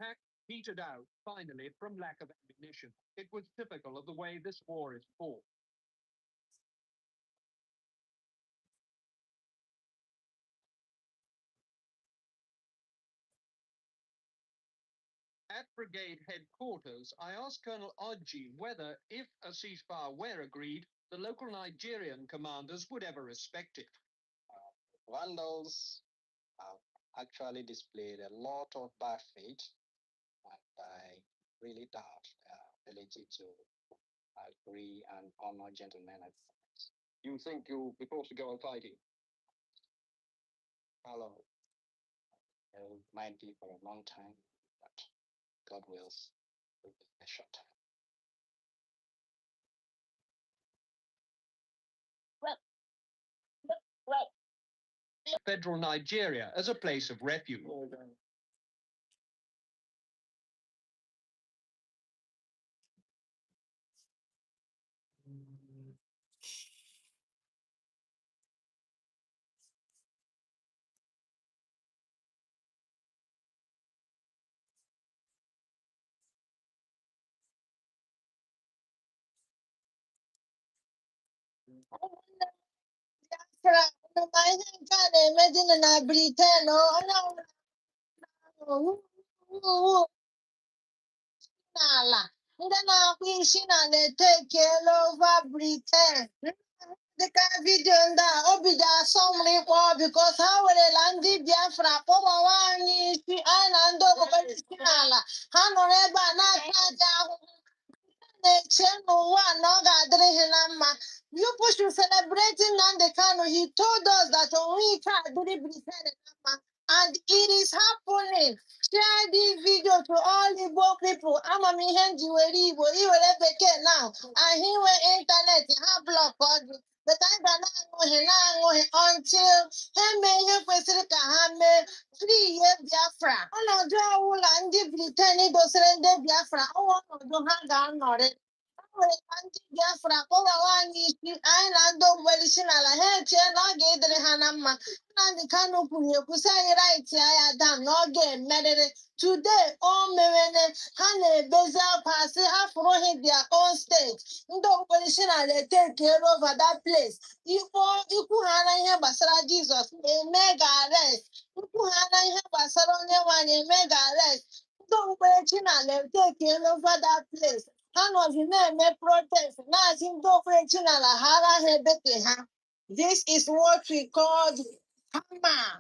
attack petered out, finally, from lack of ammunition. It was typical of the way this war is fought. At brigade headquarters, I asked Colonel Odji whether, if a ceasefire were agreed, the local Nigerian commanders would ever respect it. Vandals have actually displayed a lot of bad faith, and I really doubt their ability to agree and honor gentlemen agreements. You think you'll be forced to go on fighting? How long? It might be for a long time, but God wills it will be a short time. Federal Nigeria as a place of refuge. N'ala ndị na-akpụ isi na na-etekiela over Britain dịka vidio ndị a obi ga-asọ m ịkpọ bikos ha werela ndị Biafra kpọbawa anyị isi anyị na ndị okpukpere isi n'ala ha nọrọ ebe a na-ata aja ahụhụ na-eche n'ụwa na ọ ga-adịrị ha na mma. You should celebrating Nnamdi Kanu. He told us that we can't do Britain na mma. And it is happening. Share this video to all Igbo people. I'm a Igbo, Iwere Bekee now. And he went internet, ha block all. But I ga until ha mee ihe kwesịrị ka ha mee free ihe Biafra. Ọnọdụ ọbụla ndị Britain dosere ndị Biafra ọnọdụ ha ga-anọrị. Nwere ka ndị Biafra kpọbawa anyị isi anyị na ndị okpukpere isi n'ala ha echee na ọ ga-edere ha na mma. Nnamdi Kanu kwuru ekwusi anyị raiti ya dam na ọ ga-emerịrị. Today o mewene ha na-ebezi akwa sị ha fụrụ ha their own state. Ndị okpukpere isi n'ala etekere over that place. Ikwu ha na ihe gbasara Jizọs eme ga-arest. Ikwu ha na ihe gbasara onye nwanyị eme ga-arest. Ndị okpukpere isi n'ala etekere over that place. Ha nọzi na-eme protest na-asị ndị okpukperechi n'ala ha araghị ebeke ha. This is what we call hammer.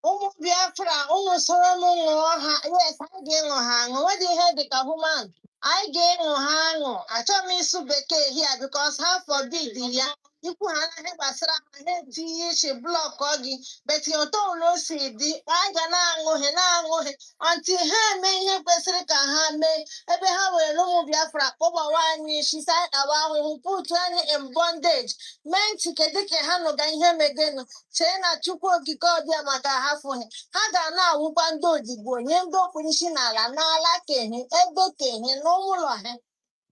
Ụmụ Biafra ụmụ soro m ṅụọ ha yes anyị ga-ịṅụ ha aṅụ nwedị ihe dịka human anyị ga-ịṅụ ha aṅụ achọghị m ịsụ bekee hia because ha forbid ya ikwu ha anaghị gbasara ha ha etinye iche blọkọ gị beti otu ụlọ o si dị anyị ga na-aṅụghị na-aṅụghị until ha eme ihe kwesịrị ka ha mee ebe ha were ụmụ Biafra kpọgbawa anyị isi sa awa ahụhụ putu anyị in bondage mee ntị kedu ka ha nụga ihe megenụ chee na Chukwu okike ọbịa maka ha fụghị ha ga na-awụkwa ndị odibo nye ndị okpuru isi n'ala n'ala kehi ego kehi n'ụlọ ha.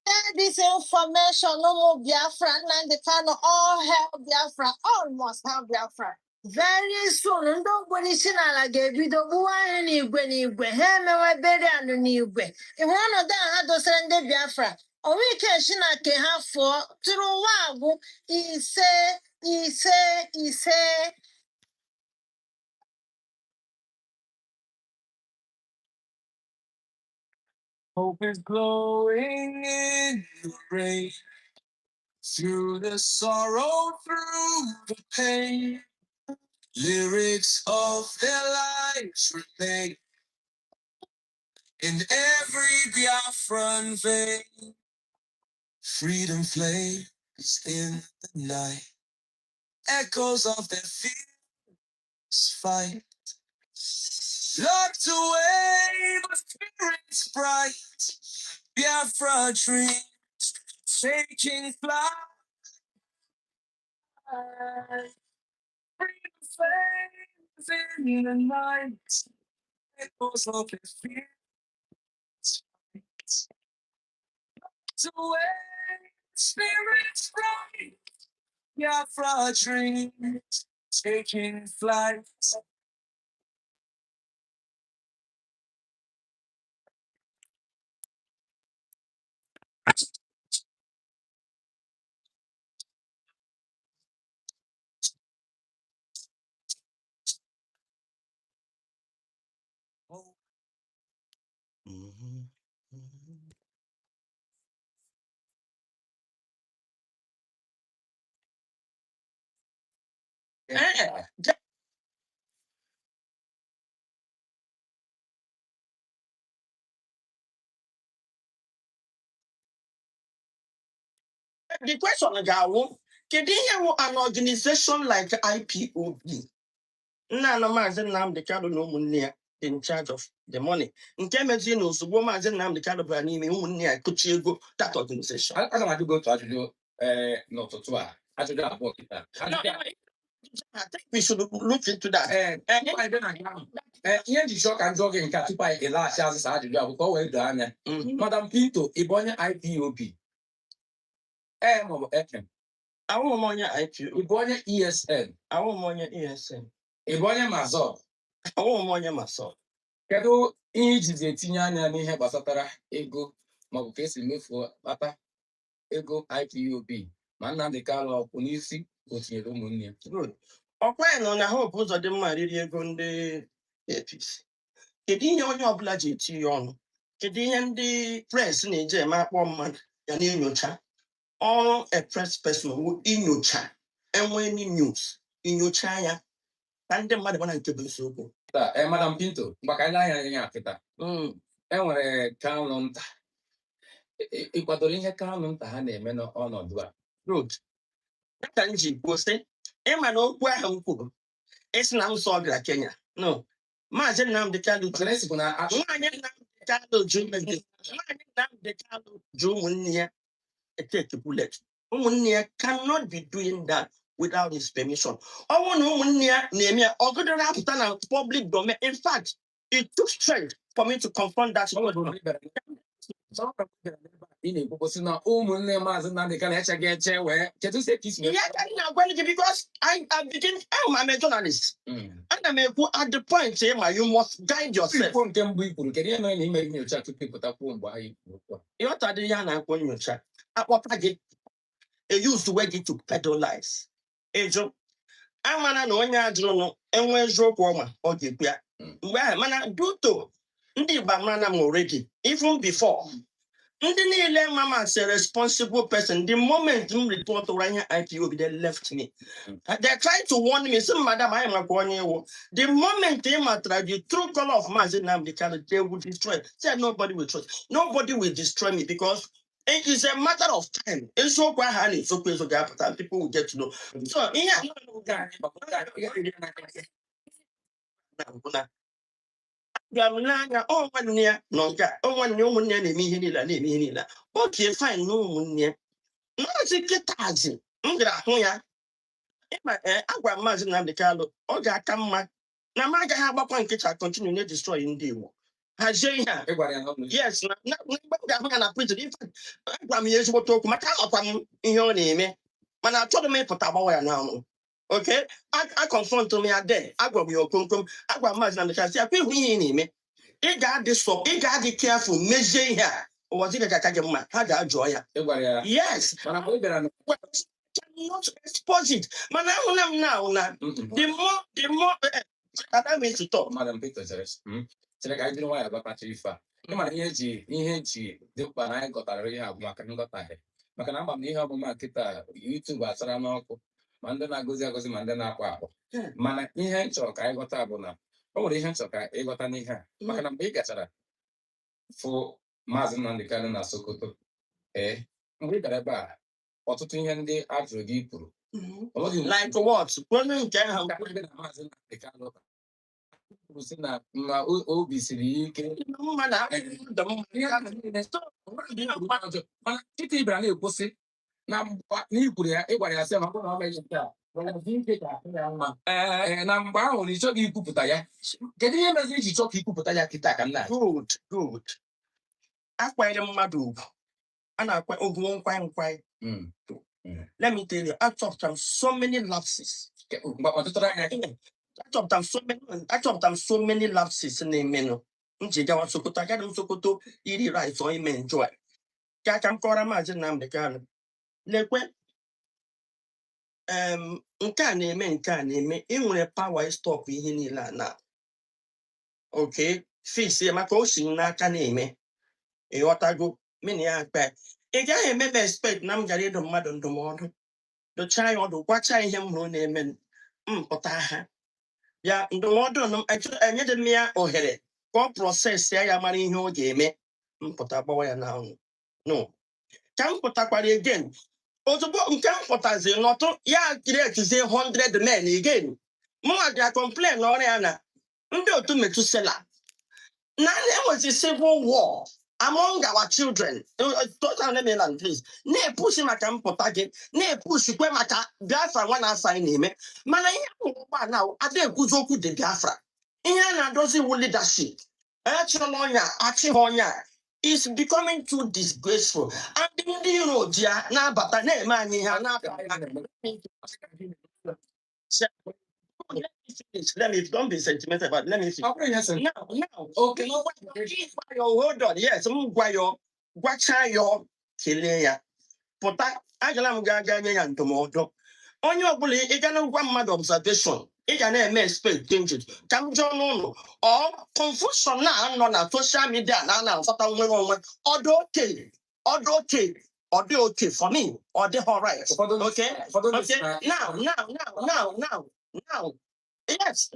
Share this information ụmụ Biafra Nnamdi Kanu all help Biafra all must help Biafra. Very soon ndị okpuru isi n'ala ga-ebido gbuwa anyị n'igwe n'igwe ha emewe berial n'igwe ịhụ ọnọdụ a ha dosere ndị Biafra onwe ike si na ke ha fụọ tụrụ ụwa agwụ ise ise ise. Hope is glowing in the rain, through the sorrow, through the pain. Lyrics of their lives remain in every Biafran vein. Freedom flames in the night, echoes of their fierce fight. Locked away, but spirits bright. Biafra dreams taking flight. Freedom flames in the night, echoes of their fierce fight. Locked away, spirits bright. Biafra dreams taking flight. The question again, can you an organization like IPOB? No man the card no money in charge of the money. In terms of no, so woman the card of an email could go that organization. I don't want to go to actually not to actually about it. I think we should look into that. I don't ihe ji chọọ ka njọ gị nke tupu anyị elaghachi azịza ajụjụ a bụ ka o wee doo anya Madam Pinto ị bụ onye IPOB maọbụ FM awụ m onye IPOB ị bụ onye ESN awụ m onye ESN ị bụ onye Mazọb awụ m onye Mazọb kedu ihe ijizi etinye anya n'ihe gbasatara ego maọbụ ka esi mefuo kpata ego IPOB ma Nnamdi Kanu ọkwụ n'isi o tinyere ụmụnne ya ọkwa ya nọ na hope ụzọ dị mma riri ego ndị APC kedu ihe onye ọbụla ji eti ya ọnụ kedu ihe ndị press na-eji eme akpọ mmadụ ya na-enyocha ọrụ a press person wụ inyocha enwe any news inyocha ya ka ndị mmadụ gbana nke bụ isiokwu Madam Pinto maka ile anya ya kịta enwere Kanu nta ị kwadoro ihe Kanu nta ha na-eme n'ọnọdụ a road ka m ji kwụsị ịma na okwu ahụ m kwuru esi na m sọ bịara Kenya no Maazị Nnamdi Kanu nwaanyị Nnamdi Kanu ji ụmụnne ya take bullet ụmụnne ya cannot be doing that without his permission ọ bụrụ na ụmụnne ya na-eme ya ọ gụdọrọ apụta na public domain. In fact it took strength for me to confront that. ị na-ekwukwụsị na ụmụnne Maazị Nnamdi Kanu echeghị eche wee kedu isi isi because I'm a journalist. Ana m ekwu at the point you must guide yourself. nke mbụ i kwuru kedu ihe mere na ime nyocha tupu ịpụtakwuo mgbe anyị kwuru ịghọta dị ya na-akpọ nyocha akpọta gị use the way gị to pedalize ịjụ amana na onye ajụrụ enwe eziokwu ọma ọ ga-ekwu ya mgbe ahụ mana duto ndị Igbo amara m already even before ndị niile mama as a responsible person the moment m report anya IPOB they left me. They tried to warn me say madam I am a onye ewo the moment they matter the true color of Maazị Nnamdi Kanu they will destroy. Say nobody will trust, nobody will destroy me because it is a matter of time. It's so quite honey, so people will get to know. So Gamlanga, oh, 1 year, no, 1 year, na-eme ihe niile. Okay, fine, no one year. No, it's a ketazi. M ga-ahụ ya. Ịma agwa Maazị Nnamdi Kanu, ọ ga-aka mma na m agaghị agbakwa nkịta continue na destroy ndị Igbo. Hazie ihe a. Yes, na mgbe m ga-ahụ ya na prison. In fact, agwa m ya ezigbote okwu maka aghọkwa m ihe ọ na-eme mana achọghị m ịpụta agbawa ya n'anwụ. Okay, I confront me there. I go be your concom. I go Maazị Nnamdi Kanu. I feel we in He got this so. He got the careful measure here. Was it a kakagema? Had a joy? Yes. Cannot expose it. Man, now. The more. I don't mean to talk. Madam Peter says. I don't know why about Patrifa. No matter ihe ji dị mkpa na anyị gọtara ihe abụ maka nghọtahie maka na mgba m ihe ọbụma nkịta YouTube asara n'ọkụ ma ndị na-agọzi agọzi ma ndị na-akwa akpọ mana ihe nchọrọ ka anyị ghọta bụ na o nwere ihe nchọrọ ka ịghọta n'ihe a maka na mgbe ị gachara fụ Maazị Nnamdi Kanu na Sokoto mgbe ị gara ebe a ọtụtụ ihe ndị a jụrụ gị kwuru like what? Nke ahụ Maazị Nnamdi Kanu si na obi siri ike mana tite ịbịara na-ekwụsị na ikwuru ya ịgwara ya sị ma bụrụ na ọ meghị nke a na mgbe ahụ na ị chọghị ikwupụta ya kedu ihe mezi iji chọọ ka ikwupụta ya kịta ka nna good akwanyere mmadụ ugwu a na-akwa ugwu nkwanye let me tell you I talked so many lapses I talked so many lapses in a menu. Njigawa Sokoto, I got Sokoto, iri rights or ime enjoy. Kakam Kora Maazị Nnamdi Kanu. Lekwe nke a na-eme inwere power stop ihe niile na. Okay, fix ya maka o si n'aka na-eme. ịghọtago mini ya akpa ị gaghị emebe expect na m gara ịdụ mmadụ ndụmọdụ docha ya ọdụ gwacha ihe m hụrụ na-eme mpụta ha ya ndụmọdụ enyedị m ya ohere ka ọ prọsesị ya mara ihe ọ ga-eme mpụta gbawa ya n'anwụ no ka m pụtakwara again ozugbo nke m pụtazi n'ọtụ ya kiretizie 100 men again mụnwa bịa complain na ọrịa na ndị otu Metusela na enwezi civil war among our children total Nemiland please na-epushi maka mpụta gị na-epushikwe maka Biafra nwa na-asa anyị na-eme mana ihe ụgbọ na ada ekwuzi okwu dị Biafra ihe a na-adozi iwu leadership echịrịla ọnya achịghị ọnya is becoming too disgraceful and ndị iro ji ya na-abata na-eme anyị ihe let me don't be sentimental but let me finish. Now okay hold on yes gwacha yo kelee ya pụta agala m ga nye ya ndụmọdụ onye ọbụla ị ga na ngwa mmadụ observation ị ga na-eme expect changes ka m jụọ n'ụlọ ọ confusion na-anọ na social media na-asọta nwere onwe ọdụ oke for me ọ dị alright okay now yes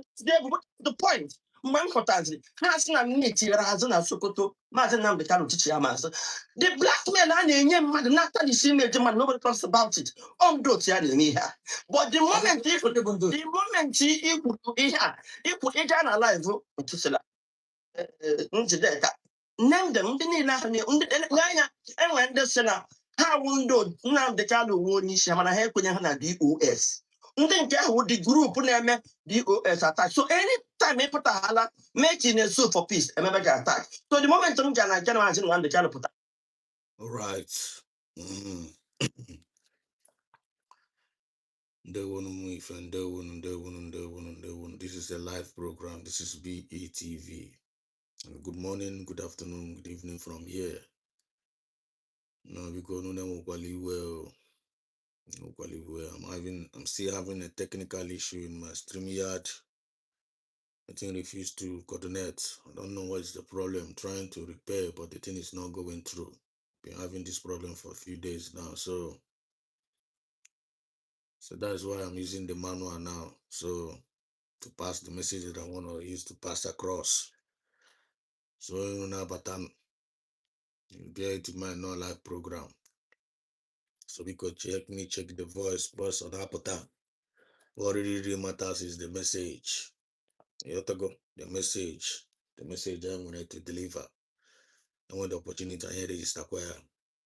the point mgbe m pụtaziri ha sị na m na-etinyere azụ na Sokoto maazị Nnamdi Kanu chichi ya masị the blackmail a na-enye mmadụ n'aka n'isi imeji mmadụ nobody talks about it ndị otu ya na-eme ihe a but the moment ikwuru ihe a ịga na live Metusela Njideka nne ndị niile ahụ n'anya enwere ndị sị na ha wụ ndị Nnamdi Kanu uwe onye isi mana ha ekwenye ha na DOS ndị nke ahụ dị grupu na-eme DOS attack so anytime ị pụtaghala making a suit for peace emebe gị attack so the moment m gara na nke Maazị Nnamdi Kanu pụta alright ndewonu. This is a live program. This is BETV. Good morning, good afternoon, good evening from here. No, because I'm still having a technical issue in my StreamYard. The thing refused to coordinate. I don't know what is the problem. I'm trying to repair, but the thing is not going through. Been having this problem for a few days now, so that's why I'm using the manual now. So to pass the message that I want to use to pass across. So but you get it in my no live program. So because check the voice bus on Apata. What really matters is the message. You have to go the message I wanted to deliver. I want the opportunity I register where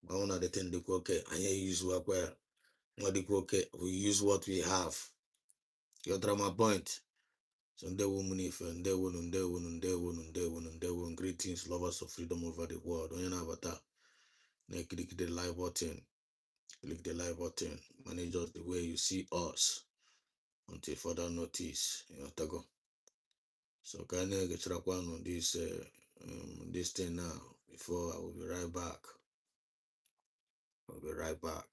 I want to attend the okay. I use work where what the okay. We use what we have. You drama point. So they woman if and they wouldn't greetings, lovers of freedom over the world. On your avatar. Now click the live button. Click the live button. Manage us the way you see us. Until further notice. You have to go. So can I get on this thing now before I will be right back.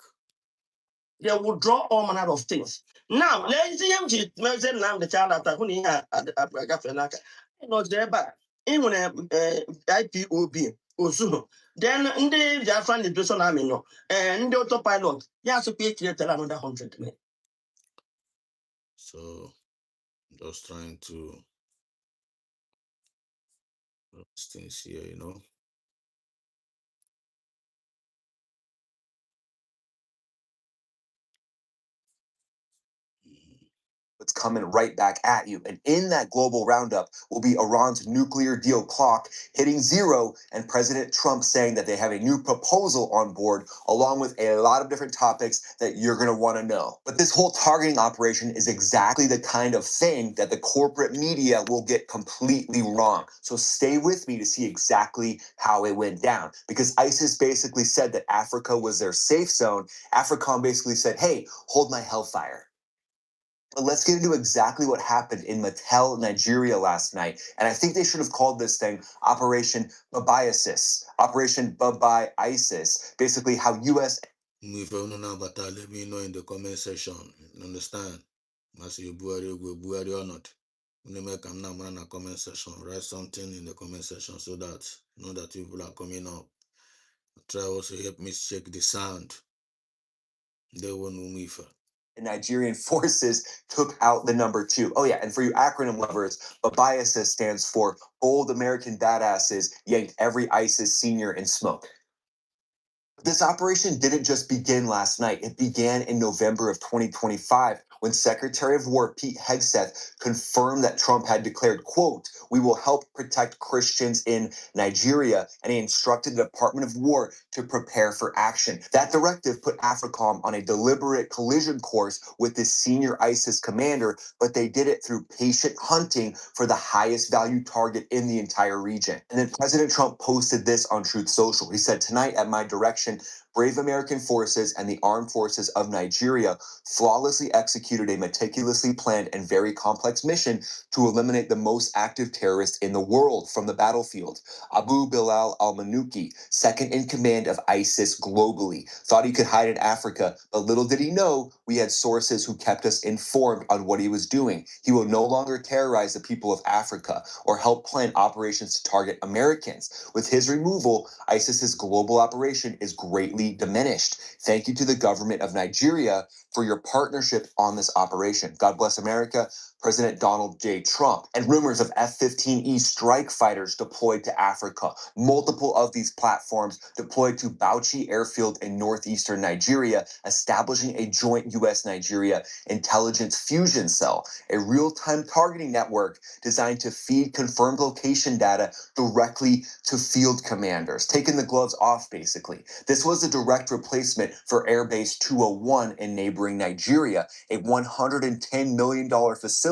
they will draw all manner of things. Now, let's see him now the child after who he had was there back in when IPOB Osuno. Then in the Biafran Liberation Army no and the autopilot, he has to pay tell another 100 men. So just trying to things here, you know. It's coming right back at you. And in that global roundup will be Iran's nuclear deal clock hitting zero and President Trump saying that they have a new proposal on board, along with a lot of different topics that you're going to want to know. But this whole targeting operation is exactly the kind of thing that the corporate media will get completely wrong. So stay with me to see exactly how it went down. Because ISIS basically said that Africa was their safe zone. AFRICOM basically said, hey, hold my hellfire. But let's get into exactly what happened in Mattel, Nigeria last night. And I think they should have called this thing Operation Babiasis, Operation Babai ISIS. Basically how U.S. If you don't know about that, let me know in the comment section. You understand? As you buari or not. When you make them now in the comment section, write something in the comment section so that you know that people are coming up. Try also help me check the sound. They won't move. And Nigerian forces took out the number 2. Oh, yeah. And for you acronym lovers, BIAFRA stands for Bold American Badasses Yanked Every ISIS Senior in Smoke. This operation didn't just begin last night. It began in November of 2025 when Secretary of War Pete Hegseth confirmed that Trump had declared, quote, "We will help protect Christians in Nigeria," and he instructed the Department of War to prepare for action. That directive put AFRICOM on a deliberate collision course with this senior ISIS commander, but they did it through patient hunting for the highest value target in the entire region. And then President Trump posted this on Truth Social. He said, "Tonight at my direction, brave American forces and the armed forces of Nigeria flawlessly executed a meticulously planned and very complex mission to eliminate the most active terrorist in the world from the battlefield. Abu Bilal al-Manuki, second in command of ISIS globally, thought he could hide in Africa, but little did he know we had sources who kept us informed on what he was doing. He will no longer terrorize the people of Africa or help plan operations to target Americans. With his removal, ISIS's global operation is greatly diminished. Thank you to the government of Nigeria for your partnership on this operation. God bless America." President Donald J. Trump. And rumors of F-15E strike fighters deployed to Africa. Multiple of these platforms deployed to Bauchi Airfield in northeastern Nigeria, establishing a joint U.S.-Nigeria intelligence fusion cell, a real-time targeting network designed to feed confirmed location data directly to field commanders, taking the gloves off, basically. This was a direct replacement for Air Base 201 in neighboring Nigeria, a $110 million facility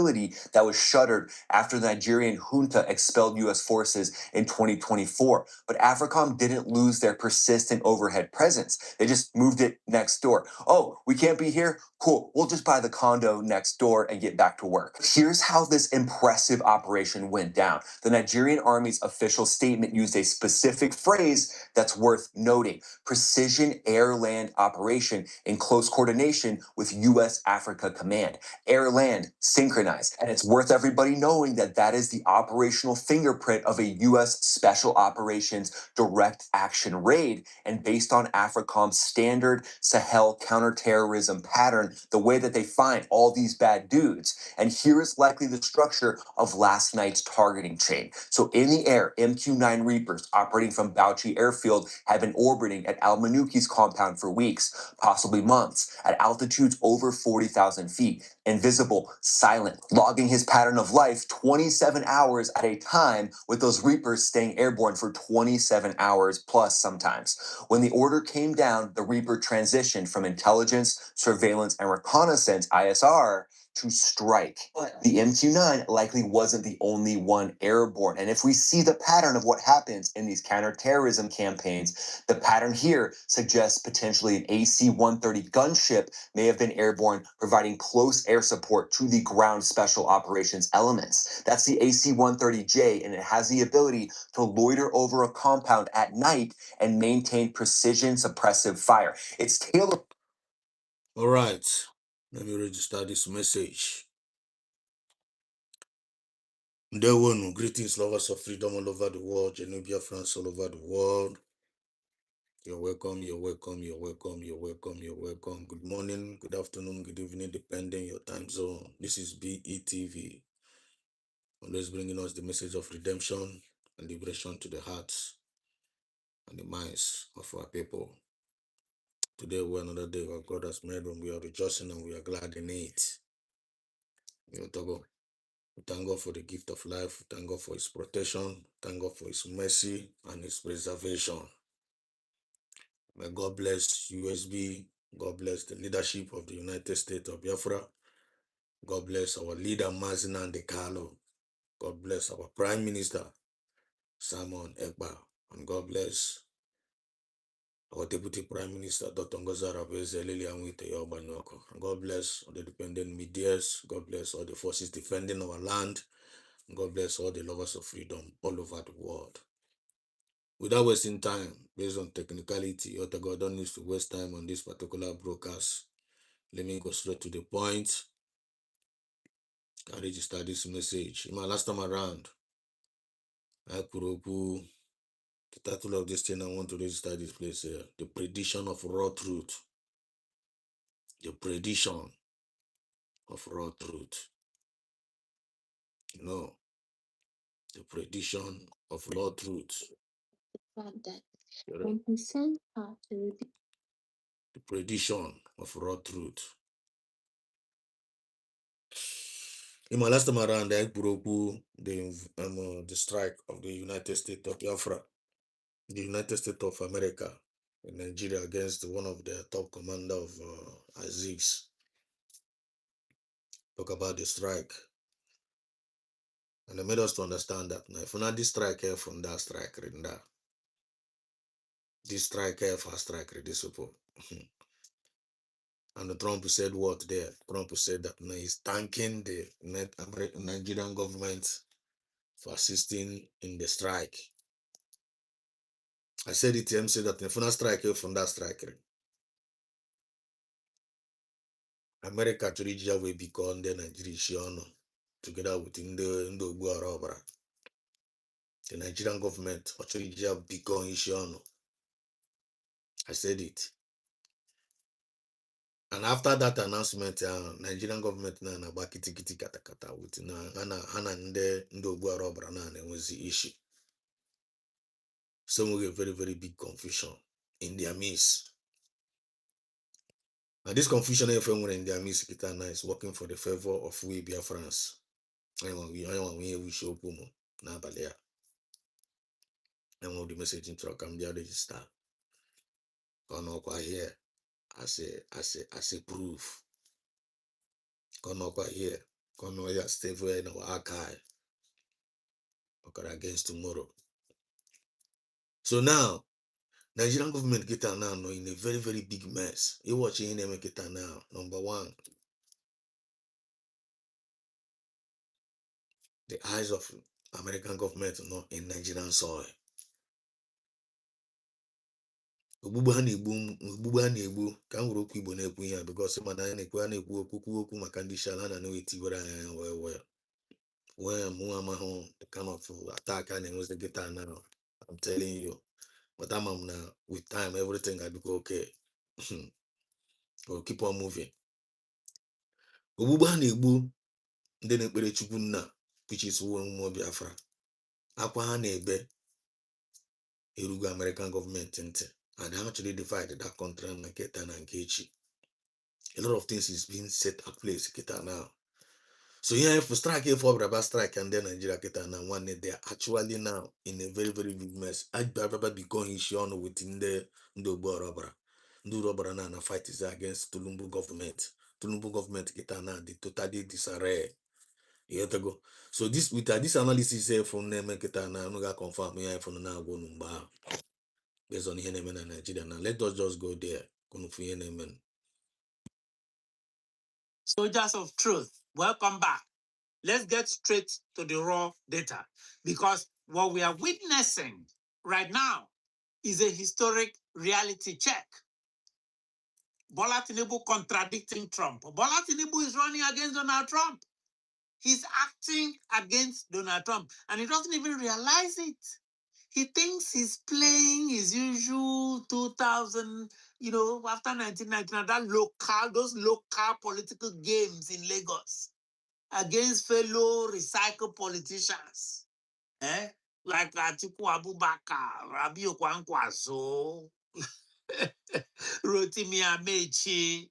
that was shuttered after the Nigerian junta expelled U.S. forces in 2024. But AFRICOM didn't lose their persistent overhead presence. They just moved it next door. Oh, we can't be here? Cool. We'll just buy the condo next door and get back to work. Here's how this impressive operation went down. The Nigerian Army's official statement used a specific phrase that's worth noting: precision air-land operation in close coordination with U.S. Africa Command. Air-land synchronized. And it's worth everybody knowing that that is the operational fingerprint of a U.S. Special Operations Direct Action Raid. And based on AFRICOM's standard Sahel counterterrorism pattern, the way that they find all these bad dudes. And here is likely the structure of last night's targeting chain. So in the air, MQ-9 Reapers operating from Bauchi Airfield have been orbiting at Al-Manuki's compound for weeks, possibly months, at altitudes over 40,000 feet, invisible, silent, logging his pattern of life 27 hours at a time, with those Reapers staying airborne for 27 hours plus sometimes. When the order came down, the Reaper transitioned from intelligence, surveillance, and reconnaissance, ISR, to strike. But the MQ-9 likely wasn't the only one airborne. And if we see the pattern of what happens in these counterterrorism campaigns, the pattern here suggests potentially an AC-130 gunship may have been airborne, providing close air support to the ground special operations elements. That's the AC-130J, and it has the ability to loiter over a compound at night and maintain precision suppressive fire. It's tailored. All right, let me register this message. There were no greetings, lovers of freedom all over the world, Genobia France all over the world. You're welcome, you're welcome, you're welcome, you're welcome, you're welcome. Good morning, good afternoon, good evening, depending your time zone. This is BETV, always bringing us the message of redemption and liberation to the hearts and the minds of our people. Today we're another day where God has made, and we are rejoicing and we are glad in it. We thank God for the gift of life. We thank God for His protection. Thank God for His mercy and His preservation. May God bless USB. God bless the leadership of the United States of Biafra. God bless our leader, Mazina Ndekalo. God bless our Prime Minister, Simon Ekpa. And God bless our Deputy Prime Minister, Dr. Ngozi Arabeze Anwite Yobanoko. And God bless all the dependent medias. God bless all the forces defending our land. God bless all the lovers of freedom all over the world. Without wasting time, based on technicality, God don't need to waste time on this particular broadcast. Let me go straight to the point. I registered this message. In my last time around, I put up The title of this thing I want to register this place here. The prediction of raw truth. The prediction of raw truth. No. The prediction of raw truth. that Correct. when he sent her to repeat The prediction of raw truth. In my last time around, I broke the strike of the United States of BIAFRA, the United States of America, and Nigeria against one of the top commander of Aziz. Talk about the strike. And they made us to understand that now, if not this strike here from that strike, this strike here for strike, this support. And Trump said what there? Trump said that now he's thanking the Nigerian government for assisting in the strike. I said it to him, said that if not strike here from that strike, America to reach will become the Nigerian together with the Ogbuara. The Nigerian government actually become issue. I said it. And after that announcement, Nigerian government na ba kiti kata with na hana ndị Ogbuara ọbara na enwezi issue. So we get very, very big confusion in their midst. Now this confusion in their midst is working for the favor of we Biafrans. We show Pumo na Balea. And the message in truck and the register. Konokwa here as a proof. Konokwa here. Kono here stay in our archive. Okay, against tomorrow. So now, Nigerian government get now in a very, very big mess. You watching them get now. Number one, the eyes of American government not in Nigerian soil. Ogbugbu ha na-egbu ka m nwere okwu Igbo na-ekwu ihe because mana anyị na-ekwu okwu maka ndị isi ala na-etiwere anya wee mụ amahụ the kind of attack a na-enwezi gịta now. I'm telling you. But I'm now with time everything I become okay. We'll keep on moving. Ogbugbu ha na-egbu ndị na-ekpere Chukwu nna which is ụmụ Biafra. Akwa ha na-ebe erugo American government ntị. And they actually divided that country and Keta and Kechi. A lot of things is being set at place Keta now. So here if we strike here for Braba strike and then Nigeria Keta now one day they are actually now in a very, very big mess. I Braba be going issue on within the Ndobo Robber. Ndobo Robber now fight is against Tulumbu government. Tulumbu government Keta now the totally disarray. You have to go. So this with this analysis here from them Keta now no got confirm here from now go number. Based on Yemen and Nigeria. Now let us just go there. Soldiers of truth, welcome back. Let's get straight to the raw data because what we are witnessing right now is a historic reality check. Bola Tinubu contradicting Trump. Bola Tinubu is running against Donald Trump. He's acting against Donald Trump and he doesn't even realize it. He thinks he's playing his usual 2000, after 1999, those local political games in Lagos against fellow recycled politicians. Like Atiku Abubakar, Rabi Okwankwaso, Rotimi Amechi,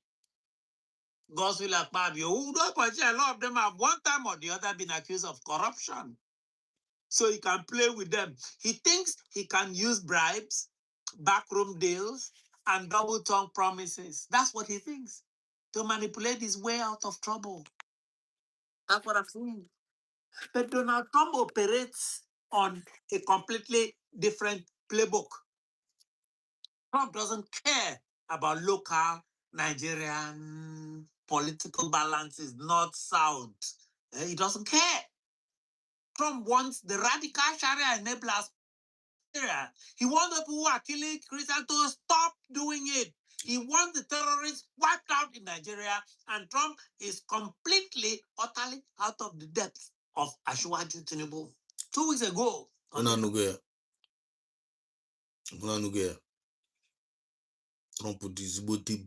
Godswill Akpabio, a lot of them have one time or the other been accused of corruption. So he can play with them. He thinks he can use bribes, backroom deals, and double-tongue promises. That's what he thinks, to manipulate his way out of trouble. That's what I'm saying. But Donald Trump operates on a completely different playbook. Trump doesn't care about local Nigerian political balances, north, south. He doesn't care. Trump wants the radical Sharia enablers. He wants the people who are killing Christians to stop doing it. He wants the terrorists wiped out in Nigeria, and Trump is completely, utterly out of the depth of Asiwaju Tinubu. 2 weeks ago, Trump is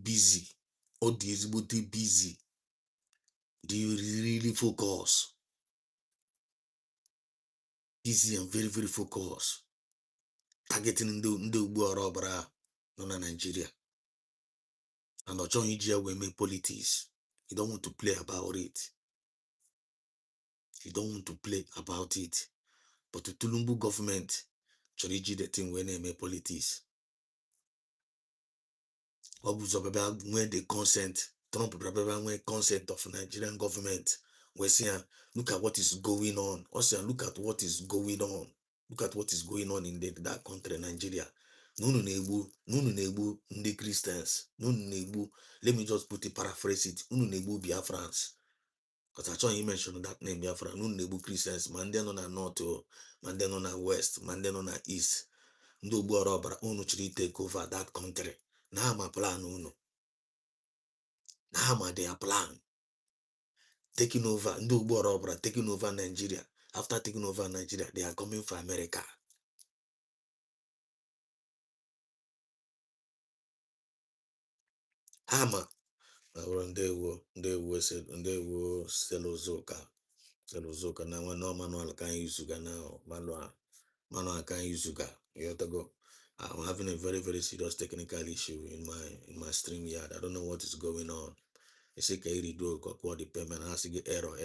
busy. Is busy. Do you really focus? Busy and very, very focused. Targeting the Ugbu no Nigeria. And Ocho Ijia will make politics. You don't want to play about it. You don't want to play about it. But the Tulumbu government, Choriji the thing when they make politics. When the consent, Trump when consent of Nigerian government. We're saying, look at what is going on. Also, look at what is going on. Look at what is going on in that country, Nigeria. Nunu nebu, the Christians. Nunu nebu. Let me just put it, paraphrase it. Nunu nebu Biafrans. Because I saw you mention that name Biafra. Nunu nebu Christians. Manden on a north, Manden on a west, Manden on a east. Ndo Borobra, unu chiri take over that country. Now my plan, uno. Now my their plan. Taking over, Ndo Borobra, taking over Nigeria. After taking over Nigeria, they are coming for America. Hama. Ndewo said, Ndewo Selozoka. Now when no manual can use Suga now. Manual can use Suga. You have to go. I'm having a very, very serious technical issue in my stream yard. I don't know what is going on. I say can you do the payment? I see get error.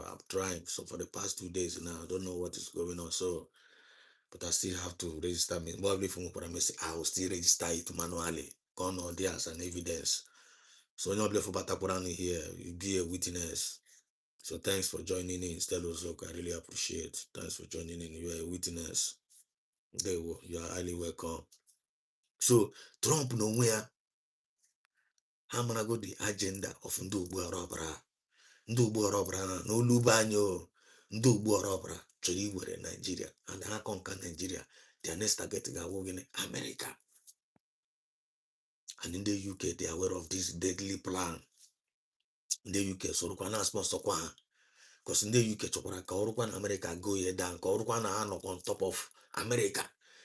I'm trying. So for the past 2 days now, I don't know what is going on. So, but I still have to register me. Probably from what I will still register it manually. Gone on there as an evidence. So you're not for Batakurani here. You be a witness. So thanks for joining in, Stella Ozok. I really appreciate. Thanks for joining in. You are a witness. You are highly welcome. So Trump nowhere. How gonna go the agenda of Ndu Robra? Ndị Ugborobra n'oluba anyị ndị Ugborobra chọrọ iwere Nigeria and ha conquer Nigeria. Their next target ga-awụ gịnị? America. And in the UK they are aware of this deadly plan. In the UK sorokwa na sponsor ha because in the UK chọkwara ka ọrụkwa na America go ye down ka ọrụkwa na ha nọ on top of America.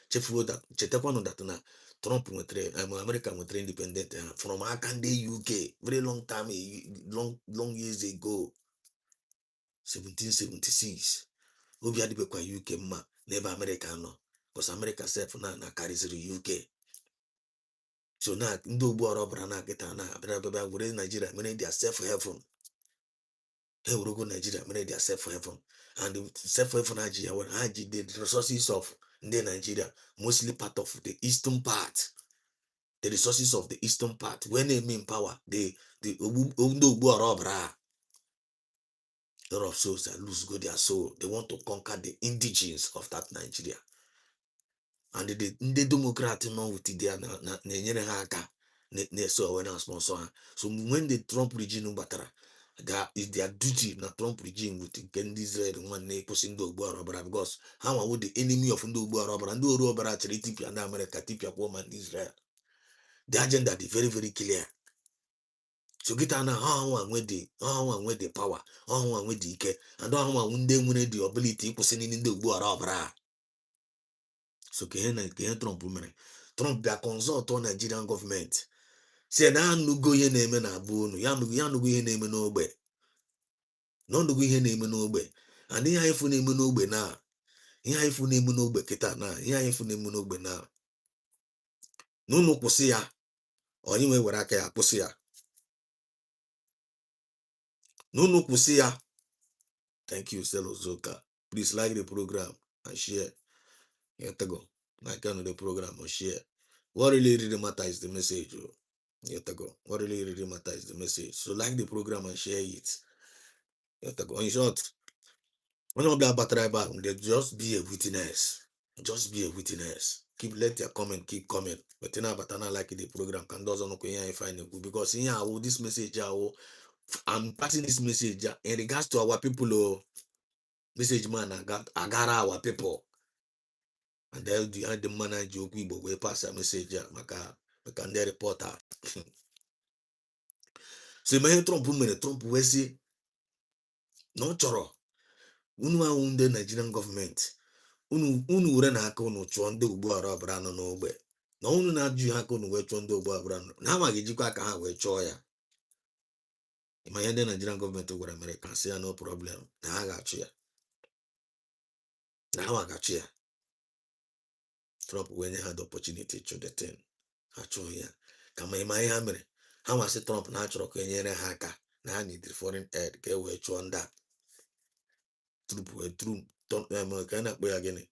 Chetakwanụ that na Trump nwetere America nwetere independent from aka ndị UK very long time long years ago. 1776 obi adịbekwa UK mma n'ebe America nọ because America sef na karịziri UK. So na ndị Ugborobra na kịta na abịa were Nigeria mere their self heaven. Ha werego Nigeria mere their self heaven and the self heaven ha ji ya were ha ji the resources of ndị Nigeria mostly part of the eastern part. The resources of the eastern part when they mean power the ndị Ugborobra. A lot of souls that lose go their soul. They want to conquer the indigenes of that Nigeria. And the Democrat know with their aka so when sponsor. So when the Trump regime batara, that is their duty na Trump regime with get Israel one pushing the Ugborobra because how would the enemy of the Ugborobra and the Ugborobra actually Tipia and America Tipia woman Israel. The agenda is very, very clear. So get on how with the power, how with the ike, and how when they win the ability to in the Ugborobra. So can Trump woman. Trump be consult on Nigerian government. Say na no go ye name na bunu, ya no go ye name no ogbe. No go ye name no ogbe. And ihe ifu name no ogbe na. Ihe ifu name no ogbe kita na. Ihe ifu name no ogbe na. No kwụsị ya. Onye nwe were aka ya kwụsị ya. No kwụsị ya. Thank you, Stella Zoka. Please like the program and share. You to go. Like the program or share. What really matters is the message. You to go. What really matters is the message. So like the program and share it. You to go. In short, when you about tribal, just be a witness. Just be a witness. Let your comment keep coming. But you know, but I like the program. Can doesn't know find it because in here, this message, I'm passing this message in regards to our people. Message man, I got our people. And then the man joke we but we pass a message maka the reporter. So my Trump we say no choro. Unwa the Nigerian government. unu were na aka unu chụọ ndị ugbu ọra ọbara nọ n'ogbe na unu na-ajụ ha aka unu wee chụọ ndị ugbu ọbara nọ na ha ma ga-ejikwa aka ha wee chụọ ya. Ma ihe ndị Nigerian gọọmenti gwara Amerịka sị ya no problem na ha ga-achụ ya na ha ma ga-achụ ya. Trump wee nye ha the opportunity to the thing ha chụọ ya kama ịma ihe ha mere ha masị Trump na ha chọrọ ka e nyere ha aka na ha need foreign aid ka e wee chụọ ndị a. Ka a na-akpọ ya gịnị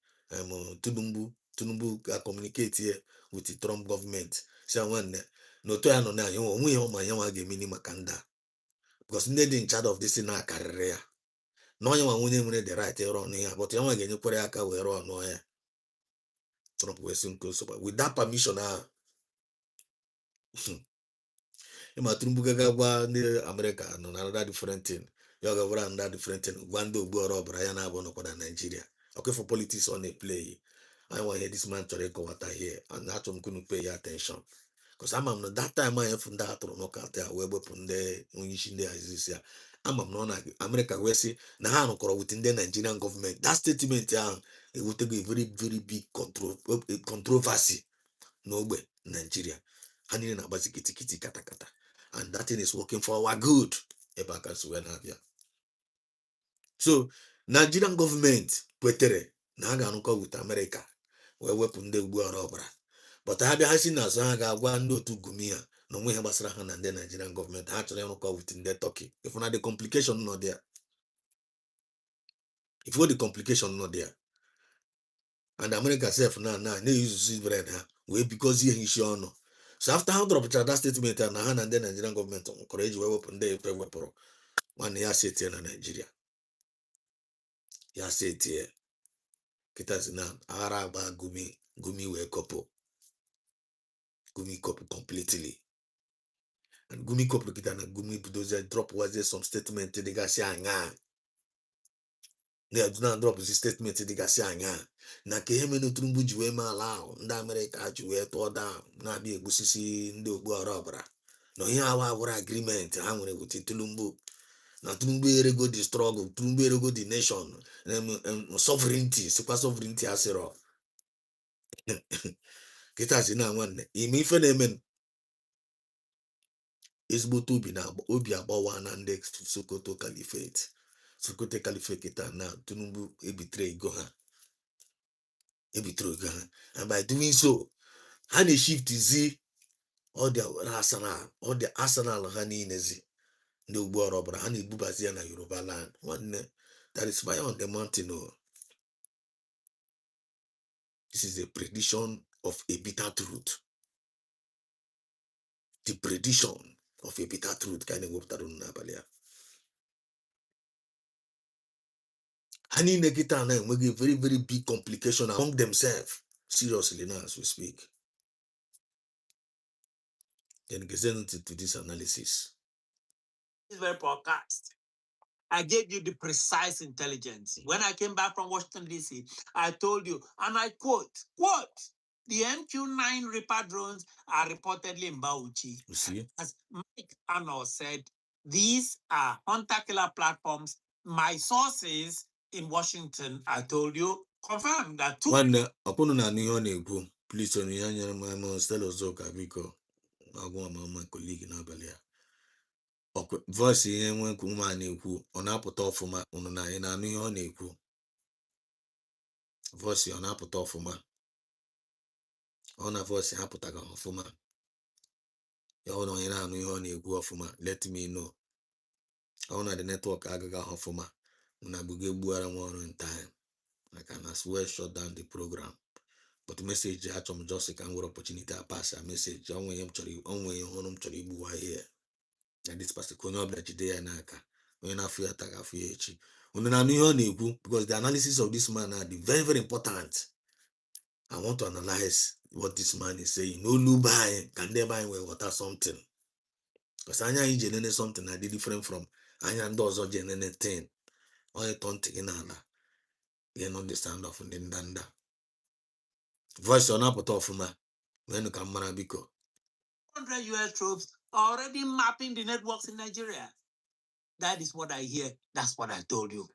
Tinubu ga communicate ya with the Trump gọọmenti si ya nwanne na otu ya nọ na ya onwe ihe ọma ya nwa ga-emeni maka ndị a because ndị dị in charge of this na-akarịrị ya na onye nwa nwunye nwere the right ịrụ ọnụ ya but ya nwa ga-enyekwara ya aka wee rụọ ọnụ ya. Trump wee sị nke nsogbu with that permission ahụ ịma Tinubu gaga gwa ndị Amerịka nọ na another different thing ya gawara another different thing gwa ndị ogbu ọrụ ọbara ya na-abụ nọkwa na Nigeria ọkụfọ politics ọ na-eplay. anyị nwa ihe this man chọrọ ịkọwata here and achọrọ m kunu pay ya attention because ama m na that time anyị fụ ndị atụrụ n'ụka taa wee gbepụ ndị onye isi ndị azịzi ya ama m na ọ na Amerịka wee sị na ha nụkọrọ with ndị Nigerian gọọmenti. That statement ahụ ewutego a very very big controversy n'ogbe Nigeria. Ha niile na-agbazi kitikiti katakata and that thing is working for our good ebe aka si wee na-abịa. So Nigerian gọọmenti kwetere na ha ga-arụkọ with Amerịka wee wepụ ndị ugbu ọrụ ọbara but ha bịa ha si n'azụ ha ga-agwa ndị otu gumi ha na onwe ihe gbasara ha na ndị Nigerian gọọmenti ha chọrọ ịrụkọ with ndị Turkey. If na the complication nọ there, if the complication nọ there and America sef na-eyuzuzi bread ha wee because ihe isi ọnụ. So after ha dọrọpụchara that statement na ha na ndị Nigerian gọọmenti nkọrọ eji wee wepụ ndị ekwe wepụrụ nwanne ya setie na Nigeria ya setie kịtazi na aghara agba gumi wee kọpụ completely and gumi kọpụrụ kịta na gumi bidozie drop wazie some statement dịgasị anya na drọpụzi statement dịgasị anya na ka ihe mere Tinubu ji wee mee ala ahụ ndị Amerịka ji wee tụọ down na-abịa egbusisi ndị ogbu ọrụ ọbara na ihe awa awụrụ agreement ha nwere with Tinubu na Tinubu erego the struggle, Tinubu erego the nation sovereignty sikwa sovereignty asịrọ kịtazi na nwanne ime ife na-eme ezigbote obi agbawa na ndị Sokoto Caliphate kịta na Tinubu ebitere ego ha and by doing so ha na-shift zi ọ dị arsenal ha niilezi ndị ugbu ọrụ ọbara ha na-ebubazi ya na Yoruba land nwanne. That is fire on the mountain. This is a prediction of a bitter truth. The prediction of a bitter truth ka na-ewepụtara n'abalị a. Ha niile kịta na-enweghị a very very big complication among themselves seriously now as we speak. Then get into this analysis. This very podcast, I gave you the precise intelligence. When I came back from Washington, D.C., I told you, and I quote, the MQ-9 Reaper drones are reportedly in Bauchi. You see? As Mike Arnold said, these are hunter-killer platforms. My sources in Washington, I told you, confirmed that two... Nwanne, ọkpụnụ na ihe ọ na-ekwu, please onye ya nyere m Stella Ozoka biko agwa my colleague n'abalị a. Voice ihe nwenku ụmụ a na-ekwu ọ na-apụta ọfụma unu na anyị na-anụ ihe ọ na-ekwu. Voice ọ na-apụta ọfụma ọ na voice ha pụtaga ọfụma ya ọ na onye na-anụ ihe ọ na-ekwu ọfụma let me know. Ọ na the network agaghị ọfụma na buga egbuara nwa ọrụ in time I can as well shut down the program but message achọ m just ka m nwere opportunity a pass a message onwe ihe ọrụ m chọrọ igbuwa here na this person ka onye ọbụla jide ya n'aka onye na-afụ ya taga afụ ya echi unu na-anụ ihe ọ na-ekwu because the analysis of this man are very very important. I want to analyze what this man is saying n'olu be anyị ka ndị ebe anyị wee ghọta something because anya anyị ji enene something na dị different from anya ndị ọzọ ji enene thing. Onye tọ ntị gị n'ala you understand of ndị ndanda voice ọ na-apụta ọfụma menụ ka mmara biko. 100 US troops are already mapping the networks in Nigeria. That is what I hear. That's what I told you.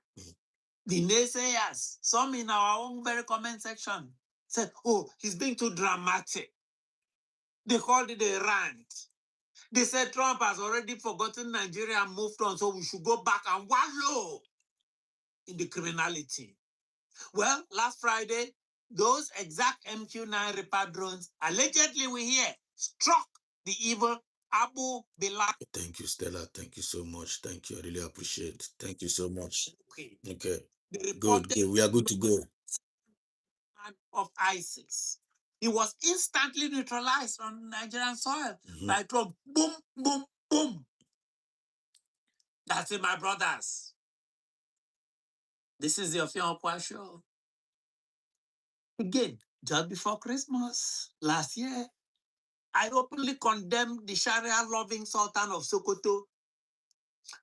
The naysayers, some in our own very comment section, said, oh, he's being too dramatic. They called it a rant. They said Trump has already forgotten Nigeria and moved on, so we should go back and wallow in the criminality. Well, last Friday, those exact MQ-9 Reaper drones, allegedly we hear, struck the evil Abu Bilal. Thank you, Stella. Thank you so much. Thank you. I really appreciate it. Thank you so much. Okay. Good. We are good to go. Of ISIS. He was instantly neutralized on Nigerian soil by Trump. Boom, boom, boom. That's it, my brothers. This is the Ofiopwa show. Again, just before Christmas last year, I openly condemned the Sharia-loving Sultan of Sokoto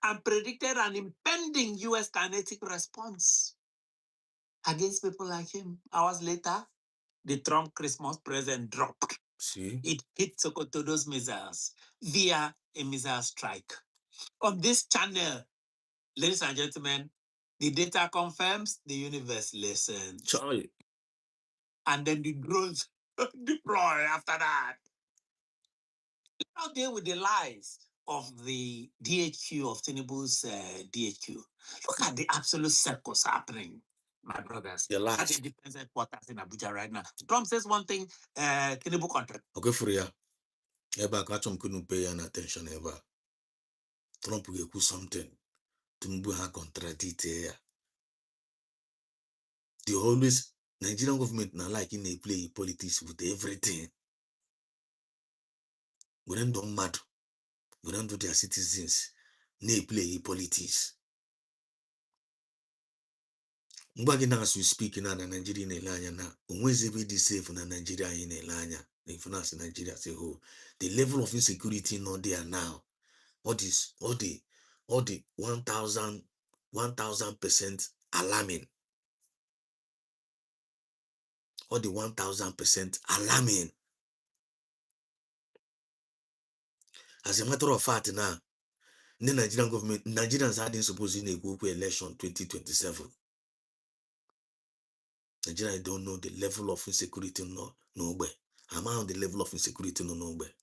and predicted an impending U.S. kinetic response against people like him. Hours later, the Trump Christmas present dropped. See? It hit Sokoto's missiles via a missile strike. On this channel, ladies and gentlemen, the data confirms, the universe listens. Charlie. And then the drones deploy after that. Now deal with the lies of the DHQ, of Tinubu's DHQ. Look at the absolute circus happening, my brothers. The lies. At the defense headquarters in Abuja right now. Trump says one thing, Tinubu contract. Okay, for you. Eba Trump couldn't pay any attention ever. Trump will do something. Tinubu ha contradict here. The always Nigerian government now like in a play politics with everything. We don't do mad. We don't do their citizens. They play politics. Mbagi as we speak in Nigeria in Elanya now. Always be the safe in Nigeria in Elanya. The finance in Nigeria as a whole. The level of insecurity not there now. All the 1000% alarming. All the 1000% alarming. As a matter of fact now, the Nigerian government, Nigerians are supposed to go to election 2027. Nigeria don't know the level of insecurity no way. I'm on the level of insecurity no way.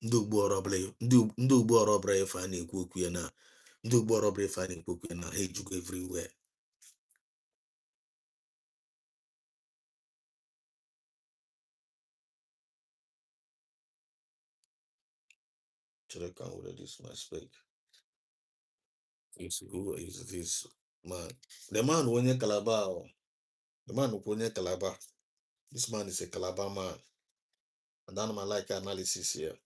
Ndị ugbo ọrọbra ife a na-ekwu okwu ya na ndị ugbo ọrọbra ife a na-ekwu okwu ya na ha ejugo everywhere. Should I come with this my speak? Who is this man? The man who onye Calabar. The man who onye Calabar. This man is a Calabar man. And then I like analysis here.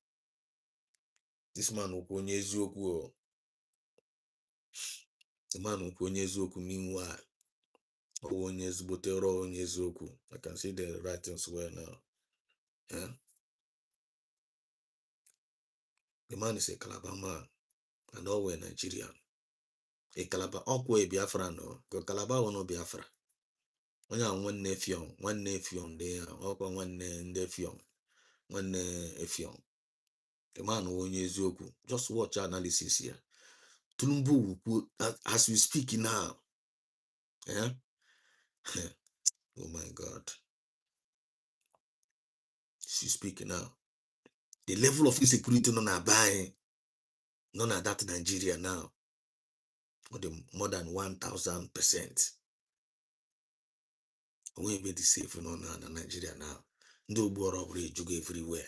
This man who onye eziokwu. The man who onye eziokwu meanwhile. Onye ezigbote raw onye eziokwu. I can see the writings well now. Yeah. The man is a Calabar man. And all were Nigerian. A Calabar, a BIAFRA no. Calabar will not BIAFRA. When you have one nephew there, one nephew, the man who is Yoku. Just watch analysis here. Tulumbu, as we speak now. Yeah. Oh my God. As we speak now. The level of insecurity none are buying. None are that Nigeria now. More than 1000%. We be the safe in Nigeria now. No more robbery jug everywhere.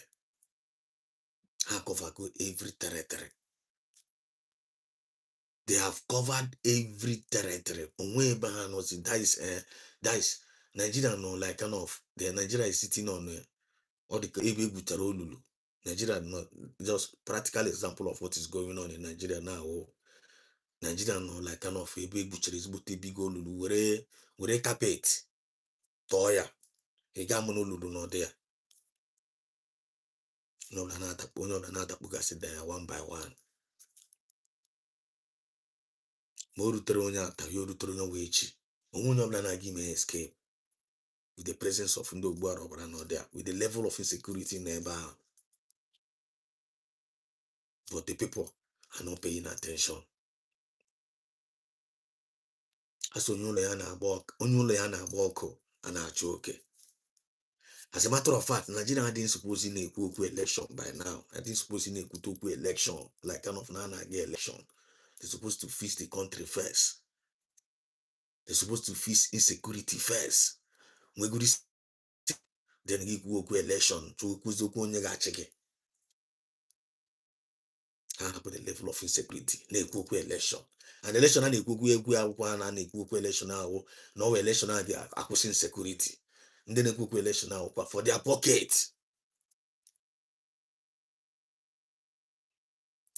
Hack of every territory. They have covered every territory. That is Nigeria no like kind of the Nigeria is sitting on all the Ebe Nigeria not just practical example of what is going on in Nigeria now. Nigeria no like kind of Ebe butcher is but big Olulu were carpet. Toya. Egamono Lulu no there. No another bugasi there one by one. Morutere onye ata yorutere onye wechi. Onye ọbụla na-aga ime escape with the presence of ndị ogbu arọbara nọ there, with the level of insecurity n'ebe ahụ. But the people are not paying attention. As onye ụlọ ya na-agba ọkụ a na-achụ oke. As a matter of fact, Nigeria didn't suppose in a election by now. I didn't suppose in a election, like kind of get election. They're supposed to fix the country first. They're supposed to fix insecurity first. We go then equal election to the level of insecurity. Election. And election and equal election now. No election acquisition insecurity. And then equal election now for their pocket.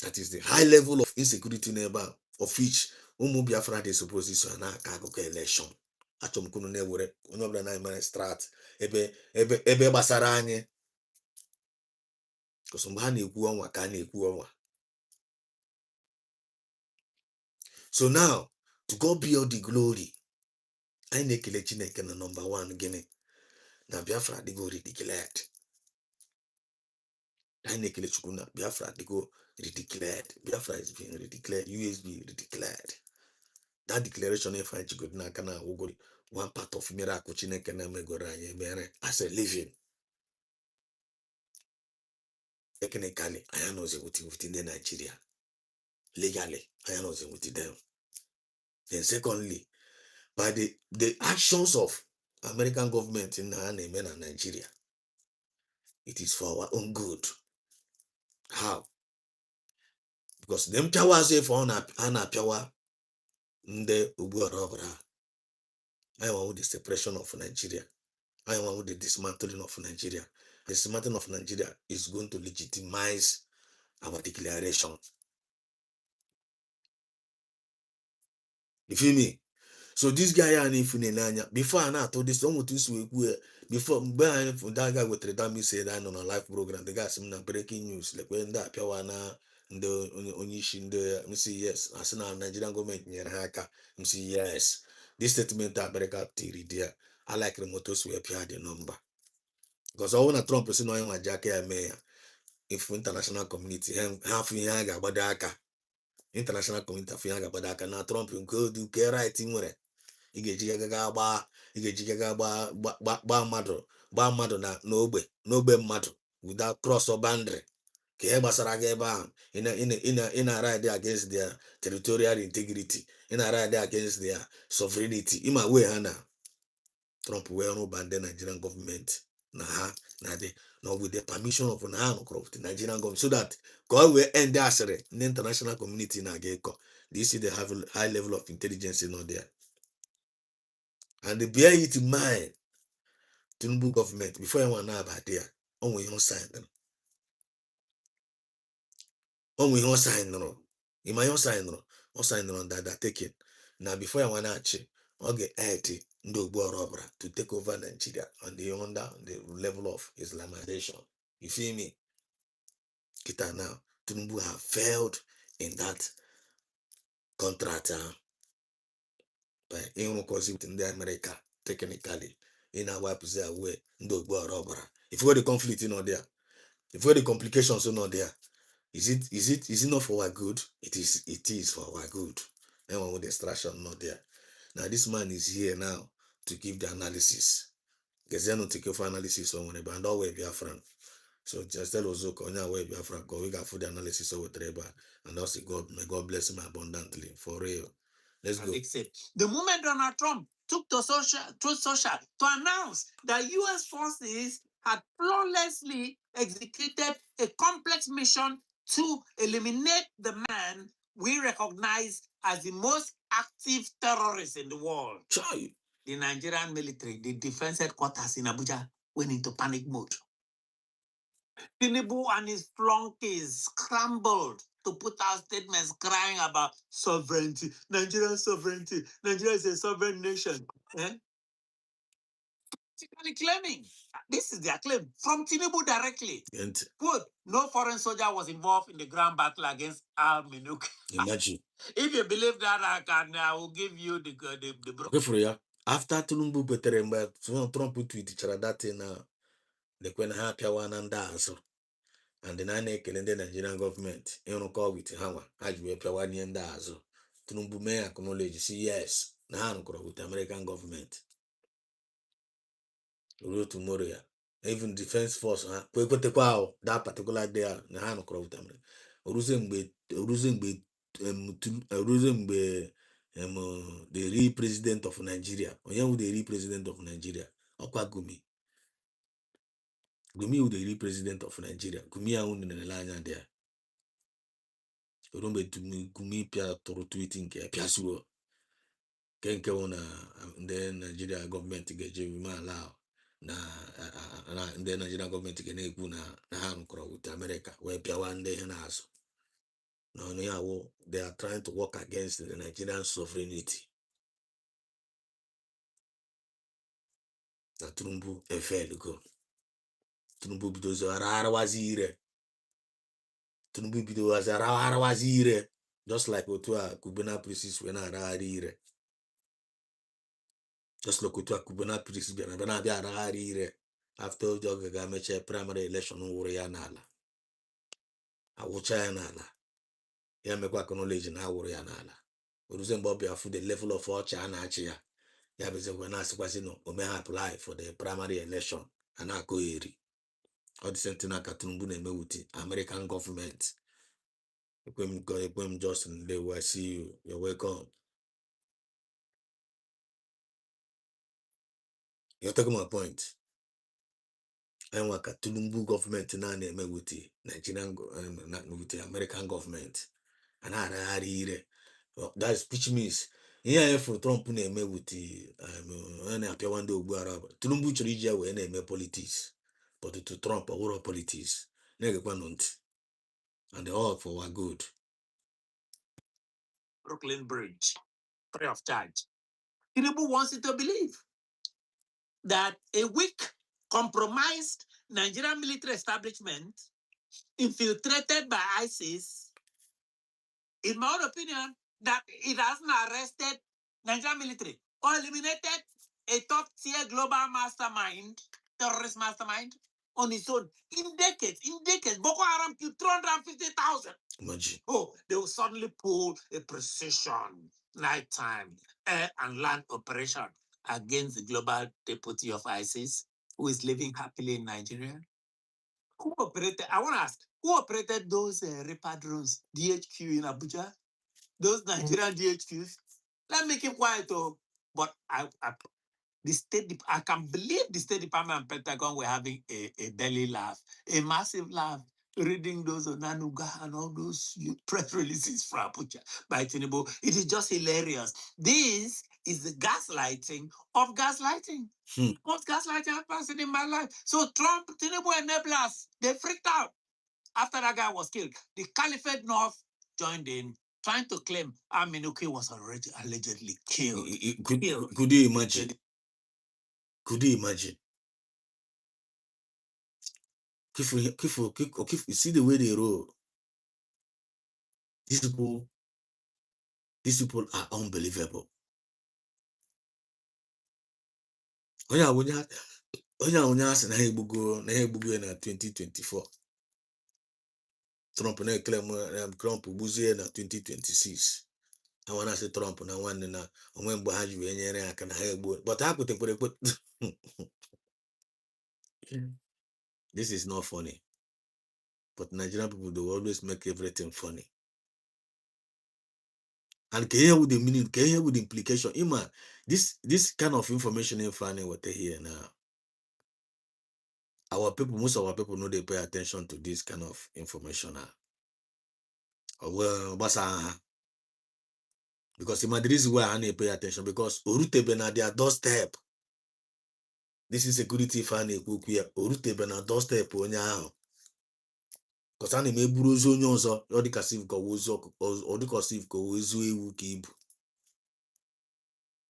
That is the high level of insecurity neighbor of which BIAFRA they suppose this one election. Achọmkwunu na-ewere onye ọbụla na-eme strat ebe gbasara anyị because mgbe ha na-ekwu ọnwa ka a na-ekwu ọnwa. So now to God be all the glory. Anyị na-ekele Chineke na number one gịnị na Biafra adịgo redeclared. Anyị na-ekele Chukwu na Biafra adịgo redeclared. Biafra is being redeclared. USB redeclared. That declaration if I go na kana one part of miracle Chineke na megoro anyị emere as a living. Technically, I am not within the Nigeria. Legally, I am not with them. Then secondly, by the actions of American government in Nigeria, it is for our own good. How? Because them power say for ana power the Ubuarabra. I want the separation of Nigeria. I want the dismantling of Nigeria. The dismantling of Nigeria is going to legitimize our declaration. You feel me? So this guy and if before I told this one this week before that guy with the said I on a live program, the guy some breaking news like when that Piawana the Onishi in the say yes, as now Nigerian government near haka, say yes. This statement that America theory there. I like the motors we appear the number. Because I want to Trump person knowing my jacket mayor if international community half in yaga badaka. International community of yaga badaka now Trump go do care right in where ị ga-eji gbaa mmadụ na n'ogbe mmadụ without cross or boundary ka ihe gbasara gị ebe ahụ ị na-ride against their territorial integrity, ị na-ride against their sovereignty. Ịma wee ha na Trump wee rụba ndị Nigerian government na ha na dị na with the permission of na ha nụkọrọ with the Nigerian government so that ka ọ wee end asịrị ndị international community na-aga ịkọ. This is the high level of intelligence not there. And they bear it in mind. Tinubu government before you want to about there, only you sign them. Only you sign no. In my own sign no, or sign on that taking. Now before you want to achieve, okay, 80 to take over Nigeria on the under the level of Islamization. You feel me? Kita now, Tinubu have failed in that contract. By in the America technically. In our wipe away, if we the conflict in there, if we the complications not there, is it not for our good? It is for our good. And one with the distraction not there. Now this man is here now to give the analysis. Because they don't take for analysis on one and all way BIAFRA. So just tell us on our way BIAFRA, go we got for the analysis over Treba and also God may God bless him abundantly for real. Let's go. The moment Donald Trump took to social to announce that U.S. forces had flawlessly executed a complex mission to eliminate the man we recognize as the most active terrorist in the world. Try. The Nigerian military, the defense headquarters in Abuja, went into panic mode. Tinubu and his flunkies scrambled to put out statements crying about sovereignty, Nigerian sovereignty. Nigeria is a sovereign nation. Basically claiming, this is their claim from Tinubu directly. Quote, no foreign soldier was involved in the ground battle against Al-Minuk. Imagine. If you believe that, I will give you the okay for you. After Tinubu betere mgbe Trump tweetchara that na lekwe na ha apịawa na ndị azụ and na na-ekele ndị Nigerian government ịrụkọ with ha ji wee pịawa nye ndị azụ. Tinubu mee acknowledge si yes with the American government. Tomorrow, even defense force, that particular day, with America. The real president of Nigeria, the real president of Nigeria, Gumi. Gumi who the real president of Nigeria. Gumi own in the line there. Gumi pia toro tweeting pia suo. Kenke ona the Nigeria government get you allow na the Nigeria government get na with America where pia one day na aso. No, they are trying to work against the Nigerian sovereignty. Na Trumbu efel go. Trumbu bidozo ararawazire. Trumbu bidozo ararawazire. Just like Otua Kubena Priest when ararawazire. Just like Otua Kubena Priest when ararawazire. After Joga meche primary election ya nala. Awucha ya nala. Ya mekwa acknowledge na awuru ya nala. Oruze mbobi afu the level of ọcha na achi ya. Ya beze when asikwasi no ome apply for the primary election. Anako eri. All the same thing Katumbu na wuti American government. Ekwem Justin, they will see you. You're welcome. You're talking my point. And what Katumbu government na with the Nigerian with the American government. And I that's which means yeah, for Trump na with the appear one day Tulumbu chorija we na politics. But to Trump or politics. And they all for our good. Brooklyn Bridge, free of charge. Tinubu wants you to believe that a weak, compromised Nigerian military establishment infiltrated by ISIS, in my own opinion, that it hasn't arrested Nigerian military or eliminated a top-tier global mastermind, terrorist mastermind, on its own. In decades, Boko Haram killed 350,000. Imagine. Oh, they will suddenly pull a precision nighttime air and land operation against the global deputy of ISIS, who is living happily in Nigeria. Who operated? I want to ask, who operated those Reaper drones, DHQ in Abuja? Those Nigerian DHQs? Let me keep quiet, though. But I can believe the State Department and Pentagon were having a belly laugh, a massive laugh, reading those Onanuga and all those press releases from Abuja by Tinubu. It is just hilarious. This is the gaslighting of gaslighting. Most gaslighting happened in my life. So Trump, Tinubu enablers, they freaked out after that guy was killed. The Caliphate North joined in, trying to claim Aminuki was already allegedly killed. Could you imagine? Could you imagine? You see the way they roll. These people are unbelievable. Onye asị na ha egbugo na 2024. Trump na-eklem Trump gbuzie na 2026. I want to say Trump na nwanne na onwe mgbe ha ji wee nyere aka na ha egbuo. But ha kwetekwere ekwe. This is not funny. But Nigerian people, they will always make everything funny. And can you hear with the meaning? Can you hear with the implication? Ima, this kind of information in funny what they hear now. Most of our people know they pay attention to this kind of information now. Well, because the reason why I need pay attention because Orutebe na their doorstep. This is security funny Orutebe na doorstep onye ahụ. Because I need buru ozu onye ọzọ ọ dịka sif ka ozu ewu ka ibu.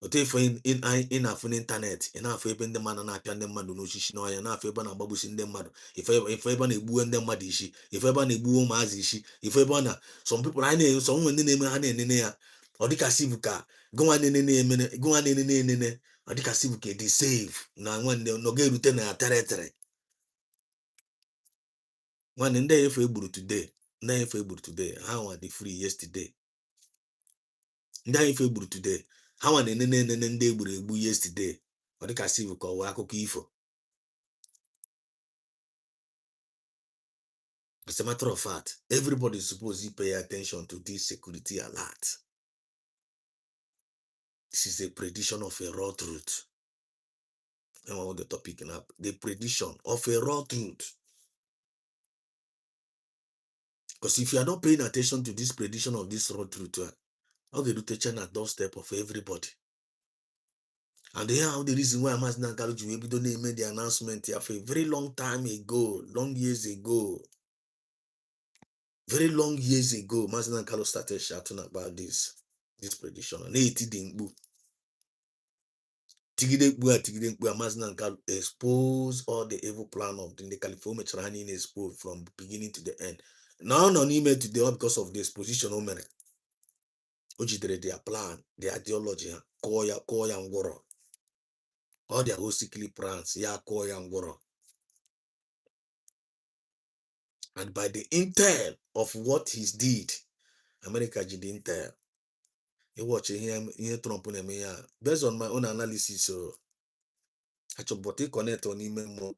Otu ife ị na-afụ n'ịntanetị ị na-afụ ebe ndị mmadụ na-apịa ndị mmadụ n'osisi n'ọhịa na-afụ ebe na-agbagbusi ndị mmadụ ife ebe na-egbuwe ndị mmadụ isi ife ebe na-egbuwe ụmụazị isi ife ebe na some people some ndị na-eme ha na-enene ya ọ dịka sif ka gụnwa na-enene ọ dịka sif ka dị save na nwanne ọ ga-erute na tere nwanne ndị efe egburu today ha nwa dị free yesterday ndị efe egburu today How an and they would yesterday, or the Cassivo call Wako Kifo. As a matter of fact, everybody is supposed to pay attention to this security alert. This is a prediction of a raw truth. I want the topic up. The prediction of a raw truth. Because if you are not paying attention to this prediction of this raw truth, how they do take at doorstep of everybody. And they are the reason why I'm asking Nakaluju able to made the announcement here for a very long time ago, long years ago. Very long years ago, Mazina Carlos started shouting about this prediction. And Tigide Mazina Carlos expose all the evil plan of the California Chirani exposed from beginning to the end. Now, no email today because of the exposition of men. Their plan, their ideology, Koya and Goro. All their hostically plans, Ya Koya and Goro. And by the intel of what he did, America did intel. You watch him here Trump based on my own analysis. So I but connect on him more.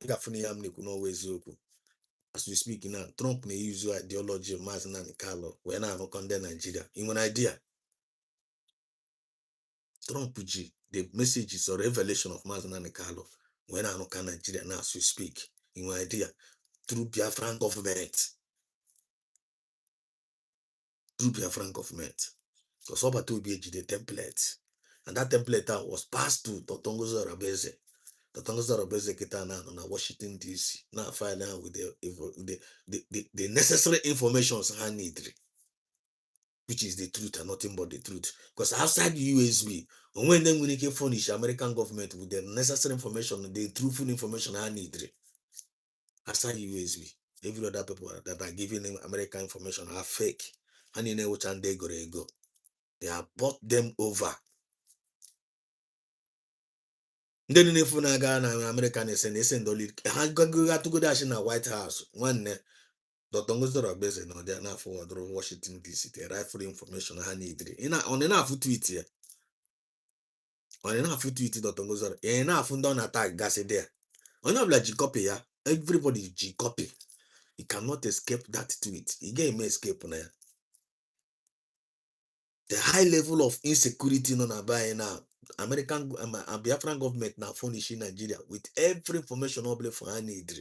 As we speak now, Trump may use your ideology of Mazin and Carlo when I don't condemn Nigeria. In one idea, Trump G, the messages or revelation of Mazin and Carlo when I don't condemn Nigeria now as we speak. In one idea, through BIAFRA government. Through BIAFRA government. Because Oba to be the template. And that template was passed to Totongozo Rabeze. Totongozo Rabeze Ketana on Washington DC. Now file now with the necessary informations I need, which is the truth and nothing but the truth. Because outside the USB, when then we can furnish American government with the necessary information, the truthful information I need. Outside the USB, every other people that are giving them American information are fake. And you know which and they go. They have bought them over. Then if you na American send only to go dash in a White House. One Dr. Ngozora Beze no they are now forward Washington DC. They rightful information I need. On enough tweet here. On enough tweet Dr. Ngozora. Enough don't attack gas there. On your like copy ya. Everybody G copy. You cannot escape that tweet. You can't escape now. The high level of insecurity non abide now. American Biafran government now furnishing Nigeria with every information obey for her need,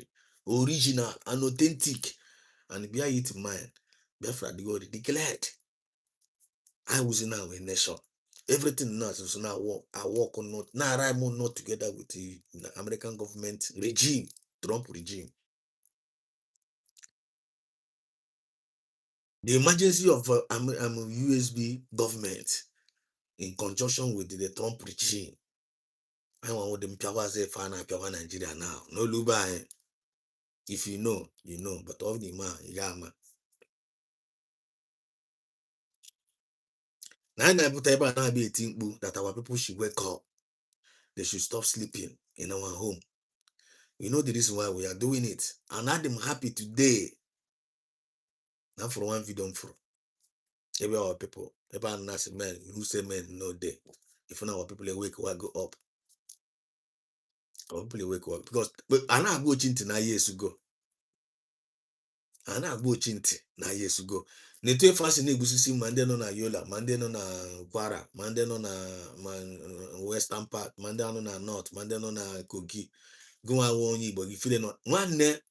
original and authentic, and bear it in mind. Biafra the God declared, I was in our nation. Everything now is now work. I work on not now. I'm not together with the American government regime, Trump regime. The emergency of USB government in conjunction with the Trump regime. I want them Piawa say Fana Piawa Nigeria now. No Luba. If you know, you know. But all the man, Yama. Now I put now be a think that our people should wake up. They should stop sleeping in our home. You know the reason why we are doing it. And I'm happy today. Now for one video for every our people. Every nice men who say men no day. If our people awake, we go up. Our people wake up. Because I now go into 9 years ago. A na-agba ochintị na years ago na-etu efe asị na-egwusisi ma ndị nọ na Yola ma ndị nọ na Kwara ma ndị nọ na Western Part ma ndị nọ na North ma ndị nọ na Kogi gụnwawa onye Igbo gị file nọ nwanne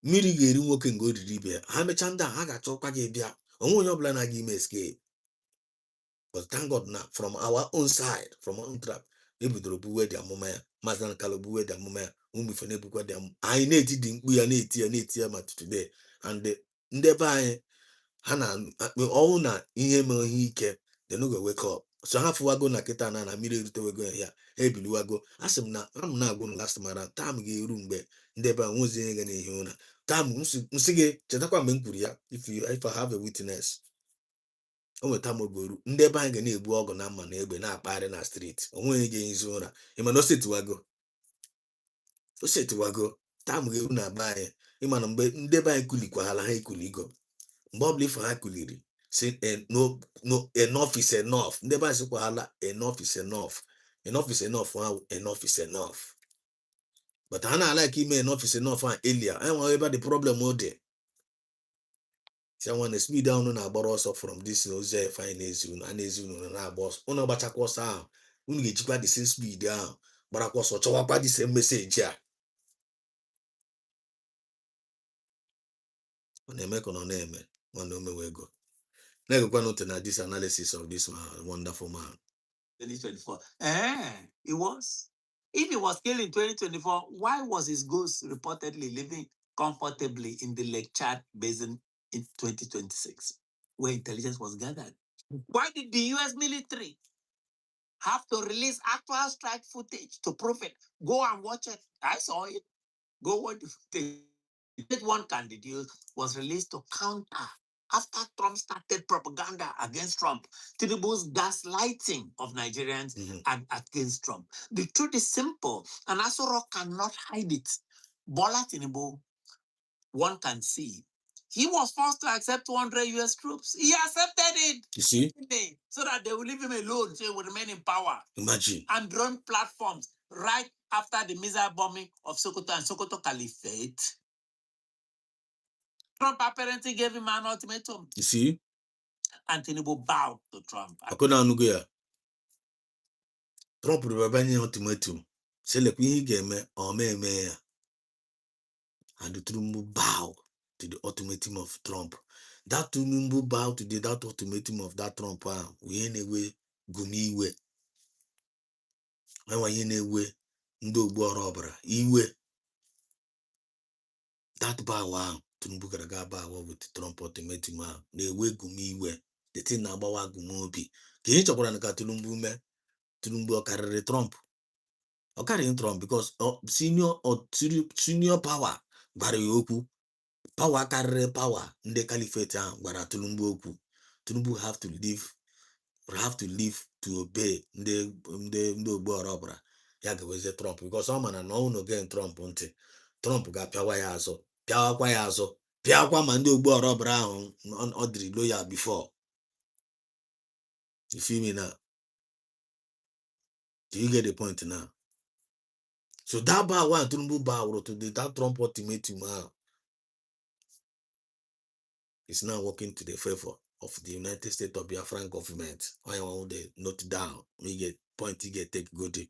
mmiri ga-eri nwoke nga o riri ibe ya ha mechaa ndị a ha ga-achọkwa gị bịa onwe onye ọbụla na-aga ime escape but thank God na from our own side from our own trap ebidoro buwe dị amụma ya Maazị Nkalo buwe dị amụma ya ụmụ ife na-ebukwa dị amụma anyị na-eti dị mkpu ya na-eti ya ma today and ndị ebe anyị ha na ọnwụ na ihe mere ihe ike they no go wake up so ha fụwago na kịta na mmiri erutewego ya ebiliwago asị m na am na-agwụ na last mara tam ga-eru mgbe ndị ebe a nwozi ihe ga na-ehi ụra tam nsị gị chetakwa mgbe m kwuru ya if I have a witness o nweta m ogoru ndị ebe anyị ga na-ebu ọgụ na mma na egbe na-akpagharị na street onweghị ga-ehizi ụra ịmana o setiwago tam ga-eru na be anyị ịmana mgbe ndị ebe anyị kulikwala ha ekuligo mgbe ọbụla ife ha kuliri say no enough is enough. Never say enough is enough. Enough is enough. Wow, enough is enough. But I like him enough is enough earlier. I want about the problem more there. Someone speed down on our borrow from this fine and our boss. On about a course out. We get the same speed down. But of course, what the same message here. When they make on name, one no me go. Now go note na this analysis of this wonderful man. 2024. It was. If he was killed in 2024, why was his ghost reportedly living comfortably in the Lake Chad Basin in 2026, where intelligence was gathered? Why did the US military have to release actual strike footage to prove it? Go and watch it. I saw it. Go watch the footage. One candidate was released to counter after Trump started propaganda against Trump, Tinubu's gaslighting of Nigerians and against Trump. The truth is simple, and Asoro cannot hide it. Bola Tinubu, one can see. He was forced to accept 200 US troops. He accepted it. You see? So that they will leave him alone, so he will remain in power. Imagine. And drone platforms right after the missile bombing of Sokoto and Sokoto Caliphate. Trump apparently gave him an ultimatum. You see? And Tinubu bowed to Trump. Trump rubber ultimatum. Say like we game or me. And the Tinubu bow to the ultimatum of Trump. That Tinubu bow to that ultimatum of that Trump. We anyway gumi iwe. When anyway ndo gboro obra iwe. That bow Tinubu gotta bow with Trump ultimatum. They way gumi iwe. The thing na bawa gumobi. Can you talk about Tinubu me? Tinubu carry Trump. Or carrying Trump because senior power. Bari okwu. Power carry power. Nde caliphate gwara Tinubu okwu. Tinubu have to live to obey nde ogboro obra. Ya gaweze Trump because ọ mana no unu gen Trump ntị. Trump ga-apịawa ya azụ. Pịawakwa ya azụ. Pịawakwa ma ndị ogboro obra ahụ ọ dịrị loyal before. You feel me now? Do you get the point now? So that bow one Tinubu bow to that Trump ultimatum is now working to the favor of the United States of Biafran government. I want to note down. We get point you get take good.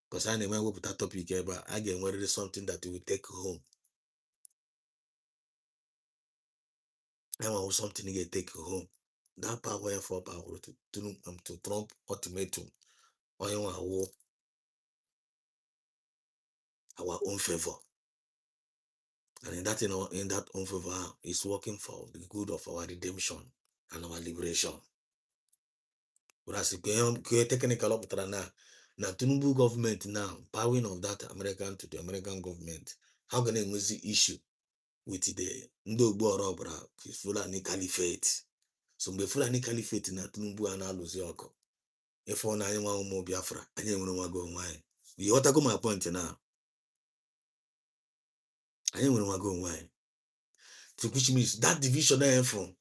Because I never go put that topic here, but I get worried something that we will take home. I want something to get take home. That power for power to Trump ultimatum. I want our own favor. And in that own favor is working for the good of our redemption and our liberation. Whereas technical up now Tinubu government now bowing of that American to the American government. How can they use the issue with the Ndogbo Robra Fulani Caliphate? So the Fulani Caliphate na Tinubu analyze yoko. If on anyone more Biafra, and you want to go why. You want to go my point now. I didn't want to go why. So which means that division there from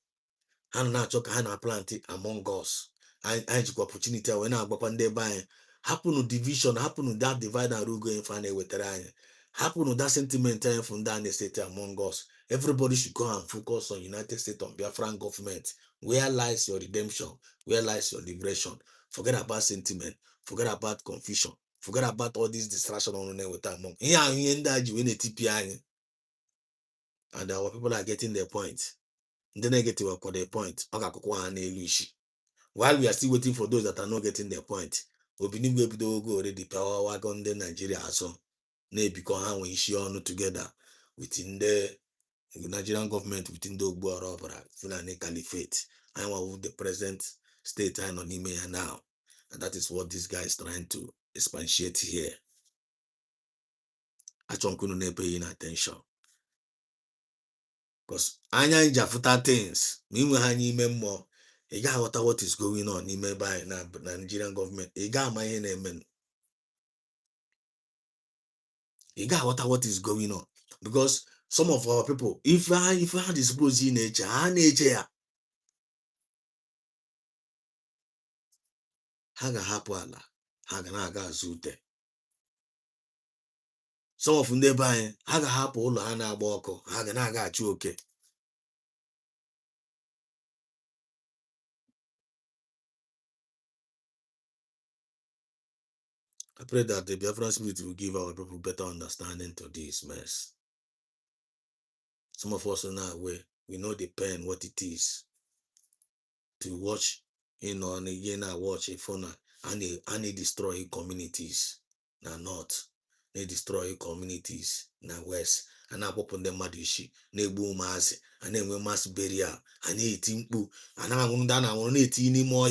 and now talk and plant it among us. I took opportunity when I go on there by happen to division, happen to that divide and rule going find a with happen to that sentiment from down the state among us. Everybody should go and focus on United States of Biafran government. Where lies your redemption? Where lies your liberation? Forget about sentiment, forget about confusion, forget about all this distraction on there with among. And our people are getting their point. The negative for the point. While we are still waiting for those that are not getting their point, we go already power wagon the Nigeria so because how we share together within the Nigerian government within the Fulani Caliphate. I want the present state I know now. And that is what this guy is trying to expatiate here. I don't know paying attention. Because anya jafuta things, meanwhile more. You got what is going on in by Nigerian government. You got my name. You got what is going on. Because some of our people, if I dispose in nature, ha ga-ahapụ ala, ha ga na-aga azụ ute. Some of ndị be anyị, ha ga-ahapụ ụlọ ha na-agba ọkụ, ha ga na-aga achụ oke. I pray that the Biafran spirit will give our people better understanding to this mess. Some of us are not aware. We know the pain, what it is to watch, and again, I watch a phone and they destroy communities. Now, north, they destroy communities. Now, west, and I open the madishi, nebu mass, and then we mass burial, and 18 boo, and I won't done, I won't 18 more,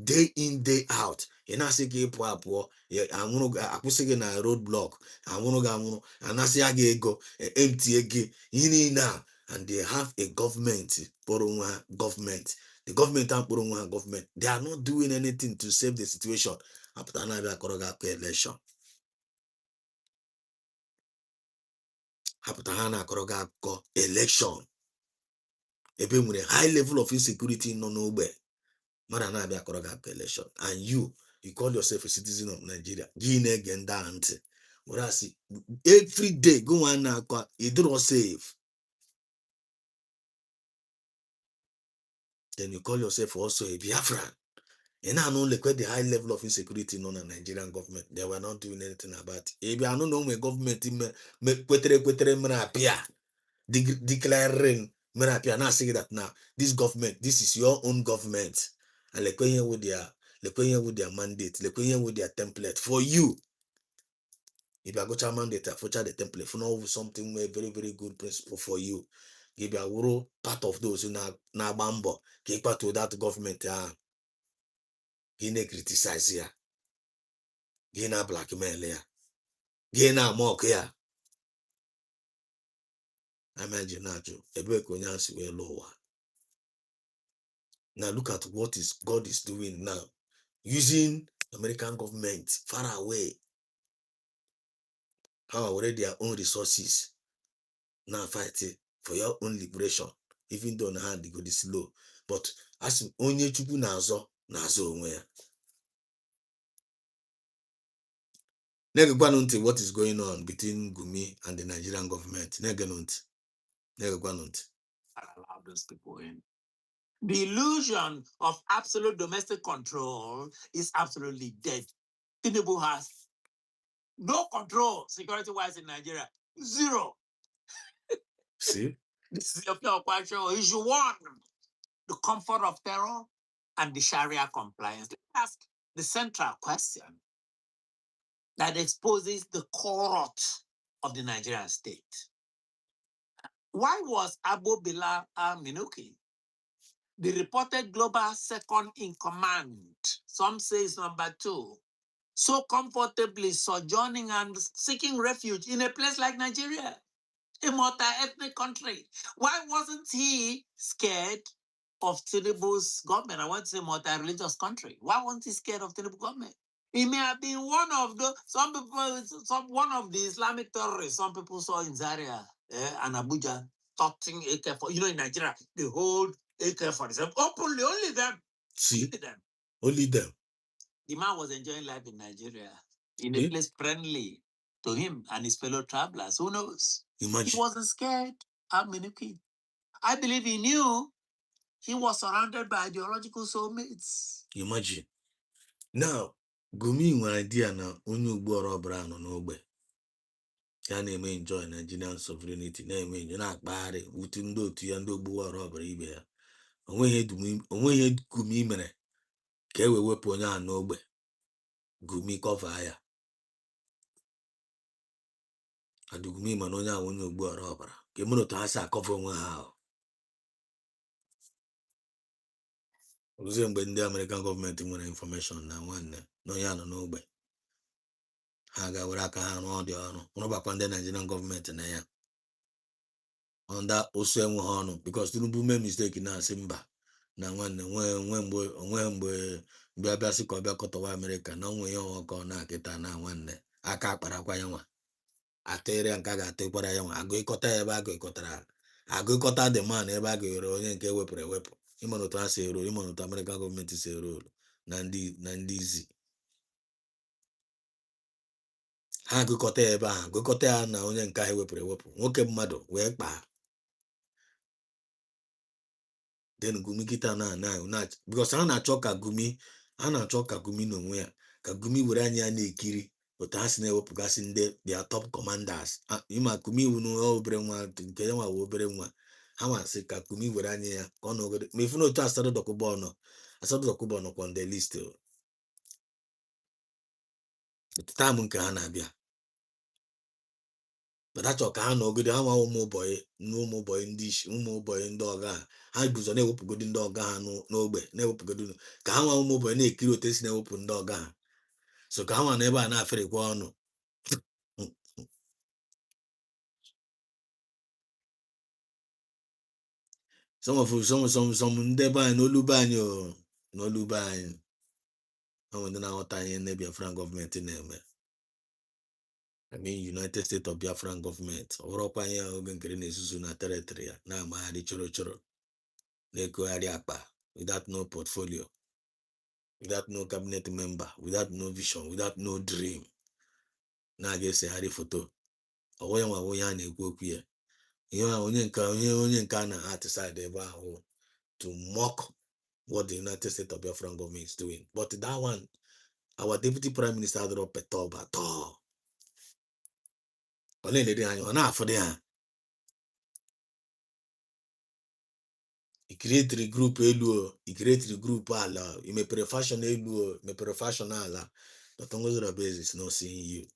day in, day out. And I say, poor, yeah, I'm gonna go na roadblock. I wanna go, and I say, I go empty again, in now. And they have a government, government. The government and government, they are not doing anything to save the situation. After another election. After another election. With a high level of insecurity no election. And you call yourself a citizen of Nigeria. Whereas every day go on now, you do not save. Then you call yourself also a BIAFRA. And I know like the high level of insecurity in the Nigerian government. They were not doing anything about it. If I don't know my government declaring now say that now this government, this is your own government. And like when with their mandate, like when with their template for you. If I go to a mandate, I the template for now something very, very good principle for you. Give you part of those in na bambo. Give back to that government. Gina criticize ya. Gina blackmail ya. Gina mock ya. Imagine that you. Now look at what God is doing now. Using American government far away. How already their own resources. Now fighting for your own liberation. Even though now they go this slow. But as only chupu nazo onwe ya. What is going on between Gumi and the Nigerian government? Allow those people in. The illusion of absolute domestic control is absolutely dead. Tinubu has no control security-wise in Nigeria. Zero. See? This is your pure question. Issue one, the comfort of terror and the Sharia compliance. Let's ask the central question that exposes the core rot of the Nigerian state. Why was Abu Bilal al-Minuki, the reported global second in command, some say it's number 2, so comfortably sojourning and seeking refuge in a place like Nigeria, a multi-ethnic country? Why wasn't he scared of Tinubu's government? I want to say multi-religious country. Why wasn't he scared of Tinubu's government? He may have been one of the one of the Islamic terrorists some people saw in Zaria and Abuja, toting AK-47. You know, in Nigeria, they hold AK-47 openly. Only them. See? Only them. Only them. The man was enjoying life in Nigeria, in a place friendly to him and his fellow travelers. Who knows? Imagine. He wasn't scared. I believe he knew he was surrounded by ideological soulmates. Imagine. Now, Gumi nwere idea na onye ugboro ọbụla nọ n'ogbe. Ya na-eme enjoy Nigerian sovereignty, na-eme enjoy na-akpagharị wutu ndị otu ya ndị ogboro ọbụla ibe ya. Onweghị Gumi mere ka e wee wepụ onye a n'ogbe. Gumi cover ya. Adugumi mana onye a onye ogboro ọbụla. Ka emere otu ha si akọva onwe ha ahụ. Ozie mgbe ndị American gọọmenti nwere information na nwanne na onye anọ n'ogbe, ha ga-were aka ha rụọ dị ọrụ rụbakwa ndị Nigerian gọọmenti na ya onda osu enweghị ọnụ because Tinubu mee mistake na-asị mba na nwanne onwe mgbe abịa sị ka ọ bịa kọtọwa Amerịka na onwe ya ọkọ na akịta na nwanne aka akparakwa ya nwa atịrị nke a ga-atịkwara ya nwa agụịkọta ya ebe a gụịkọtara agụịkọta the man ebe a ga-ere onye nke ewepụrụ ewepụ ịmana otu ha si eru ịmana otu American gọọmenti si eru na ndị izi ha agụkọta ya ebe ahụ agụkọta ya na onye nke ahụ ewepụrụ ewepụ nwoke mmadụ wee kpaa den Gumi kịta na because a na-achọ ka Gumi n'onwe ya ka Gumi were anya ya na-ekiri otu ha si na-ewepụgasị ndị their top commanders ịma Gumi iwu na obere nwa nke ya nwa wụ obere nwa ha masị ka Gumi were anya ya ka ọ nọgode ma ifu na otu Asado Dokubo nọkwa on the list taam nke ha na-abịa batacho ka ha nọgide ha nwa ụmụ ụbọyị ndị isi ụmụ ụbọyị ndị ọga ha guzo na-ewepụgodi ndị ọga ha n'ogbe na-ewepụgodi ka ha nwa ụmụ ụbọyị na-ekiri otu esi na-ewepụ ndị ọga ha so ka ha nwa n'ebe a na-afịrịkwa ọnụ some ndị be anyị n'olube anyị n'olube anyị ha ndị na-aghọta ihe ndị Biafran gọọmenti na-eme I mean United States of Biafran gọọmenti ọ bụrụkwa ihe oge nkiri na-ezuzu na teritori ya na-amagharị chọrọ chọrọ na-ekogharị akpa without no portfolio, without no cabinet member, without no vision, without no dream. Na-aga esegharị foto ọwụya nwa onye a na-ekwu okwu ya ihe onye nke a na-atiside ebe ahụ to mock what the United States of Biafran government is doing. But that one, our deputy prime minister adọrọ petọb atọ ọ na-elede anya ọ na-afụdị ha ikretiri grupu elu ikretiri grupu ala imepere fashion elu mepere fashion ala Dr. Basis no seeing you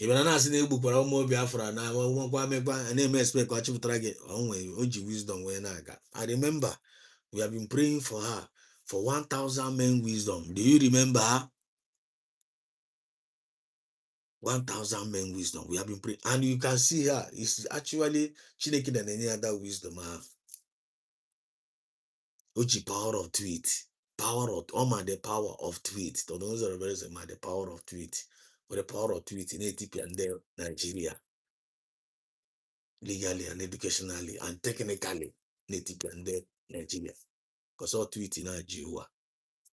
ịbịara na-asị na egbukwara ụmụ Biafra na nwekwa amekwa na-eme expect ka ọ chịpụtara gị onwe o ji wisdom wee na-aga. I remember we have been praying for her for 1,000 men wisdom. Do you remember her? 1,000 men wisdom. We have been praying, and you can see her. It's actually Chineke than any other wisdom. Uchi power of tweet, the power of tweet. Don't know the power of tweet, but the power of tweet in Ethiopia and Nigeria, legally and educationally and technically in Ethiopia and Nigeria, because all tweet in Nigeria.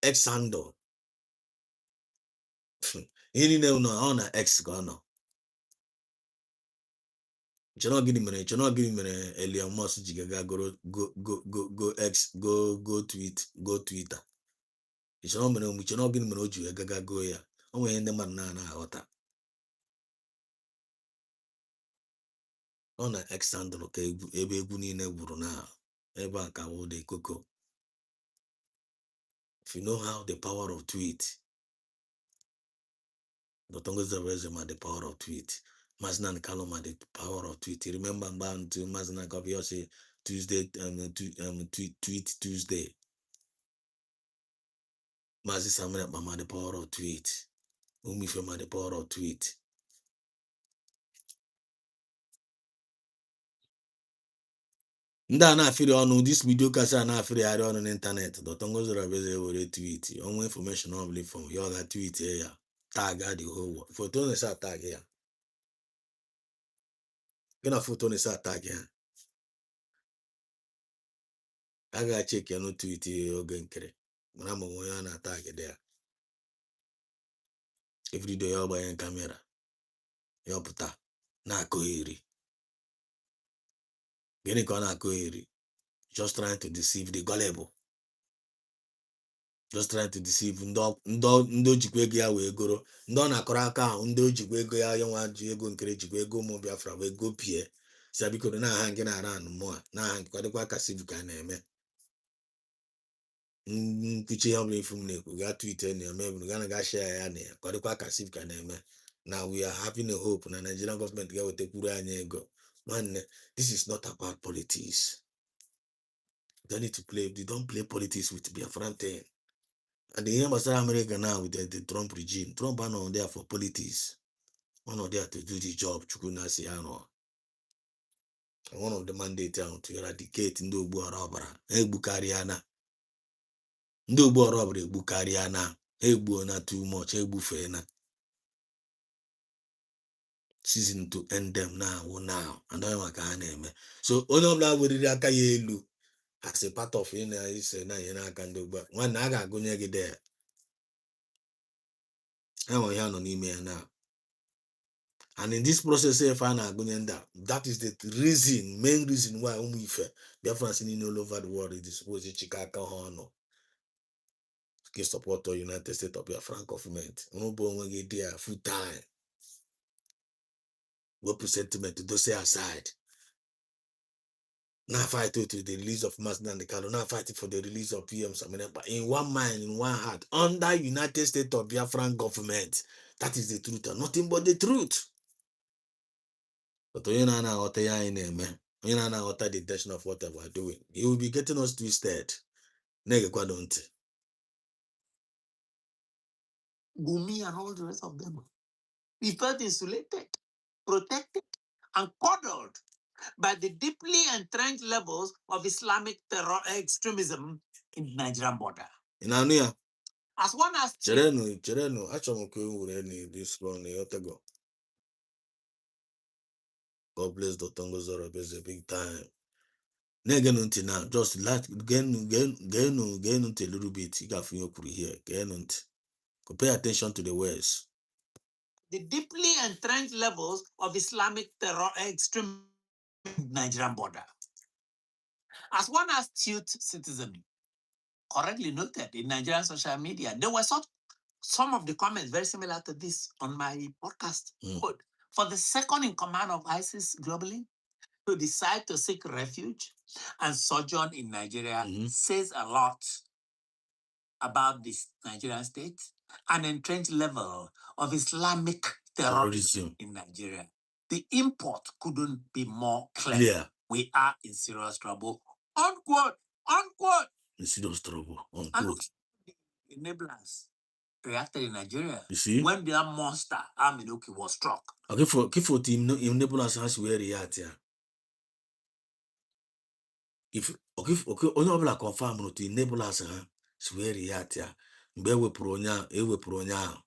Exando. You know, on ex gone. Chọrọ gịnị mere Elon Musk ji gaga go X go Twitter. Chọrọ gịnị mere o ji gaga go ya. O nwere ndị mmadụ na-aghọta. Ọ na X handle ka ebe egwu niile gwuru na ebe a ka wụ the koko. If you know how the power of tweet, Dr. the power of tweet. Maznan Kaloma, the power of tweet. Remember, bound to Maznan Copy Tuesday, tweet Tuesday. Mazi Samuel Mama, the power of tweet. Umifema, the power of tweet. Nda na afiri onu this video kasa na afiri ari on the internet. Dr. Ngozora will tweet. Only information only from your tweet here. Tag the whole world. Photo is a tag here. Gonna photo is a tag here. I gotta check your no tweet again. When I'm on an attack there. Every day you're buying camera. You're put na kohiri. Getting gonna kohiri. Just trying to deceive the gullible. Just trying to deceive ndo jikwa ego ya wee goro. Ndo na akọrọ aka ahụ ndo jikwa ego ya nwa ji ego nkere jikwa ego ụmụ Biafra wee go pie. Si biko na aha nke na-ara anụ mmụọ na aha nke kwadịkwa ka civic ka na-eme. Nkuchi ya bụ ifu m na-ekwu ga tweet na-eme bụ ga share ya na ya kwadịkwa ka civic ka na-eme. Now we are having a hope na Nigerian government ga-wetekwuru anyị ego. Man, this is not about politics. They need to play. They don't play politics with Biafran thing. And the aim of America now with the Trump regime. Trump are not there for politics. One not there to do the job. And one of the mandate to eradicate Ndo Buarabara. Egbu Kariana. Ndo Buarabara Egbu Kariana. Egbu na too much. Egbu Fena. season to end them now and onye maka ha na-eme so onye ọbụla weriri aka ya elu as a part of ise na ihe n'aka ndị ugbu a nwanne a ga-agụnye gị de enwe ihe nọ n'ime ya na and in this process if a na-agụnye ndị that is the main reason why ụmụ ife Biafra si niile all over the world is supposed ịchịkọ aka ha ọnụ ka support the United States of Biafra government bụ onwe gị dị ya full time wepụ sentiment dose aside now fight to the release of Masina and the Kano, now fighting for the release of PM Samenepa in one mind, in one heart, under United States of Biafran government. That is the truth and nothing but the truth. But when you know what the intention of what we're doing, you will be getting us twisted. Gumi and all the rest of them. We felt insulated, protected, and coddled by the deeply entrenched levels of Islamic terror extremism in the Nigerian border. In Ania, as one as Chereno, actually, this one, God bless the Tongo Zoro, is a big time. Negenunti now, just let gain until a little bit. You got here, pay attention to the words. The deeply entrenched levels of Islamic terror extremism in the Nigerian border. As one astute citizen correctly noted in Nigerian social media, there were some of the comments very similar to this on my podcast. Quote, for the second in command of ISIS globally to decide to seek refuge and sojourn in Nigeria says a lot about this Nigerian state, an entrenched level of Islamic terrorism in Nigeria. The import couldn't be more clear. Yeah. We are in serious trouble. Unquote. Unquote. In serious trouble. Unquote. And look, the enablers reacted in Nigeria. You see? When their monster, Aminuki, was struck. Okay, for team enablers has where react here. If okay, onye ọbụla confirm to enable us where react here. Mgbe ewepụrụ onye ahụ.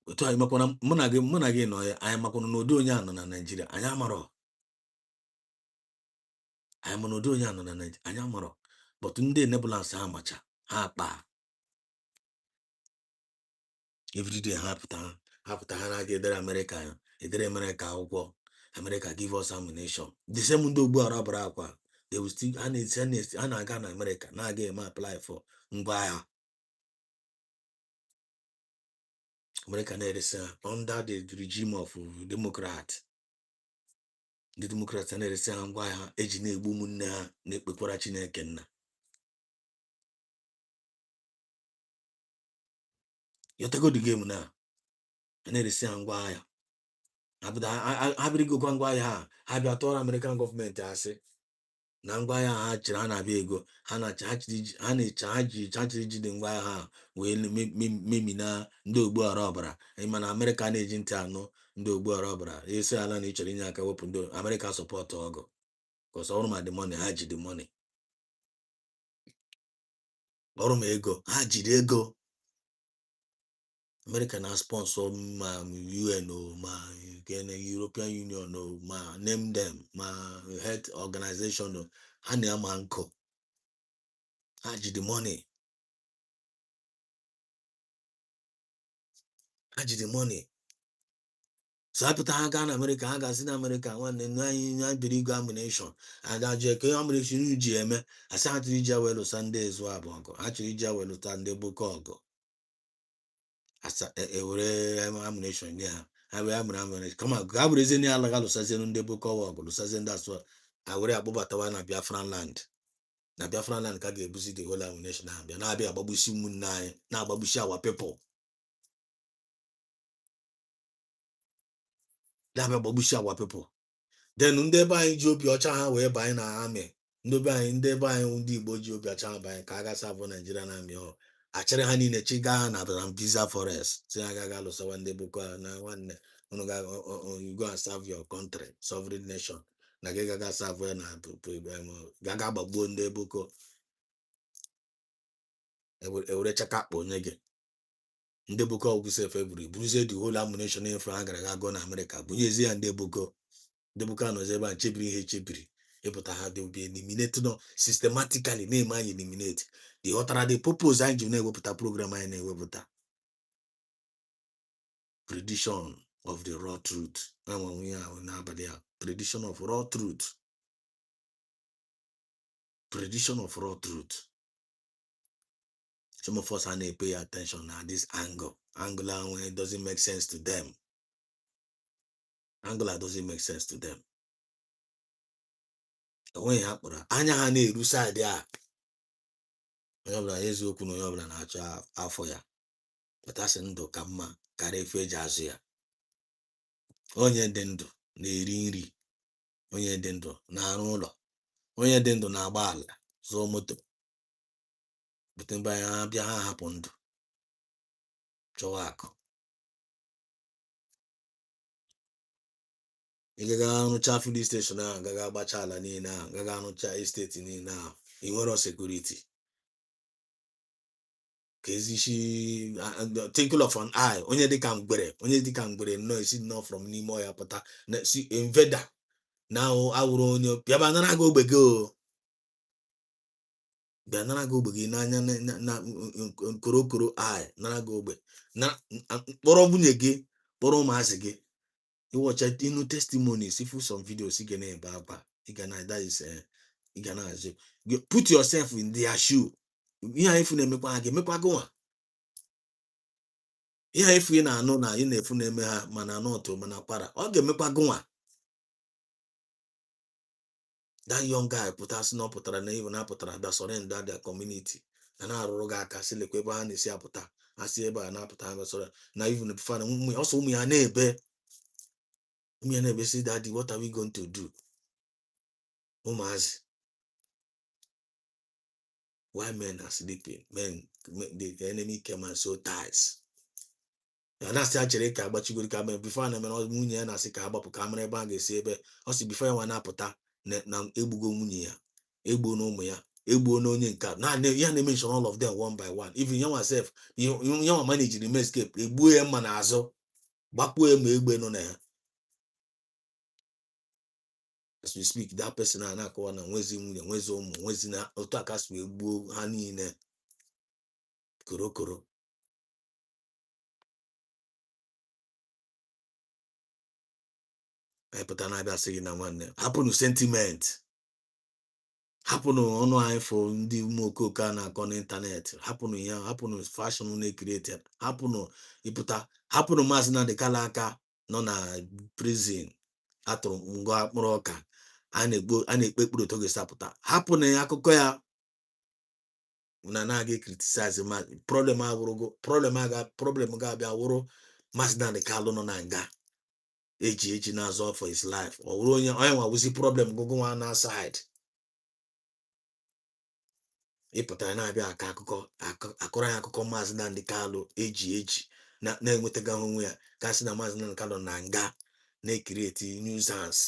Otu anyị makwana mụ na gị nọ ya anyị makwana n'ụdị onye a nọ na Naịjirịa anyị amarọ. Anyị ma n'ụdị onye a nọ na Naịjirịa anyị amarọ. But ndị enablers ha macha ha akpa. Every day ha pụta ha na-aga edere America akwụkwọ. America give us ammunition. The same ndị ogbu arabara akwa. They will still ha na-aga na America na-aga eme apply for ngwa agha. America na-eresi under the regime of Democrat. The Democrats na-eresi ha ngwa agha eji na-egbu ụmụnne ha na-ekpekwara Chineke nna. You take the game now. Na-eresi ha ngwa agha. Ha bidogokwa ngwa agha ha bịa tụọrọ American government asị na ngwa agha ha chịrị ha na-abịa ego ha chịrị jide ngwa agha ha wee memina ndị ogbu ara ọbara mana America na-eji ntị anụ ndị ogbu ara ọbara esi ala na ịchọrọ inye aka wepụ ndị America sọpọtụ ọgụ because ọrụ ma the money ha ji the money ọrụ ma ego ha jiri ego America na sponsor ma UN ma European Union ma name them ma health organization ha na-ama nkụ ha ji the money so apụta ha gaa na America ha ga-asị na America nwanne anyị biri igwe ammunition adajụ ka ammunition ji eme asị ha chịrị iji awelụsa ndị ezu abụ ọgụ ha chịrị iji awelụta ndị boko ọgụ asa ewere ammunition nye ha wee amụrụ ammunition kama ga bụrụ ezi na ala ga lụsazie ndị boko ọgụ lụsazie ndị asụ awere akpọbatawa na Biafran land ka ga-ebuzi the whole ammunition ha bịa na-abịa agbagbusi ụmụnne anyị na-agbagbusi our people na-abịa agbagbusi our people then ndị ebe anyị ji obi ọcha ha wee banye na amị ndị ebe anyị ndị Igbo ji obi ọcha ha banye ka a gasị abụ Nigeria na amị ọhụụ achịrị ha niile chiga na Sambisa forest si agaghị alụsawa ndị boko na nwanne unu you go and serve your country sovereign nation na gị gaga serve ya na gaga agbagbuo ndị boko ewere chaka akpa onye gị ndị boko ọgwụ sef eburu buruzie the whole ammunition infra ha gara go na Amerịka bunyezi ya ndị boko anọzi ebe a chebiri ihe chebiri ịpụta ha dị obi eliminate no systematically na-eme anyị eliminate dị ghọtara the purpose anyị ji na-ewepụta program anyị na-ewepụta prediction of the raw truth na-enwe ya n'abalị a prediction of raw truth some of us are not pay attention at this angle it doesn't make sense to them. Doesn't make sense to them. Onwe ha kpọrọ anya ha na-eru side a onye ọbụla eziokwu na onye ọbụla na-achọ afọ ya pụtasị ndụ ka mma karịa efe eji azụ ya. Onye dị ndụ na-eri nri, onye dị ndụ na-arụ ụlọ, onye dị ndụ na-agba ala zụọ moto, bute mgbe ha bịa ha hapụ ndụ chọwa akụ. Ị gaga arụcha filling station ahụ, gaga agbacha ala niile ahụ, gaga arụcha esteti niile ahụ, ị nwere sekuriti ka ezishi tinkle of an eye. Onye dịka mgbere nnọọ esi nnọọ from n'ime ọya pụta si inveda na awụrụ onye bịaba nara gị ogbe gị o, bịa nara gị ogbe gị n'anya na korokoro eye, nara gị ogbe na kpọrọ nwunye gị, kpọrọ ụmụazị gị. You watch it, testimonies, if you some videos, you can put yourself in their shoe. If you make one, if you know na you never name her, mana not to manapara, or get me one. That young guy put us no putra, even apotra, that surrender their community. And our roga castle, and is apota, I see about an apota, now even if I also me a neighbor. Me and never say, Daddy, what are we going to do? Umas, why men are sleeping? Men, the enemy came and so ties. And that's actually but you could come before I'm an old moon and I say, Kabapu camera bag is saber. Also, before one apota, now Ebugo Munia, Ebu no mea, Ebu no Ninka. Now, you mention all of them one by one. Even you yourself, you manage the escape, Ebu Manazo, Bakwe Mebe no. As we speak, that person na akọwa na nwezi nwunye, nwezi ụmụ, nwezi na otu aka si gbuo ha niile korokoro. Pụta na-abịa sị gị na nwanne hapụnụ sentiment, hapụnụ ọnụ anyị fụ ndị ụmụ okooko a na-akọ n'ịntanetị, hapụnụ ya, hapụnụ fashọn na-ekirete, hapụnụ ịpụta, hapụnụ maazị Nnamdi Kanu aka nọ na prison atụrụ ngwa mkpụrụ ọka a na-ekpe ekpuru otu ga-esi apụta. Hapụnụ ya akụkọ ya na na-aga criticize ma problem ga-abịa wụrụ maazị Nnamdi Kanu nọ na nga eji na-azọ for his life. Ọ wụrụ onye nwawụzi problem gụgụ nwa na side ịpụtara na-abịa aka akọrọ ya akụkọ maazị Nnamdi Kanu eji na-enwetaga onwe ya kasị na maazị Nnamdi Kanu na nga na-ekireti nuisance.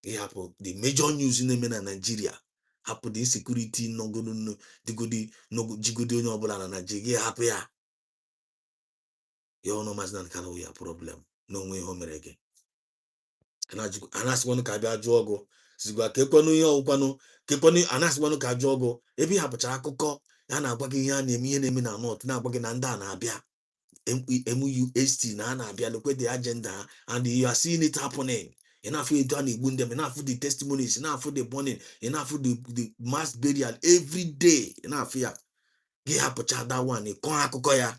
Ịhapụ the major news na-eme na Nigeria, hapụ the insecurity jigodi onye ọbụla na Nigeria, hapụ ya ọnụ maazị Nnamdi Kanu ya problem n'onwe ihe o mere gị. Anasịkwanụ ka abịa jụọ ọgụ zigwa ka ekwenụ ihe ọgwụkwanụ kekwenụ, anasịkwanụ ka jụọ ọgụ ebe ị hapụchara akụkọ ya na-agwa gị ihe a na-eme, ihe na-eme na North, na-agwa gị na ndị a na-abịa MUST na a na-abịa lekwe the agenda ha, and you are seeing it happening. Ị na-afụ etu a na-egbu ndị, ị na-afụ the testimonies, ị na-afụ the burning, ị na-afụ the mass burial every day, ị na-afụ ya. Gị hapụcha that one, ịkọ akụkọ ya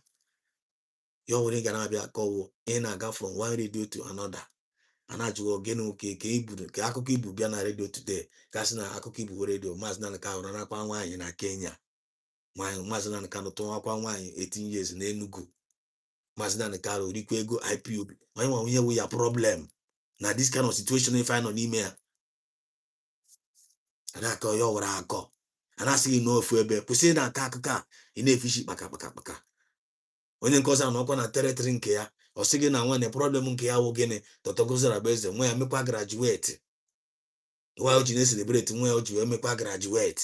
were ga na-abịa akọwụ ị na-aga from one radio to another. A na-ajụghị gịnị ka akụkọ ibu bịa na redio today, gasị na akụkọ ibu redio maazị Nnamdi Kanu rarakwa nwaanyị na Kenya, maazị Nnamdi Kanu tụwakwa nwaanyị 18 years na Enugu, maazị Nnamdi Kanu rikwa ego IPOB. Onye nwa onye wu ya problem na this kind of situation ife anyị nọ n'ime ya. A na-akọ ya ọwara akọ, a na-asịghị n'ofu ebe kwụsị na aka akụkọ a ị na-efishi kpaka. Onye nkọzi a nọkwa na teritori nke ya, ọ sị gị na nwanne problem nke ya wụ gịnị? Dr. Gozara bụ eze nwa ya mekwa graduate, nwa ya o ji na-eselebrate nwa ya o ji wee mekwa graduate.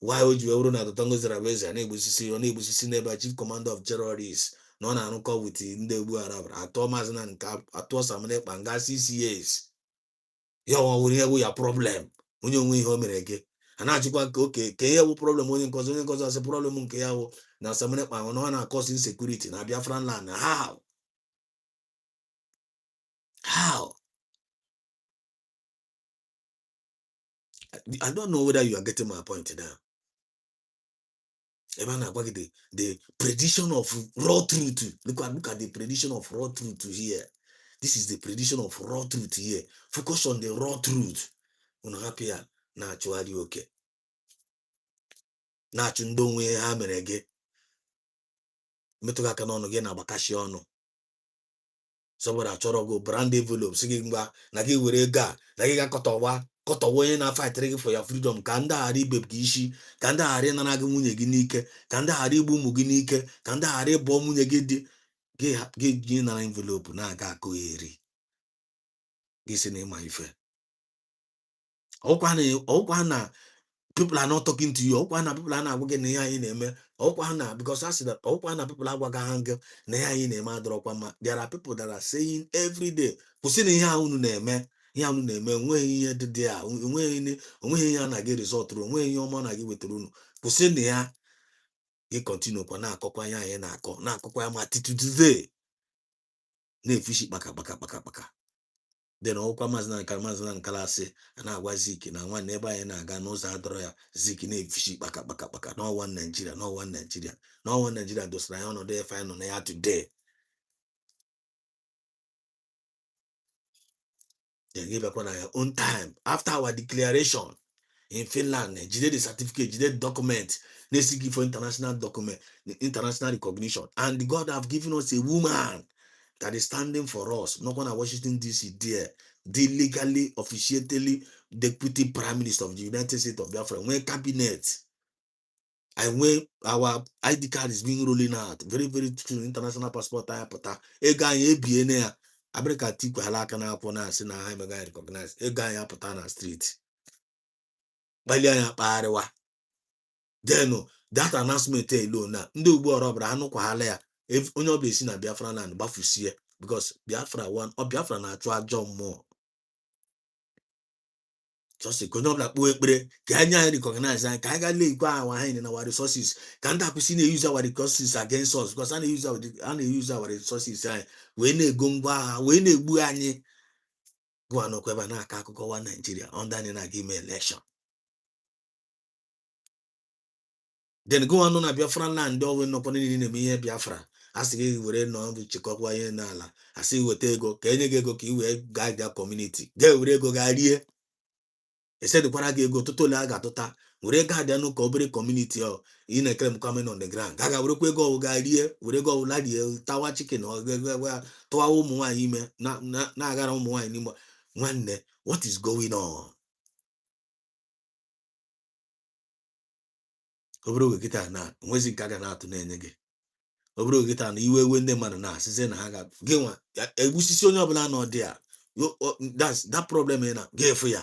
why would you ever know the Tongos Ravesa and Ebusisi neighbor chief commander of terrorists? No, I don't call with the Ndebu Arab. I told Mazan and Cap, I told some Panga CCAs. Yo, we have a problem. When you win home again. And I just okay, can problem when because as a problem in Kayao. Now some of my own cause insecurity. Now Biafran land. How? How? I don't know whether you are getting my point now. The prediction of raw truth. Look at the prediction of raw truth here. This is the prediction of raw truth here. Focus on the raw truth. Una happy na actually okay. Na achụ ndị onwe ha mere gị metụga aka n'ọnụ gị na agbakashi ọnụ somebody achọrọ go brand envelope si gị ngwa na gị were ego a na gị ga-akọtọwa onye na-afightịrị gị for your freedom ka ndị ghara ibepụ gị isi ka ndị ghara ịnara gị nwunye gị n'ike ka ndị ghara igbu ụmụ gị n'ike ka ndị ghara ịbụ nwunye gị dị gị nara envelope na-aga akụgheri gị si na ịma ife ọkwa na people are not talking to you. Ọkwa na people are not agwa gị na ihe anyị na-eme ọkwa na because I said that ọkwa na people agwaghị ha gị na ihe anyị na-eme adọrọkwa mma. There are people that are saying every day kwụsị na ihe ahụ unu na-eme onweghị ihe dị a onweghị ihe a na-gị resọtụrụ onweghị ihe ọma na gị wetara unu kwụsị na ya gị kọntinu kwa na-akọkwa ihe anyị na-akọkwa ya ma titutude na-efishi kpaka then ọkwa maazị na nkala asị a na-agwa Zik na nwanne ebe anyị na-aga n'ụzọ adọrọ ya Zik na-efishi kpaka n'ọwa Naijiria dosara ya ọnọdụ efe anyị nọ na ya today. Then give back on your own time after our declaration in Finland, jide the certificate, jide the document, necessary for international recognition, and God have given us a woman that is standing for us. Not going to Washington DC there, the legally, officially deputy prime minister of the United States of Biafra, when cabinet, and when our ID card is being rolling out, very, very true, international passport, a guy, ABN, America, Tiku, Halaka, na Pona, Sina, I'm a guy recognized, a guy up on street. Then that announcement alone na ndị ugbu ọrụ ọbụla anụkwahala ya onye ọbụla esi na Biafra land gbafusie because Biafra Biafra na-achụ ajọ mmụọ just ka onye ọbụla kpuo ekpere ka anyị anyị recognize anyị ka anyị gaa lekwa awa anyị na our resources ka ndị akwụsị na-use our resources against us because a na-use our resources anyị wee na-ego ngwa agha wee na-egbu anyị gụwa n'okwu ebe a na-aka akụkọ wa Nigeria under anyị na-aga ime election. Then go on Biafra land over no pony in me Biafra. As he were no chekwa ihe n'ala asị weta ego ka enye gị ego ka i wee guide their community ga were ego ga rie esedekwara gị ego totally a ga-atụta were guide ya n'ụka obere community ọ ị na-ekere m comment on the ground ga werekwa ego ọwụ ga rie were ego ọwụ ladie tawa chicken tụwa ụmụ nwaanyị ime na-agara ụmụ nwaanyị n'ime nwanne what is going on? Obere oge kịta na nwezi nke a ga na-atụ na-enye gị obere oge kịta na iwe ndị mmadụ na-asịzi na ha ga gị nwa egbusisi onye ọbụla nọ dị a that problem na ga-efu ya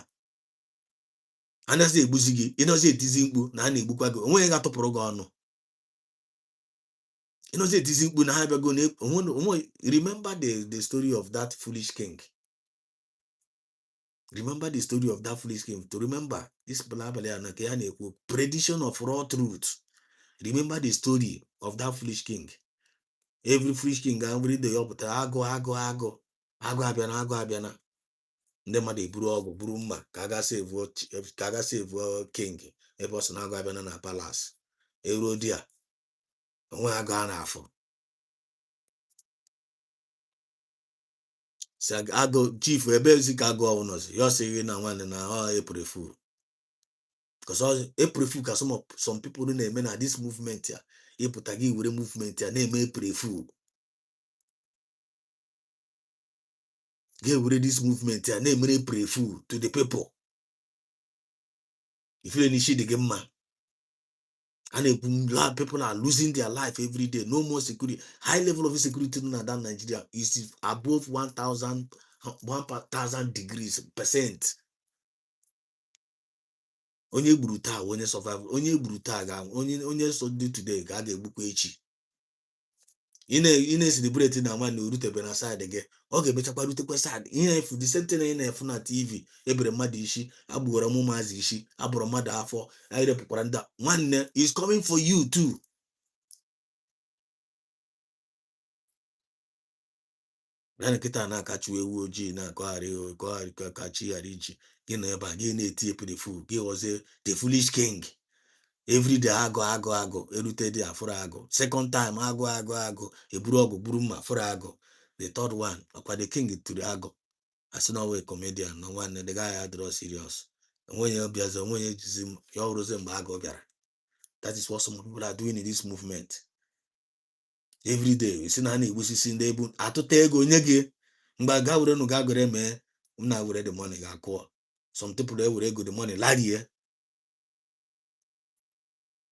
anaghịzi egbuzi gị ịnọzi etizi mkpu na a na-egbukwa gị onweghị ga-atụpụrụ gị ọnụ ịnọzi etizi mkpu na ha bịago na remember the story of that foolish king. Remember the story of that foolish king. To remember this prediction of raw truth. Remember the story of that foolish king. Every foolish king every day up agụ abịana ndị mmadụ eburu ọgwụ buru mma ka aga save king ebe ọ sị na agụ abịana na palace eruo di a onwe agụ a na-afọ si agụ chief ebe ezi ka agụ ọwụ nọzi ya ọsịghị na nwanne na ọ eprefu because eprefu ka some people na-eme na this movement ya ịpụta gị were movement ya na-eme eprefu get rid this movement and name pray food to the people. If you any shit the game man, and people are losing their life every day. No more security. High level of insecurity in Nigeria is above 1,000 degrees %. onye gburu taa onye survive, onye gburu taa ga onye so dị today ka a ga-egbukwa echi. Ị na-celebrate na nwanne orutebe na side gị, ọ ga-emechakwa rutekwa side ihe efu the same thing ị na-efu na TV, ebere mmadụ isi, agbụghọrọ ụmụazị isi, abụrụ mmadụ afọ, anyị repụkwara ndị nwanne is coming for you too. ya nkịta na-akachu ewu ojii na-akọgharị ka chi ghara iji gị nọ ebe a gị na-eti epirifu gị ghọzie the foolish king. Everyday agụ erute dị afụrụ agụ, second time agụ eburu ọgụ buru mma afụrụ agụ, the third one ọkwa the king tụrụ agụ asị na ọwa comedian na nwanne the guy adịrọ serious, onwenye obiazi onwenye jizi ya ọrụzi mgbe agụ bịara. That is what some people are doing in this movement. Every day si na ha na-egbusisi ndị ebu atụta ego nye gị mgbe ga were nụ ga gwere mee na were the money ga-akụọ. Some people ewere ego the money larie.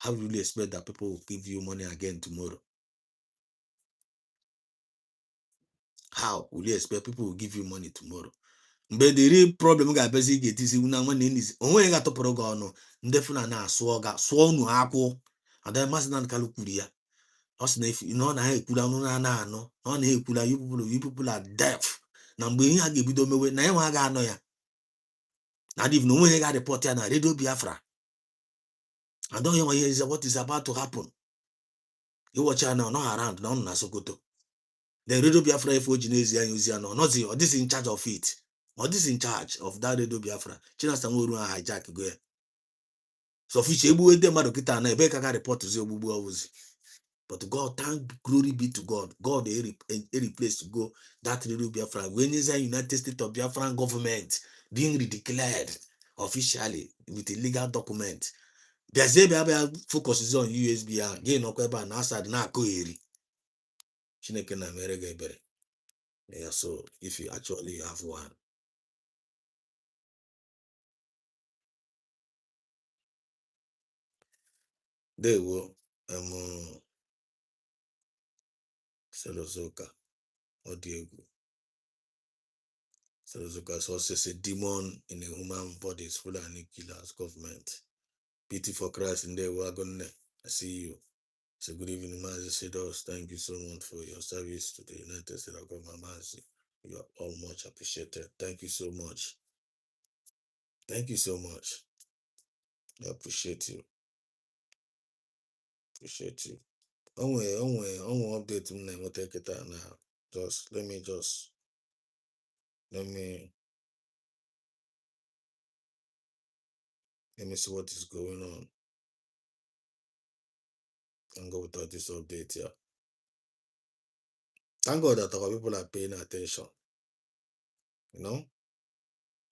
How do you expect that people will give you money again tomorrow? How will you expect people will give you money tomorrow? Mgbe the real problem ga-abịazi ị ga-etizi na nwanne n'izi onweghị ga-atụpụrụ gị ọnụ, ndị fụna na-asụ ọga sụọ unu akwụ. Ada Maazị Nnamdi Kanu kwuru ya, ọ sị na ọ na-ekwula ọnụ na-anụ, ọ na-ekwula you people are deaf, na mgbe ihe a ga-ebido mewe na ya nwa ga-anọ ya na adịv na onweghị ga-report ya na Radio Biafra. I don't know what is about to happen. You watch ya now, not around, not na Sokoto. The Radio Biafra if n'ezie anyị ozi ya nọ nọzi ọ dịs in charge of it, ọ dịs in charge of that Radio Biafra. Chinasa Nworu ha hijack go ya. So fiche egbuwe ndị mmadụ kịta na ebe ka ga report zi ogbugbu ozi. But God, thank glory be to God. God replaced go that Radio Biafra. When is the United States of Biafran government being declared officially with a legal document? Biazebe focuses on USB again okweba na asad na akoheri. Chineke na mere ga ebere. Yeah, so if you actually have one. There will Selozoka or Diego. Selozoka is also a demon in a human body, is full of killers, government. Pity for Christ in there, we're gonna see you. So good evening, Mazi Sidos. Thank you so much for your service to the United States of Government, Mazi. You are all much appreciated. Thank you so much. Thank you so much. I appreciate you. Appreciate you. Onwe update m na-enweta kịta now. Just let me see what is going on. Can go without this update here. Thank God that our people are paying attention. You know?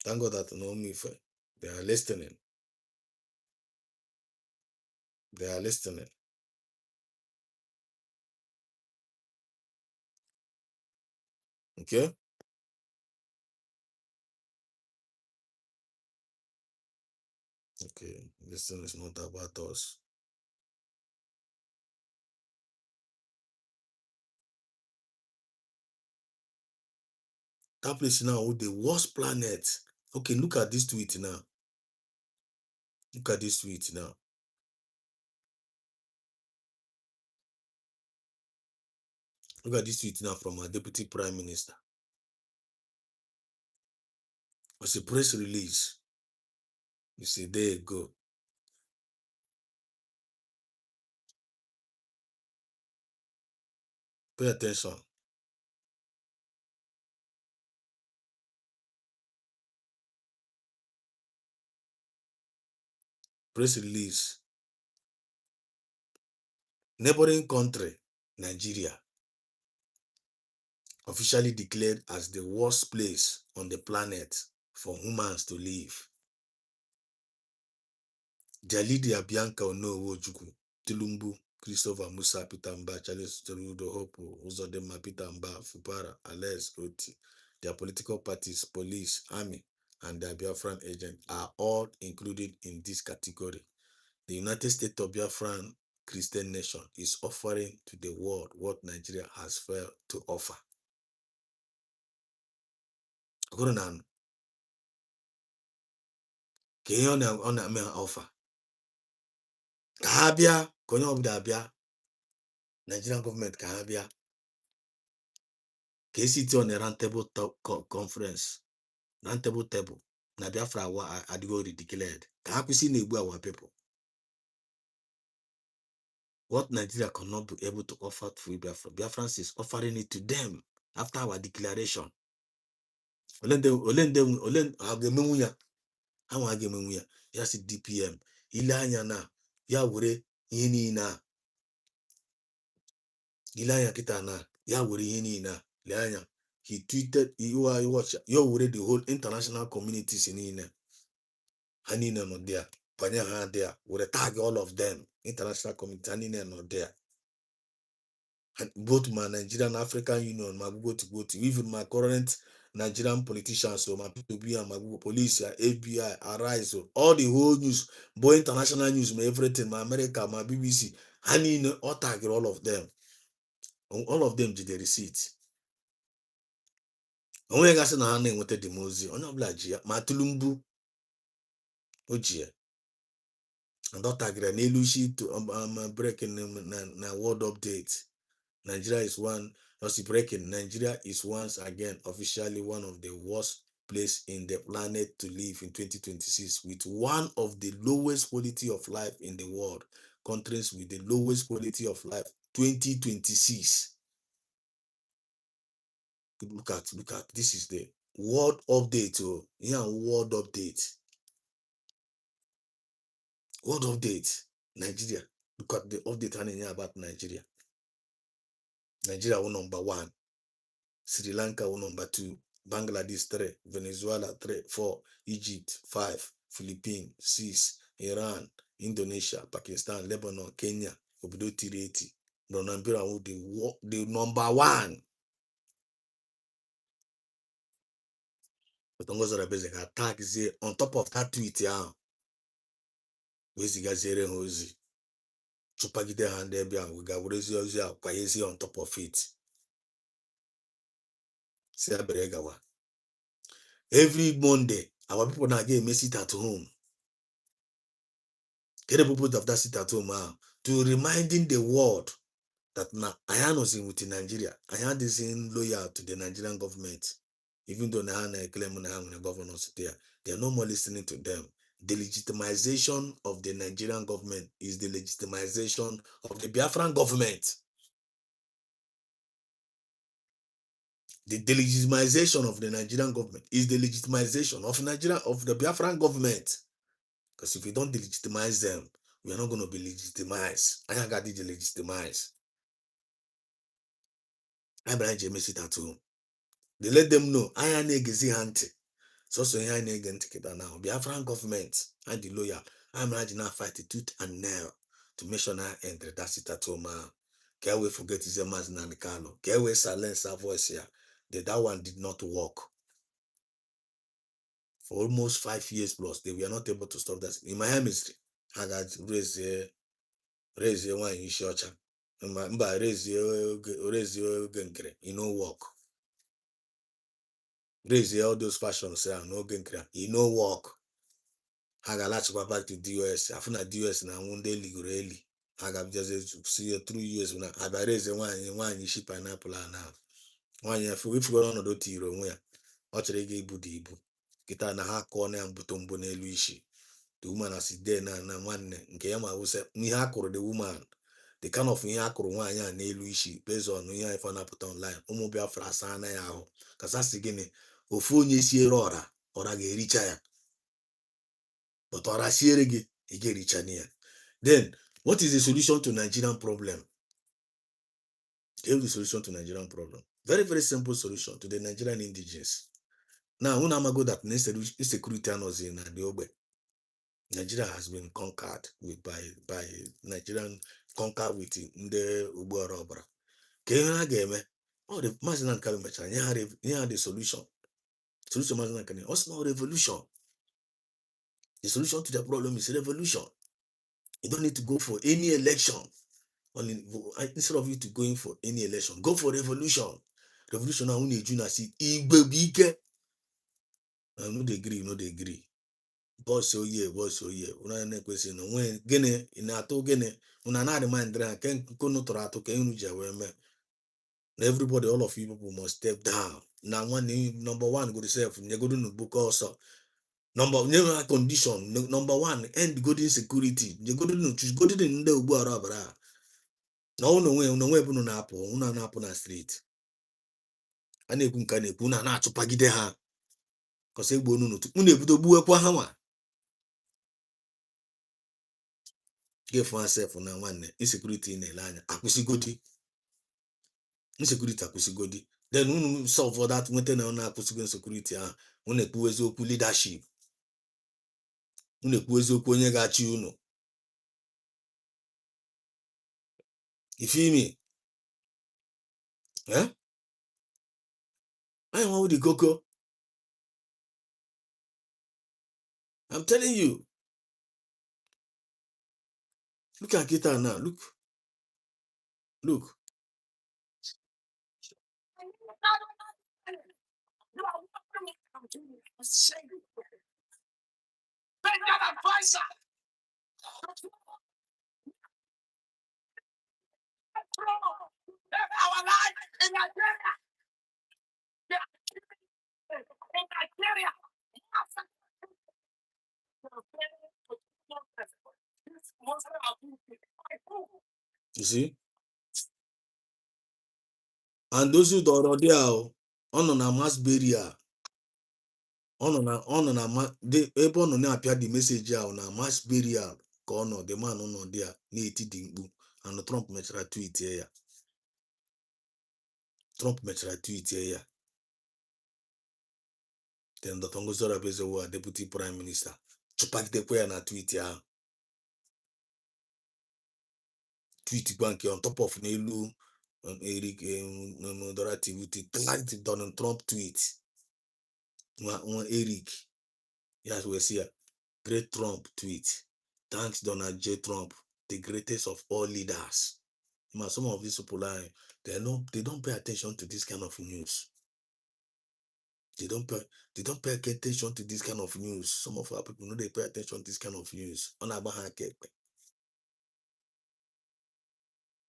Thank God that they are listening. They are listening. Okay? Okay, this thing is not about us. That place now with the worst planet. Okay, look at this tweet now. Look at this tweet now. Look at this tweet now from our Deputy Prime Minister. It's a press release. You see, there you go. Pay attention. Press release. Neighboring country, Nigeria, officially declared as the worst place on the planet for humans to live. Jalidia Bianca Onowo-Ojukwu, Tulumbu, Christopher Musa, Peter Mba, Charles Terudo Hopo, Uzodema, Peter Mba, Fubara, Alex Oti, their political parties, police, army, and their Biafran agents are all included in this category. The United States of Biafran Christian nation is offering to the world what Nigeria has failed to offer. ka ihe ọ na-eme ha ọfa ka ha bịa ka onye ọbụla abịa Nigerian gọọmenti ka ha bịa ka esi on a round table conference round table na Biafra adịgo declared ka ha kwụsị na-egbu our people. What Nigeria cannot be able to offer to Biafra, Biafrans is offering it to them after our declaration. Ole ha ga-emenwu ya ha nwa ga-emenwu ya ya si DPM ile anya na ya were ihe niile a ile anya kịta na ya were ihe niile a lee anya he tweeted watch ya were the whole international communities niile ha niile nọ there banye ha there were tag all of them international community ha niile nọ there both my Nigerian African Union my go to even my current Nigerian politicians so my people and my police FBI arise so all the whole news both international news my everything my America my BBC ha niile all tag all of them did the receipt. Onwe gasị na ha na-enweta dị ozi onye ọbụla ji ya ma Tulumbu o ji ya and ọ tagịra n'elu isi breaking na world update Nigeria is breaking. Nigeria is once again officially one of the worst places in the planet to live in 2026 with one of the lowest quality of life in the world. Countries with the lowest quality of life 2026. Look at this is the world update. Oh, yeah, world update. World update. Nigeria. Look at the update about Nigeria. Nigeria was number 1. Sri Lanka was number 2. Bangladesh 3. Venezuela 3, 4. Egypt 5. Philippines 6. Iran, Indonesia, Pakistan, Lebanon, Kenya, obodo tiri eti. Nigeria was the number 1. But attack is on top of that tweet. Wezigaziere ha ozi chụpagide ha ndị ebe ahụ ga-werezi ozi a kwanyezi on top of it si abere gawa. Every Monday our people na ga sit at home. Get the purpose of that sit at home to reminding the world that na anyị with Nigeria, anyị isn't loyal to the Nigerian government, even though na claim na ha nwere governors there. They are no more listening to them. The legitimization of the Nigerian government is the legitimization of the Biafran government. The delegitimization of the Nigerian government is the legitimization of the Biafran government. Because if we don't delegitimize them, we are not going to be legitimized. I got to delegitimize. I'm going to sit at home. They let them know I am a so I now. Biafran government and the lawyer. I'm going to fight the tooth and nail to make sure I enter that sit at home. Can't we forget his man's Nanikano? Can't we silence our voice here? That one did not work. For almost 5 years plus, they were not able to stop that. In my history, I got raise one in church. Raise work. Raise all those fashions no work. I got back to DOS. I found DOS now one day legally. I got just see 3 years when I raise one ship pineapple now. One year if we go on the tiro where ọ chọrọ ịga ibu dị ibu kịta na ha kụọ na ya mbụtọ n'elu isi. The woman as there na nwanne nke ya ma wuse ihe akụrụ the woman the kind of ihe akụrụ nwaanyị a n'elu isi based on ihe ife na-apụta online ụmụ Biafra asa na ya ahụ kasasị gịnị ofu onye siere ọra ga-ericha ya but ọra siere gị ị ga-ericha ya. Then what is the solution to Nigerian problem? Give the solution to Nigerian problem. Very, very simple solution to the Nigerian indigenous. Now, when I'm go that insecurity is in the Ogbe, Nigeria has been conquered by Nigerian conquered with the Ugbo Robra. Kenya game, oh the Mazinan Kalimacha, you had the solution. Solution Mazinan Kalimacha. What's not revolution? The solution to the problem is revolution. You don't need to go for any election. Instead of you to going for any election, go for revolution. Revolution now only Juna see Igbe. No, they agree. boss oye una na-ekwesị na onwe gịnị ị na-atụ gịnị una na-adịmandịrị ha ke nkunu tụrụ atụ ka unu ji wee mee na everybody all of you people must step down na nwanne number one go self nyegodo n'ugboke ọsọ nye condition number one end good insecurity nyegodo n'uchugodo ndị ugbu ara ọbara na onwe bụ na-apụ na street a na-ekwu nke a na-ekwu na na-achụpagide ha kọsị egbo unu ebido gbuwekwa ha nwa gefu asef na nwanne insecurity na-ele anya akwụsịgodi insecurity akwụsịgodi then unu solve that nweta na unu akwụsịgo insecurity ahụ unu ekwu eziokwu leadership unu ekwu eziokwu onye ga-achị unu ifimi anyị nwa dị koko I'm telling you look at Kita now look you see and those who don't already on a mass burial on ebe ọ nọ na-apịa the message ahụ na mass burial ka ọ nọ the man nọ there na-eti dị mkpu and Trump mechara tweet ya then Dr. Ngozi Orabezewa deputy prime minister chụpagidekwa ya na tweet ahụ tweet gwa nke on top of n'elu Eric Moderativity Donald Trump tweet nwa Eric yes we see a great Trump tweet thanks Donald J. Trump the greatest of all leaders. Some of these people they don't pay attention to this kind of news. They don't pay attention to this kind of news. Some of our people know they pay attention to this kind of news.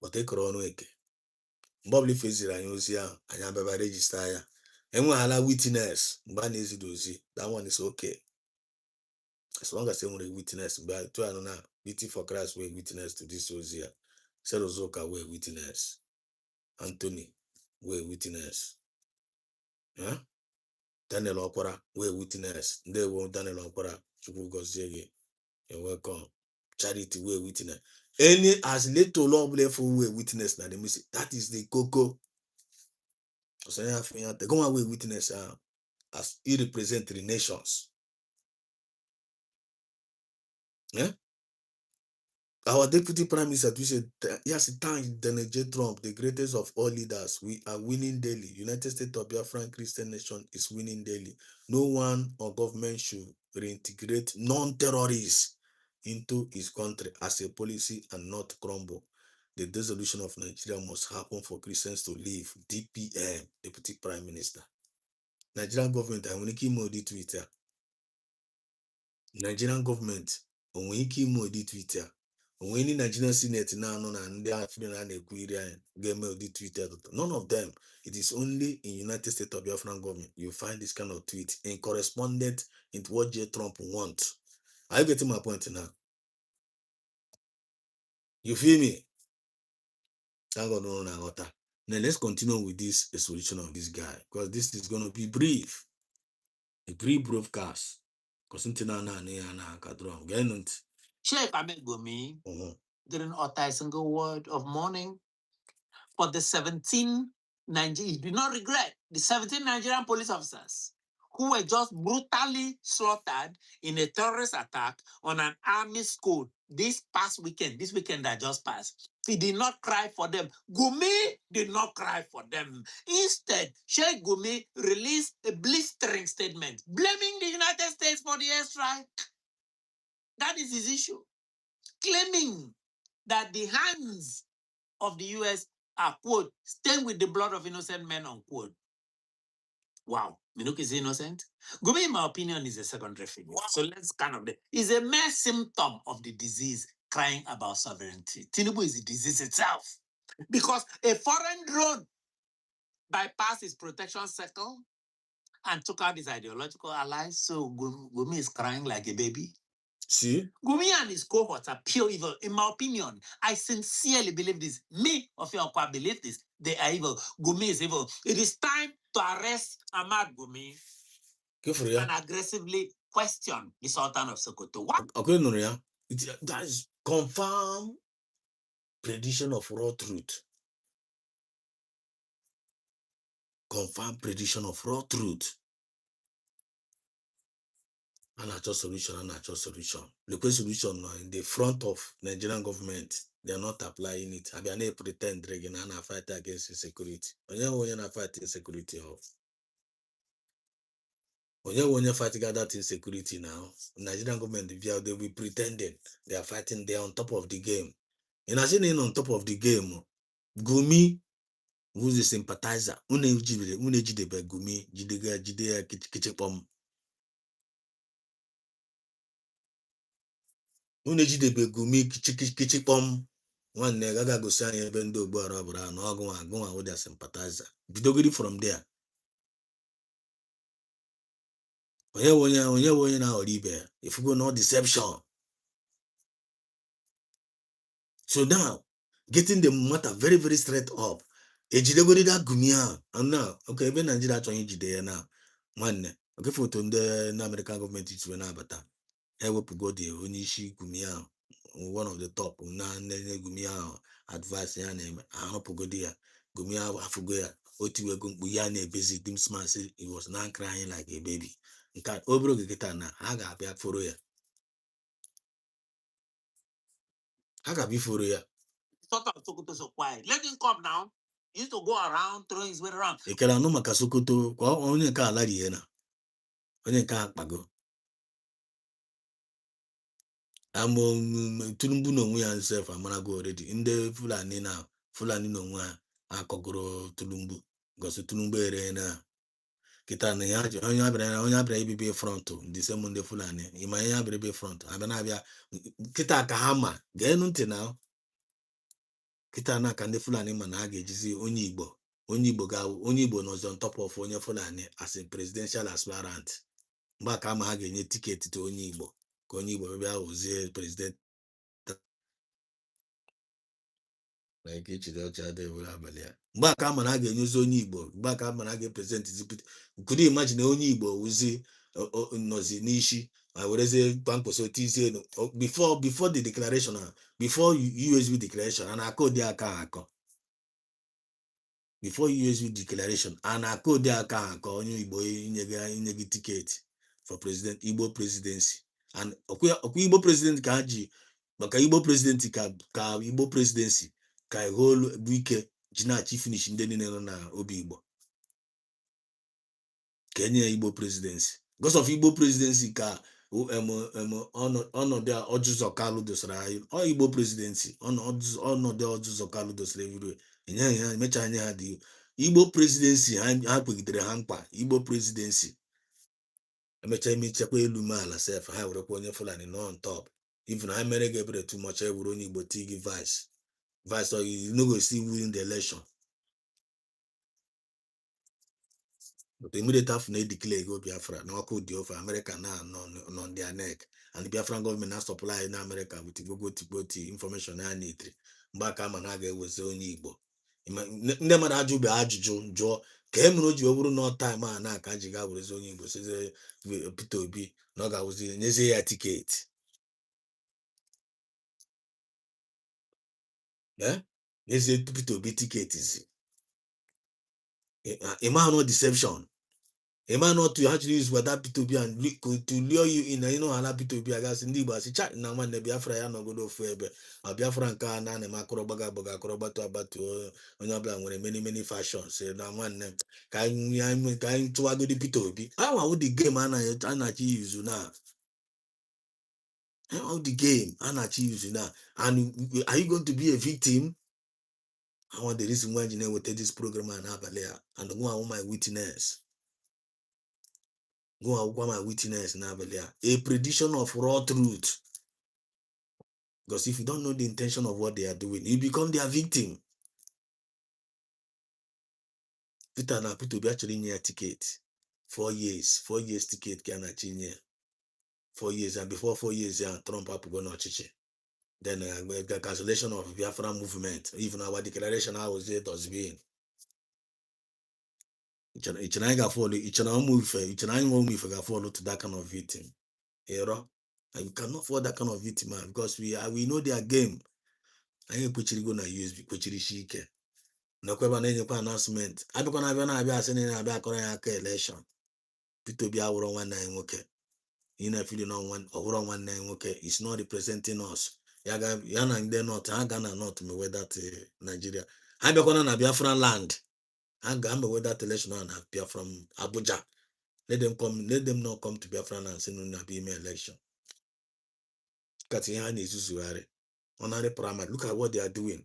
But they corona eke. Bobly faces and use ya and ya baba register ya. And we allow witness. That one is okay. As long as they want a witness, but to another beauty for Christ we witness to this Ozia. Serozoka we witness. Anthony we witness. Yeah? Daniel Okwara we witness. They won't Daniel Okwara. Chukwu gozie. You're welcome. Charity we witness. Any as little lawful we witness na the message. That is the cocoa. So they go away witness as he represent the nations. Yeah? Our deputy prime minister said, yes, thanks Donald J. Trump, the greatest of all leaders. We are winning daily. United States of BIAFRA Christian nation is winning daily. No one or government should reintegrate non-terrorists into his country as a policy and not crumble. The dissolution of Nigeria must happen for Christians to live. DPM, deputy prime minister. Nigerian government, I want to keep more Twitter. Nigerian government, I want to keep more Twitter. When any Nigerian Senate now and they are Twitter, none of them. It is only in United States of Biafran government you find this kind of tweet in correspondent into what J. Trump wants. Are you getting my point now? You feel me? Thank God, no. Now let's continue with this solution of this guy because this is going to be brief. A brief broadcast. Because until now, Sheikh Ahmed Gumi didn't utter a single word of mourning for the 17 Nigerian. He did not regret the 17 Nigerian police officers who were just brutally slaughtered in a terrorist attack on an army school this weekend that just passed. He did not cry for them. Gumi did not cry for them. Instead, Sheikh Gumi released a blistering statement blaming the United States for the airstrike. That is his issue. Claiming that the hands of the US are, quote, stained with the blood of innocent men, unquote. Wow, Minuk is innocent. Gumi, in my opinion, is a secondary figure. Wow. So let's is a mere symptom of the disease crying about sovereignty. Tinubu is the disease itself. Because a foreign drone bypassed his protection circle and took out his ideological allies. So Gumi is crying like a baby. See? Gumi and his cohorts are pure evil. In my opinion, I sincerely believe this. Me, Ofiokwa, believe this. They are evil. Gumi is evil. It is time to arrest Ahmad Gumi and aggressively question the Sultan of Sokoto. What? Okay, Nuria. That is confirmed prediction of raw truth. Confirmed prediction of raw truth. And natural solution, and natural solution. The solution in the front of Nigerian government, they are not applying it. I mean, they pretend they're going to fight against insecurity. When you fight insecurity, when you fight that insecurity now, Nigerian government, they will be pretending they are fighting. They are on top of the game. And as in on top of the game, Gumi, who's a sympathizer, unejidebe Gumi, jide kichipom. Unejidebe Gumi kichipom. Nwanne gaga gosi anyị ebe ndị ogbu ara bụrụ na ọgụnwa with their sympathizer. Bidogiri from there. Onye na oribe. If you go no deception. So now, getting the matter very, very straight up. Ejidegori that Gumi ahụ. And now, okay, ebe Nigeria achọghị ijide ya now. Nwanne, okay, foto ndị na American government itiwe na-abata. Ewepụgo the onye isi Gumi ahụ. One of the top na Gumi ahụ advice ya na-eme. Ahụpụgodi ya. Gumi ahụ afụgo ya. Otiwego mkpu ya na-ebezi Dimsman say he was now crying like a baby. Nke a obere oge kịta na ha ga-abịa foro ya. Ha ga-abịa foro ya. Sokoto so quiet. Let him come now. He used to go around throwing his weight around. Ekele anụ maka Sokoto kwa onye nke ala rie na onye nke akpago. Tinubu n'onwe ya self amarago already. Ndị Fulani n'onwe ha akọgoro Tinubu gosi Tinubu ere na kita na ya onye abịara ibibi front ndị same ndị Fulani ịma ihe abịara ibi front abịa na-abịa kita ka ha ma ga-enu ntị na kita na ka ndị Fulani ma na ha ga-ejizi onye Igbo nọzi on top of onye Fulani as a presidential aspirant mgbe aka ma ha ga-enye tiketi to onye Igbo ka onye Igbo bịa ozie president mgbe aka ma na ha ga-enye ozi onye Igbo mgbe aka ma na ha ga-eprezent zipụta could you imagine onye Igbo ozi nọzi n'ishi werezie kpamkposi otizie before the declaration before USB declaration and akodi aka akọ before USB declaration and akodi aka akọ onye Igbo inye gị tiketi for president Igbo presidency and okwa Igbo president ka ji maka Igbo president ka Igbo presidency ka iholu bụ ike ji na-achị finish ndị niile nọ na obi Igbo ka enye Igbo presidency because of Igbo presidency ka ọnọdụ ọjụzọ kalụ dosara anyị Igbo presidency ọnọdụ ọjụzọ kalụ dosara everywhere enyeghị ha emecha anya ha dị Igbo presidency ha kpegidere ha mkpa Igbo presidency emechakwa elu maala sef ha werekwa onye Fulani nọ on top even ha mere ga ebere too much ewuru onye Igbo tigi vice or you no go still win the election but immediately after they declare go Biafra na ọkụ dị ofe America na on their neck and the Biafran government na supply in America with gbogbo information na need mgbe aka ma na ga-ewezi onye Igbo ndị mmadụ ajụbe ajụjụ jụọ ka e mere o ji bụrụ na time a na-aka ji ga werezi onye Igbo size Peter Obi na ọ ga-awụzi nyezie ya tiketi nyezie Peter Obi tiketi zi a man no deception a man not to actually use what that Peter Obi and to lure you in ala Peter Obi agas ndị Igbo asị chat na nwanne Biafra ya nọgodo ofu ebe Biafra nke a na-eme akọrọ gbatu abatu onye ọbụla nwere many fashions na nwanne ka anyị tụwagodi Peter Obi how the game anachi use na how the game anachi use na and are you going to be a victim? I want the reason why you know with this program and abalị and go on my witness Go my witness now, a prediction of raw truth. Because if you don't know the intention of what they are doing, you become their victim. Peter na Peter be actually near ticket. 4 years ticket can achieve 4 years, and before 4 years, Trump up go no chiche. Then the cancellation of BIAFRA movement, even our declaration, I was there, does being. Each and I got follow, each and I move, each and I won't move if I follow to that kind of victim. Hero, and you cannot afford that kind of victim, man, because we know their game. I ain't quickly gonna use quickly shike. No kweba na nyekwa announcement. Abiko na abia asị na abia akọrọ ya aka election. Peter Obi awụrụ nwanne anyị nwoke. You know, feeling on one ọhụrụ nwanne anyị nwoke is not representing us. Ya na ndị north, ha ga na north me with that Nigeria. Ha bịakwana na Biafra land. Ha ga me with that election and Biafra from Abuja. Let them not come to Biafra land and say no na be election. Kati ha na ezuzugharị. Honorary primary. Look at what they are doing.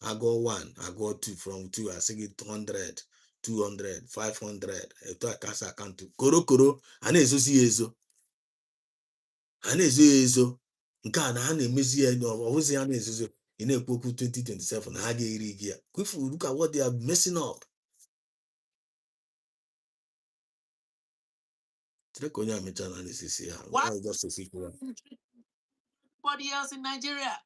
I go 1, I go 2, from 2, I say it 100, 200, 500. Eto akasa account. Koro, a na-ezosi ezo. A na-ezo ezo. Nke a na ha na-emezi ya ọwụzi ya na-ezozo. Ị na-ekwu okwu 2027 na ha ga-eri gị ya. Look at what they are messing up. Tere ka onye a mechaa na n'esisi ya. Why Just a secret. everybody else in Nigeria?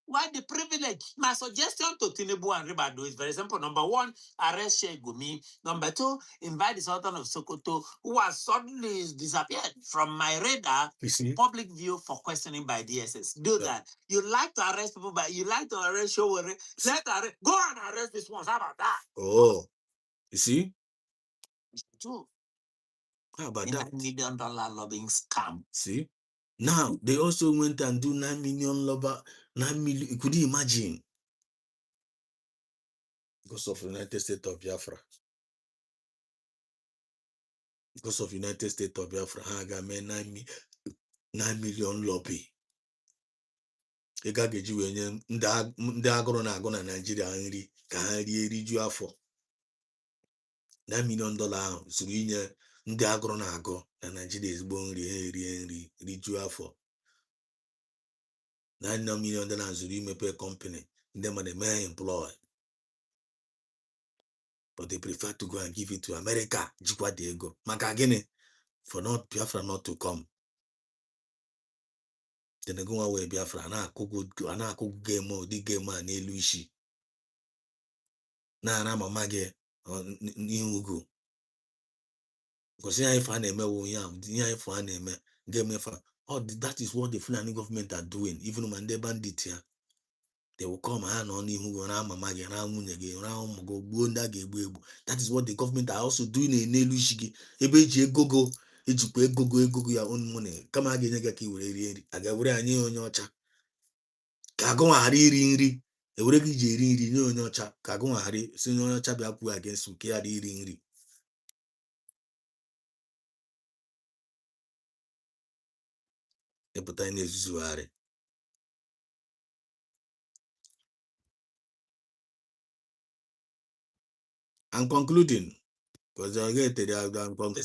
Why the privilege? My suggestion to Tinubu and Ribado is very simple. Number one, arrest Sheikh Gumi. Number two, invite the Sultan of Sokoto, who has suddenly disappeared from my radar, public view for questioning by DSS. Do that. You like to arrest people, but you like to arrest Showore. Go and arrest this one. How about that? Oh, you see? Two. How about $9 that? million lobbying scam. See? Now, they also went and do 9 million 9 million. Could you imagine? Because of United States of Biafra. Because of United States of Biafra, ha ga-eme 9 million lobby. Ị ga-eji wee nye ndị agụrụ na-agụ na Naịjirịa nri ka ha rie rijuo afọ. $9 million ahụ zuru inye ndị agụrụ na-agụ na Naịjirịa ezigbo nri, ha erie nri rijuo afọ. $9 million zuru imepe company ndị mmadụ mee employ. But they prefer to go and give it to America. Jikwa the ego. Maka gịnị? For not Biafra not to come. Then they go away Biafra. Na-akụgụ game ụdị game a n'elu isi. Na-ara mama gị n'ihu ugwu. Because ihe ife a na-emewo ihe ife a na-eme game ife. That is what the Fulani government are doing. Even when they bandit here. They will come and on n'ihu na mama gị na nwunye gị na ụmụ gị gbuo ndị a ga-egbu egbu. That is what the government are also doing n'elu isi gị. Ebe eji egogo ejikwa egogo ya own money. Kama a ga-enye gị ka i were rie nri, a ga-ewere anyị onye ọcha ka agụnwa ghara iri nri. Ewere gị ji eri nri nye onye ọcha ka agụnwa ghara si onye ọcha bịa kwuo against nke ghara iri nri. Epụta anyị na-ezuzugharị. I'm concluding because I get it. I'm concluding.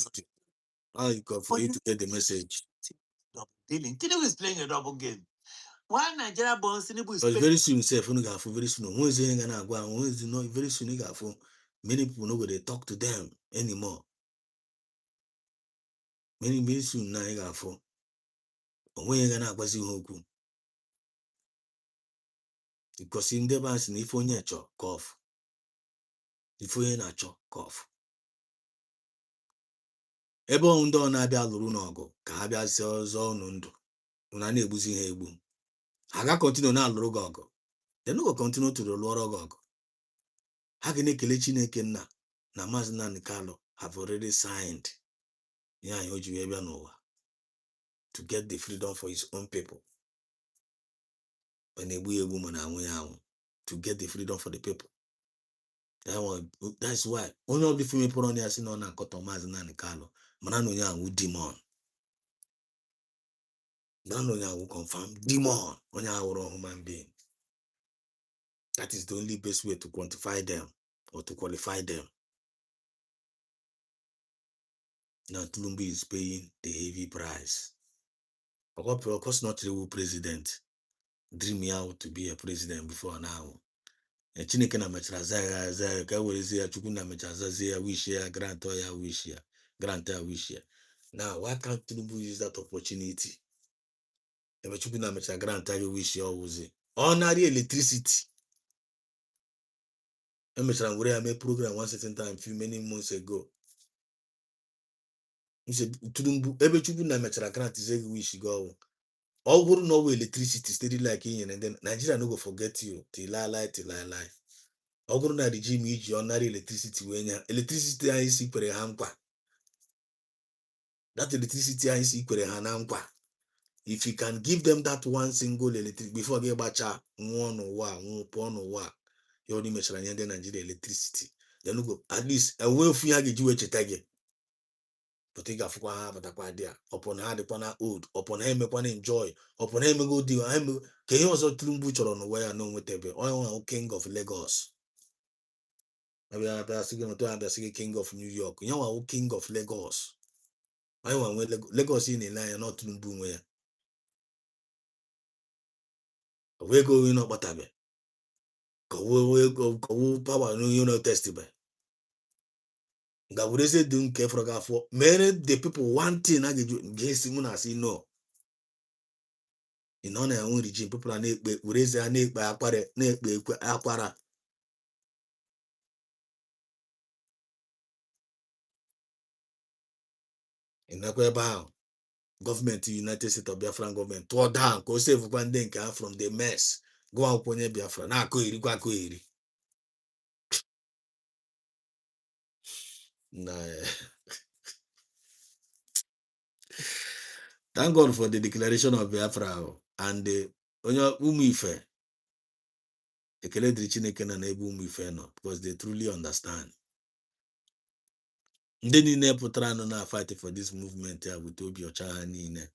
For you to get the message. Tinubu is playing a double game. Why Nigeria born Tinubu is But very soon, very soon. Very soon, many people know where they talk to them anymore. Very soon now you got for. When you're gonna go because in the banks in if onye cho cough. If onye na cho cough. Ebe ndị ọ na-abịa lụrụ n'ọgụ ka ha bịa si ọzọ ọnụ ndụ na na-egbuzi ha egbu. Ha ga continue na-alụrụ gị ọgụ. They no go continue to lụọrọ gị ọgụ. Ha ga na-ekele Chineke nna na Maazị Nnamdi Kanu have already signed ya anyị o ji wee bịa n'ụwa to get the freedom for his own people. When egbu egbu ma na anwụ ya anwụ to get the freedom for the people. That's why onye ọbụla ife mepụrụ ọnụ ya sị na ọ na-akọtọ Maazị Nnamdi Kanu mana na onye anwụ demon. Mana na onye anwụ confirm demon. Onye awụrụ human being. That is the only best way to quantify them or to qualify them. Now Tulumbu is paying the heavy price. Of course, not the president. Dream me out to be a president before now. And Chineke na mechara za ka werezi ya Chukwu na mechara zazie ya wish ya grant ya wish ya grant ya wish ya. Now why can't Tinubu use that opportunity? Ebe Chukwu na mechara grant ya wish ya owuzi. Ordinary electricity. Emechara were ya make program one certain time few many months ago. Tinubu ebe Chukwu na mechara grant is wish go. All wouldn't know electricity steady like in and then Nigeria no go forget you till lie. All go na regime iji ordinary electricity when electricity I see per hampa. That electricity I see per hanampa. If you can give them that one single electricity before get bacha one or one, you only measure Nigeria electricity. Then go at least a way of you chetage. But take a but there upon her upon old upon him upon enjoy upon him go deal him can you also Tulumbu on where I know whatever oil king of Lagos. Maybe I'm the king of New York. You know king of Lagos. I want Lagos in a line not Tulumbu where we go in up whatever. Go power no you know testible. That would say don't care for many the people one thing I get you I say no. In honor own regime, people are raise their neck by aquara. In Aquaba, government, United States of Biafran government, tore down, go save one day from the mess. Go out on Biafra. Now, go. Thank God for the declaration of Biafra and the Umife. Ekele dịrị Chineke na n'ebe ụmụ ife nọ because they truly understand. Ndị niile pụtara nọ na fight for this movement ya with obi ọcha ha niile.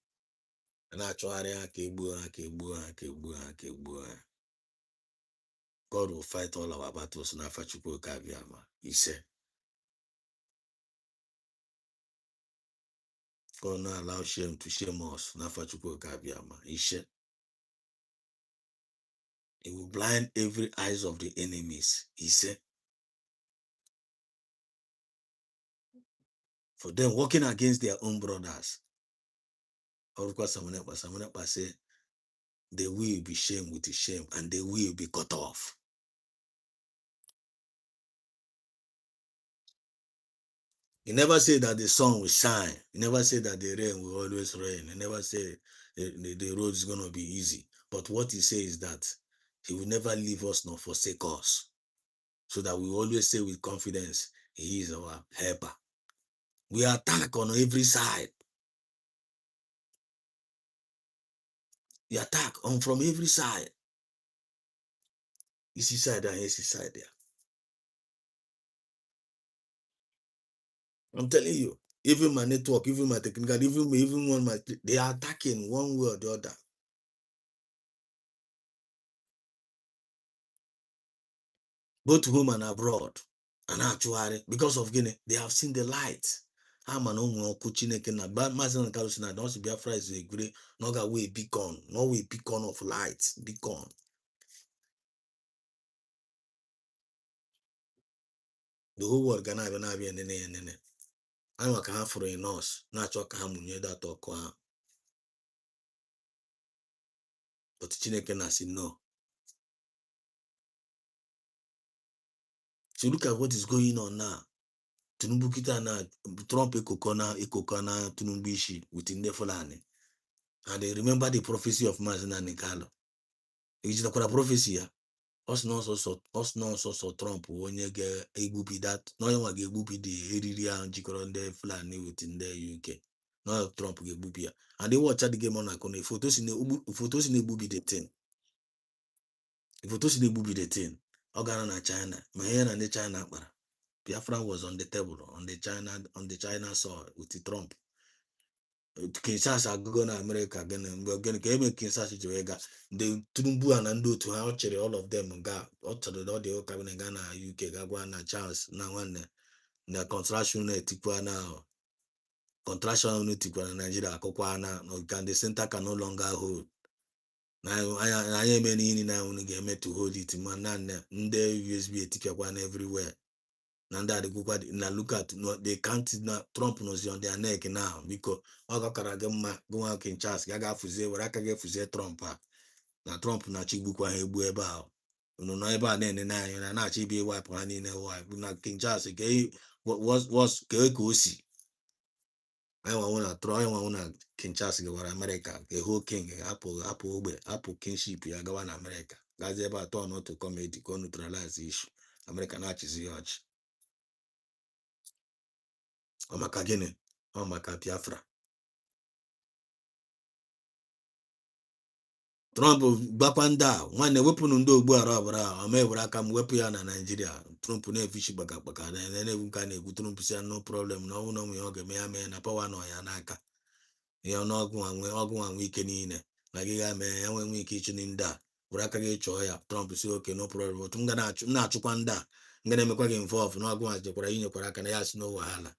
Na-achọgharị ha ka egbuo ha. God will fight all our battles n'afa Chukwu oke abịama ise. God not allow shame to shame us n'afa Chukwu oke abịama ise. He will blind every eyes of the enemies ise. For them working against their own brothers. Of course, someone say they will be shamed with shame and they will be cut off. He never said that the sun will shine. He never said that the rain will always rain. He never said the road is going to be easy. But what he says is that he will never leave us nor forsake us. So that we always say with confidence, he is our helper. We are attacked on every side. We attack from every side. Easy side and easy side there. I'm telling you, even my network, even my technical, even one they are attacking one way or the other. Both home and abroad. And actually, because of Guinea, they have seen the light. I'm an own Chineke na Mazen and Carosina, don't Biafra is a great, not a way beacon, no way beacon of light, beacon. The whole world can have an avian and I'm a car for a nurse, not your camunye that or qua. But Chineke na say no. So look at what is going on now. Tinubu kita na Trump ekokona Tinubu ishi within the Fulani. And they remember the prophecy of Mazina Nikalo. It's the prophecy. Us no so Trump onye ga-egbubi that no onye ga-egbubi the eriri ahụ jikọrọ ndị Fulani within the UK. No Trump ga-egbubi ya. And they watch the game on akọ photo si na-egbubi the thing. Photo si na-egbubi the thing. Ọ gara na China. Ma ihe na ndị China kpara. Biafra was on the table on the China soil with Trump. Kinshasa agụgo na America again ka eme Kinshasa ji wee gaa ndị Tinubu a na ndị otu ha ọ chere all of them ga ọ chọrọ ọ dị ụka na gaa na UK ga gwa na Charles na nwanne na construction na-etikwa na contraction tikwa na Nigeria akụkwana no can the center can no longer hold na anyị eme n'ihi na unu ga-eme to hold it ma na ndị USB etikakwa na everywhere na ndị adịgwụkwa na look at no they can't na Trump nozi on their neck now biko ọ gakara gị mma gụnwa Kinshasa ga ga-afụzie were aka gị efuzie Trump a na Trump na-achịgbukwa ha egbu ebe ahụ unu nọ ebe a na-ene n'anya na-achọ ibe iwapụ ha niile wipe na Kinshasa ka o si anyị na Kinshasa gawara Amerịka ka ehu king hapụ ogbe hapụ kingship ya gawa na Amerịka gazie ebe atọ n'otu kọmedi ka o neutralize issue Amerịka na-achịzi ya ọchị ọ maka gịnị ọ maka Biafra Trump gbakwa ndị a nwanne wepụnụ ndị ogbu ara ọbara ọma ewere aka m wepụ ya na Naijiria Trump na-efichi gbaka na-egwu nka na-egwu Trump si ya no problem na ọnwụ na onwe ya ọ ga-eme ya mee na pawa nọ ya n'aka ihe ọgụ nwe ike niile na gị ga mee ya nwe ike ịchụ ndị a were aka gị chọọ ya Trump si oke no problem otu m na-achụkwa ndị a nga na-emekwa gị involve na ọgụ nwa jekwara inyekwara aka na ya si n'ụwa hala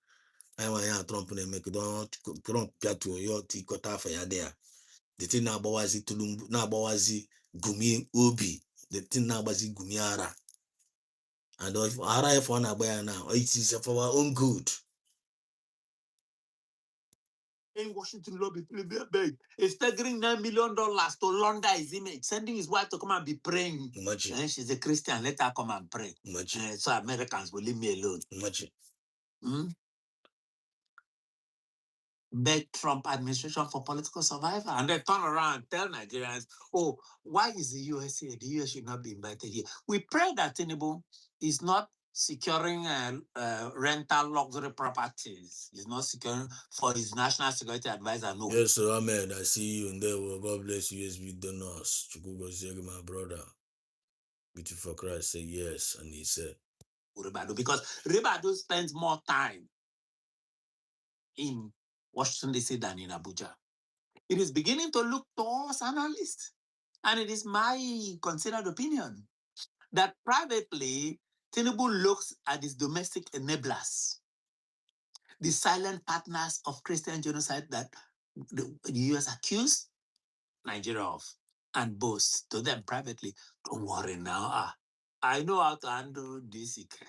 anyị nwa ya Trump na-emekedo Trump pịatuo ya tikọta afọ ya dị ya the na-agbawazi tulumbu na-agbawazi gumi obi the na-agbazi gumi ara and ara if ọ na-agba ya na it is for our own good. In Washington lobby, beg a staggering $9 million to launder his image, sending his wife to come and be praying. Imagine. And she's a Christian, let her come and pray. Imagine. So Americans will leave me alone. Imagine. Beg Trump administration for political survival, and then turn around and tell Nigerians, oh, why is the US here? The US should not be invited here. We pray that Tinubu is not securing rental luxury properties. He's not securing for his national security advisor. No. Yes, sir, Ahmed. I see you in there. God bless you, USB donors. My brother. Beautiful Christ said yes, and he said, Ribadu, because Ribadu spends more time in Washington, D.C. than in Abuja. It is beginning to look to us analysts, and it is my considered opinion that privately, Tinubu looks at his domestic enablers, the silent partners of Christian genocide that the U.S. accused Nigeria of, and boasts to them privately, don't worry now, I know how to handle this secret.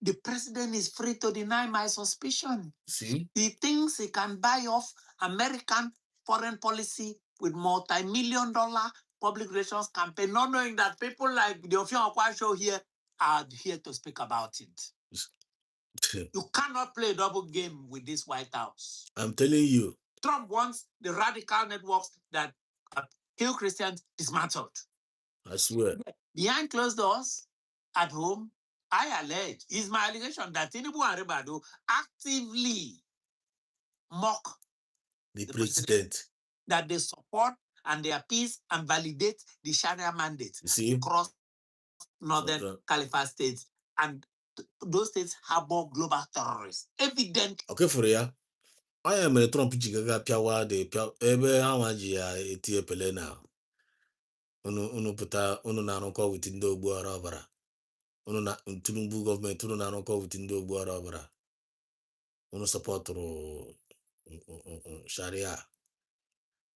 The president is free to deny my suspicion. see? He thinks he can buy off American foreign policy with multi-million-dollar public relations campaign, not knowing that people like the Ofion Okwa show here are here to speak about it. You cannot play double game with this White House. I'm telling you. Trump wants the radical networks that kill Christians dismantled. I swear. Behind closed doors, at home, I allege, is my allegation that Tinubu and Ribadu actively mock the president, that they support and they appease and validate the Sharia mandate across northern Caliphate states, and those states harbor global terrorists. Evident. Okay, for ya. I am a Trump jigaga piawa de ebe hawa ji ya eti epele na unu puta unu na anụkọ with ndị ogbu ara ọbara unu na Tinubu gọọmenti unu na anụkọ with ndị ogbu ara ọbara unu sọpọtụrụ Sharia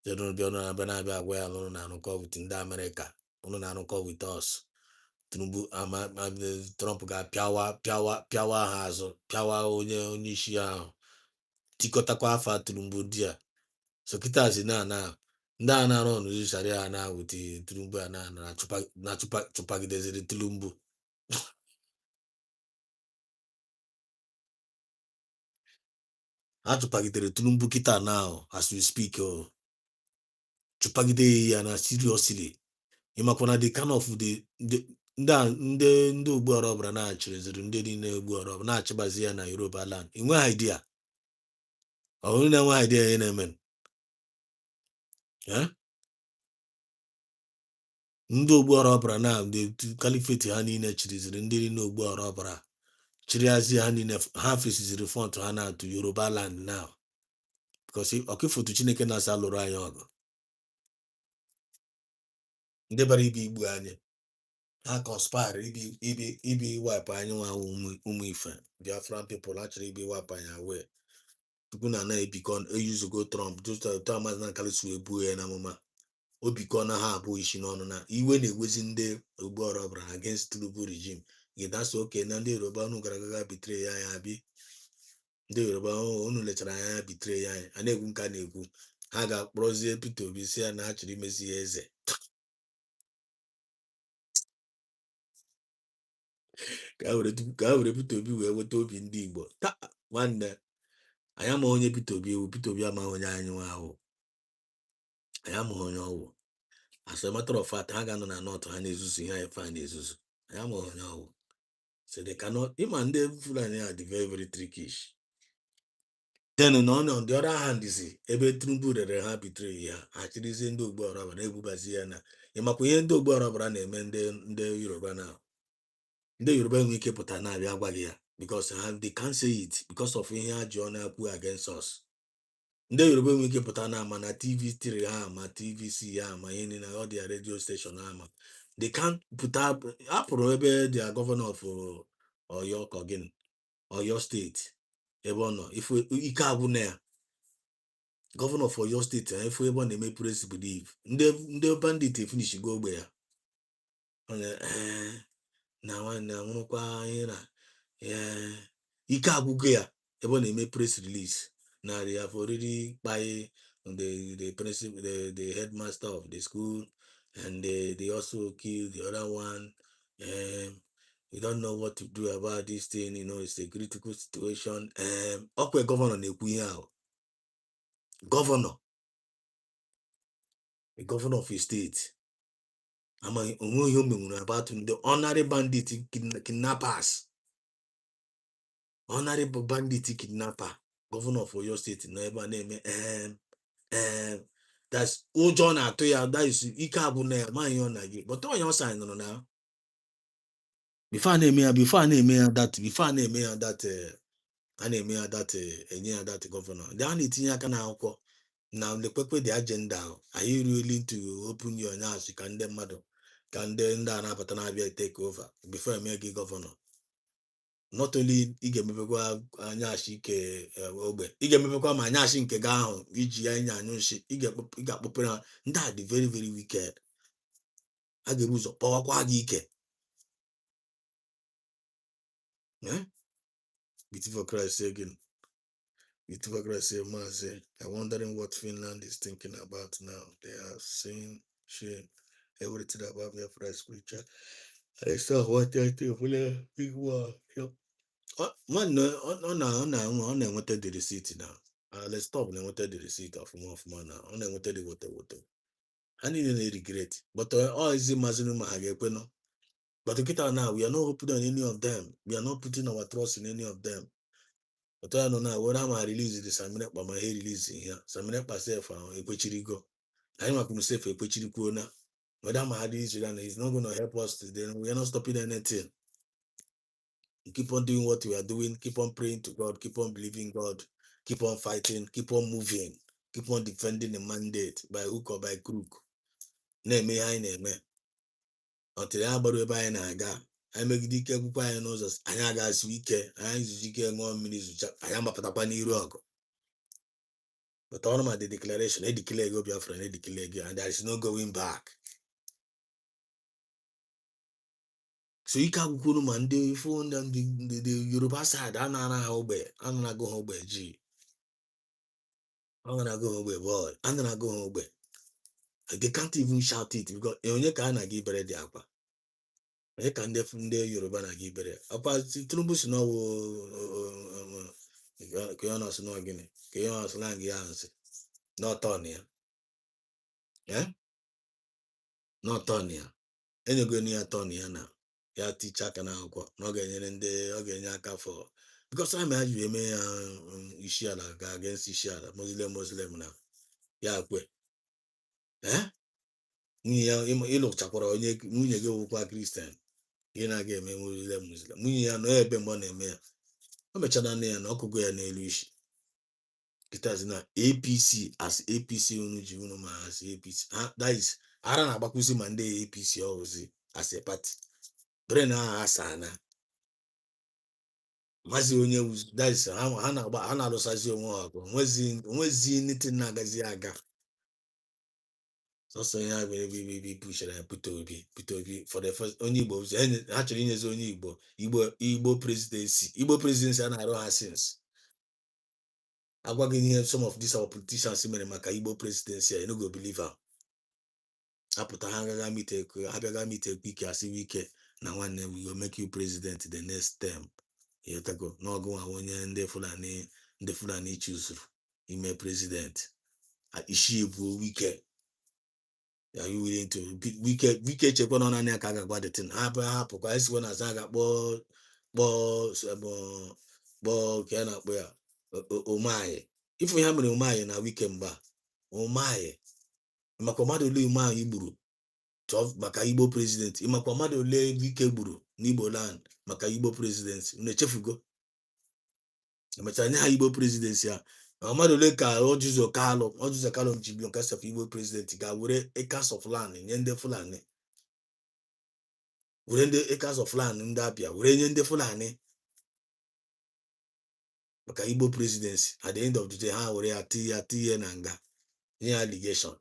jedụ bịa unu na-abịa na-abịa agwa ya unu na anụkọ with ndị Amerịka unu na anụkọ with us Tinubu Trump ga-apịawa ha azụ pịawa onye isi ahụ tikọtakwa afa Tinubu di ya so kịtazi na ndị a na-arụ ọnụzi Sharia na wute Tinubu a na chụpagideziri Tinubu ha chụpagidere Tinubu kịta now as we speak chụpagide ya na seriously ịmakwana the kind of ndị ogbu ọrụ ọbụla na-achịrịziri ndị niile ogbu ọrụ ọbụla na-achịbazi ya na Yoruba land enweghị idea ọhụrụ na-enweghị idea ya na-eme ndị ogbu ọrụ ọbụla na ndị kalifeti ha niile chịrịziri ndị niile ogbu ọrụ ọbụla chịrịazi ha niile ha fesiziri font ha na-atụ Yoruba land now because ọkịfotu Chineke na-asa lụrụ anyị ọgụ ndị bara ibe igbu anyị ha conspire ibi iwepụ anyị nwa ụmụ ife Biafran people ha chọrọ ibi iwepụ anyị away tupu na na-ebikọ eyuzugo Trump just Thomas na kalịsụ ebu ya na amụma obikọ na ha abụ isi n'ọnụ na iwe na-egwezi ndị ogbu ọrụ ọbụla against Tinubu regime gịdasị oke na ndị Yoruba unu gara agaga bitere ya anya bi ndị Yoruba unu lechara anya bitere ya anya a na-ekwu nke a na-ekwu ha ga-akpọrọzie Peter Obi si ya na ha chọrọ imezi ya eze ka ha were Peter Obi wee weta obi ndị Igbo taa nwanne anyị amaghị onye Peter Obi ewu Peter Obi amaghị onye anyị nwe ahụ anyị amaghị onye ọwụ as a matter of fact ha ga-anọ na north ha na-ezuzu ihe anyị fa na-ezuzu anyị amaghị onye ọwụ so they cannot ịma ndị Fulani a dị very very trickish then on the other hand is ebe Tinubu rere ha bitere ya ha chịrịzie ndị ogbu ọrụ ọbara ebubazi ya na ịmakwa ihe ndị ogbu ọrụ ọbara na-eme ndị Yoruba na ndị Yoruba enwe ike pụta na-abịa gwa gị ya because they can't say it because of ihe ha ji ọ na-ekwu against us ndị Yoruba enwe ike pụta na ama na TV3 ha ma TVC ya ma ihe niile ọ dị ya radio station ha ma they can't pụta apụrụ ebe dia governor of Oyo Kogin Oyo steeti ebe ọ nọ ifu ike agwụ na ya gọvanọ of Oyo steeti efu ebe ọ na-eme press believe ndị bandit finish go ogbe ya na nwanne nwụrụkwa ihe na ike agwụgo ya ebe ọ na-eme press release na they have already kpai the principal the headmaster of the school and they also killed the other one. We don't know what to do about this thing, it's a critical situation. Okwe governor na-ekwu ihe ahụ governor the governor of a state amaghị onwe ihe o menwuru about the honorary bandit kidnappers honorary bandit kidnapper governor of Oyo state nọ ebe a na-eme that's ụjọ na-atụ ya that is ike abụ na ya amaghị ọ na gị but onye ọsa anyị nọrọ na before a na-eme ya that enye ya that governor ndị a na-etinye aka n'akwụkwọ na lekwekwe the agenda ahụ anyị really to open your nyasị ka ndị mmadụ ka ndị a na-abata na-abịa take over before eme gị gọvanọ not only ị ga-emepekwa anyasị ike ogbe ị ga-emepekwa ma anyasị nke gị ahụ iji ya nye anyụ nshi ị ga-akpọpere ha ndị a dị very very wicked a ga-ebu ụzọ kpọwakwa gị ike Beautiful Christ again. Beautiful Christ say, I'm wondering what Finland is thinking about now. They are saying everything about BIAFRA scripture. I saw what I think big war. Man, on wanted the receipt now. Let's stop and wanted the receipt of man now. On wanted the water. I need any regret. But all is imagining my but now we are not putting on any of them. We are not putting our trust in any of them. But I don't know what I'm releasing the Saminep by my hair releasing here. Saminep myself a Pechirigo. I'm not going to say for Pechirikuna. Madame Hadis is not going to help us today. We are not stopping anything. We keep on doing what we are doing, keep on praying to God, keep on believing God, keep on fighting, keep on moving, keep on defending the mandate by hook or by crook. Name. Until I borrow by an aga. I make the cake by an others. I got weekend. I use 1 minute. I am a patapani rock. But all my declaration, I declare go BIAFRA, I declare again, and there is no going back. So you can't go to Monday phone and the Yoruba side. I'm not go home, G. I'm gonna go home, boy. I'm gonna go home. They can't even shout it because you can't give better the aqua. I can't defend the Yoruba and give better. Apart, Trubus no Kionos no again. Kionos lang yans. Not on here. Yeah? Not on here. Any go near Tony now. Ya teach aka na akwụkwọ na ọ ga-enye aka for because I'm you eme isi ala ga against isi ala Muslim na ya kwe nwunye ya ịlụchakwara nwunye gị wụkwa Christian ihe na-aga eme Muslim nwunye ya nọ ebe mgbe ọ na-eme ya o mechara nne ya na ọkụgo ya n'elu isi kịtazi na APC as APC unu ji unu ma as APC that is ara na-agbakwụzi ma ndị APC ọhụzi as a party brain aha asana Mazi onye that is ha na-alụsazi onwe ha ọgụ onwezi anything na-agazi aga. Sọsọ ya mere ebe pushara ya Peter Obi for the first onye Igbo ha chọrọ inyezi onye Igbo presidency a na-arụ ha since. Agwaghị ihe some of these our politicians mere maka Igbo presidency you no go believe am. Apụta ha agaghị meet ekwe ike asịwe ike na nwanne we go make you president the next term. Yetago n'ọgụ nwa onye ndị Fulani chuzuru ime president isi bụ Wike. Are you willing to Wike chekwa na naanị aka ga-agwa the thing hapụkwa esikwa na aza ga-akpọ ka a na-akpọ ya Umahi. Ifu ya mere Umahi na Wike mgba Umahi maka mmadụ ole Umahi gburu maka Igbo president ịmakwa mmadụ ole Wike gburu n'Igbo land maka Igbo president na-echefugo. Emechara nye ha Igbo presidency ya mmadụ ole ka Ojuzo Kalụ ji bi nke sef Igbo president ga-were acres of land nye ndị Fulani, were ndị acres of land ndị Abia were nye ndị Fulani maka Igbo presidency. At the end of the day ha were ya tinye na nga nye allegation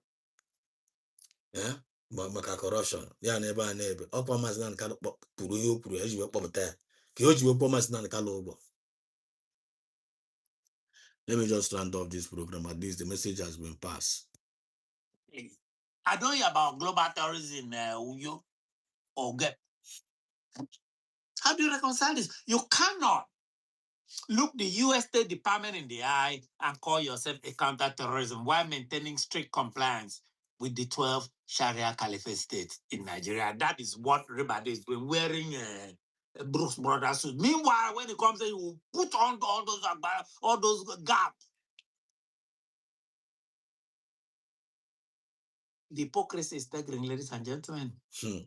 maka corruption ya na ebe a na-ebe ọkwa Maazị Nnamdi Kanu kwuru ihe o kwuru ya ji wee kpọpụta ya ka o ji wee kpọọ Maazị Nnamdi Kanu ụgwọ. Let me just round off this program. At least the message has been passed. I don't hear about global terrorism, Uyo or Gep. How do you reconcile this? You cannot look the U.S. State Department in the eye and call yourself a counter-terrorism while maintaining strict compliance with the 12 Sharia Caliphate states in Nigeria. That is what everybody is doing, wearing Bruce Brothers suit. Meanwhile, when it comes, you will put on all those gaps. The hypocrisy is staggering, ladies and gentlemen. The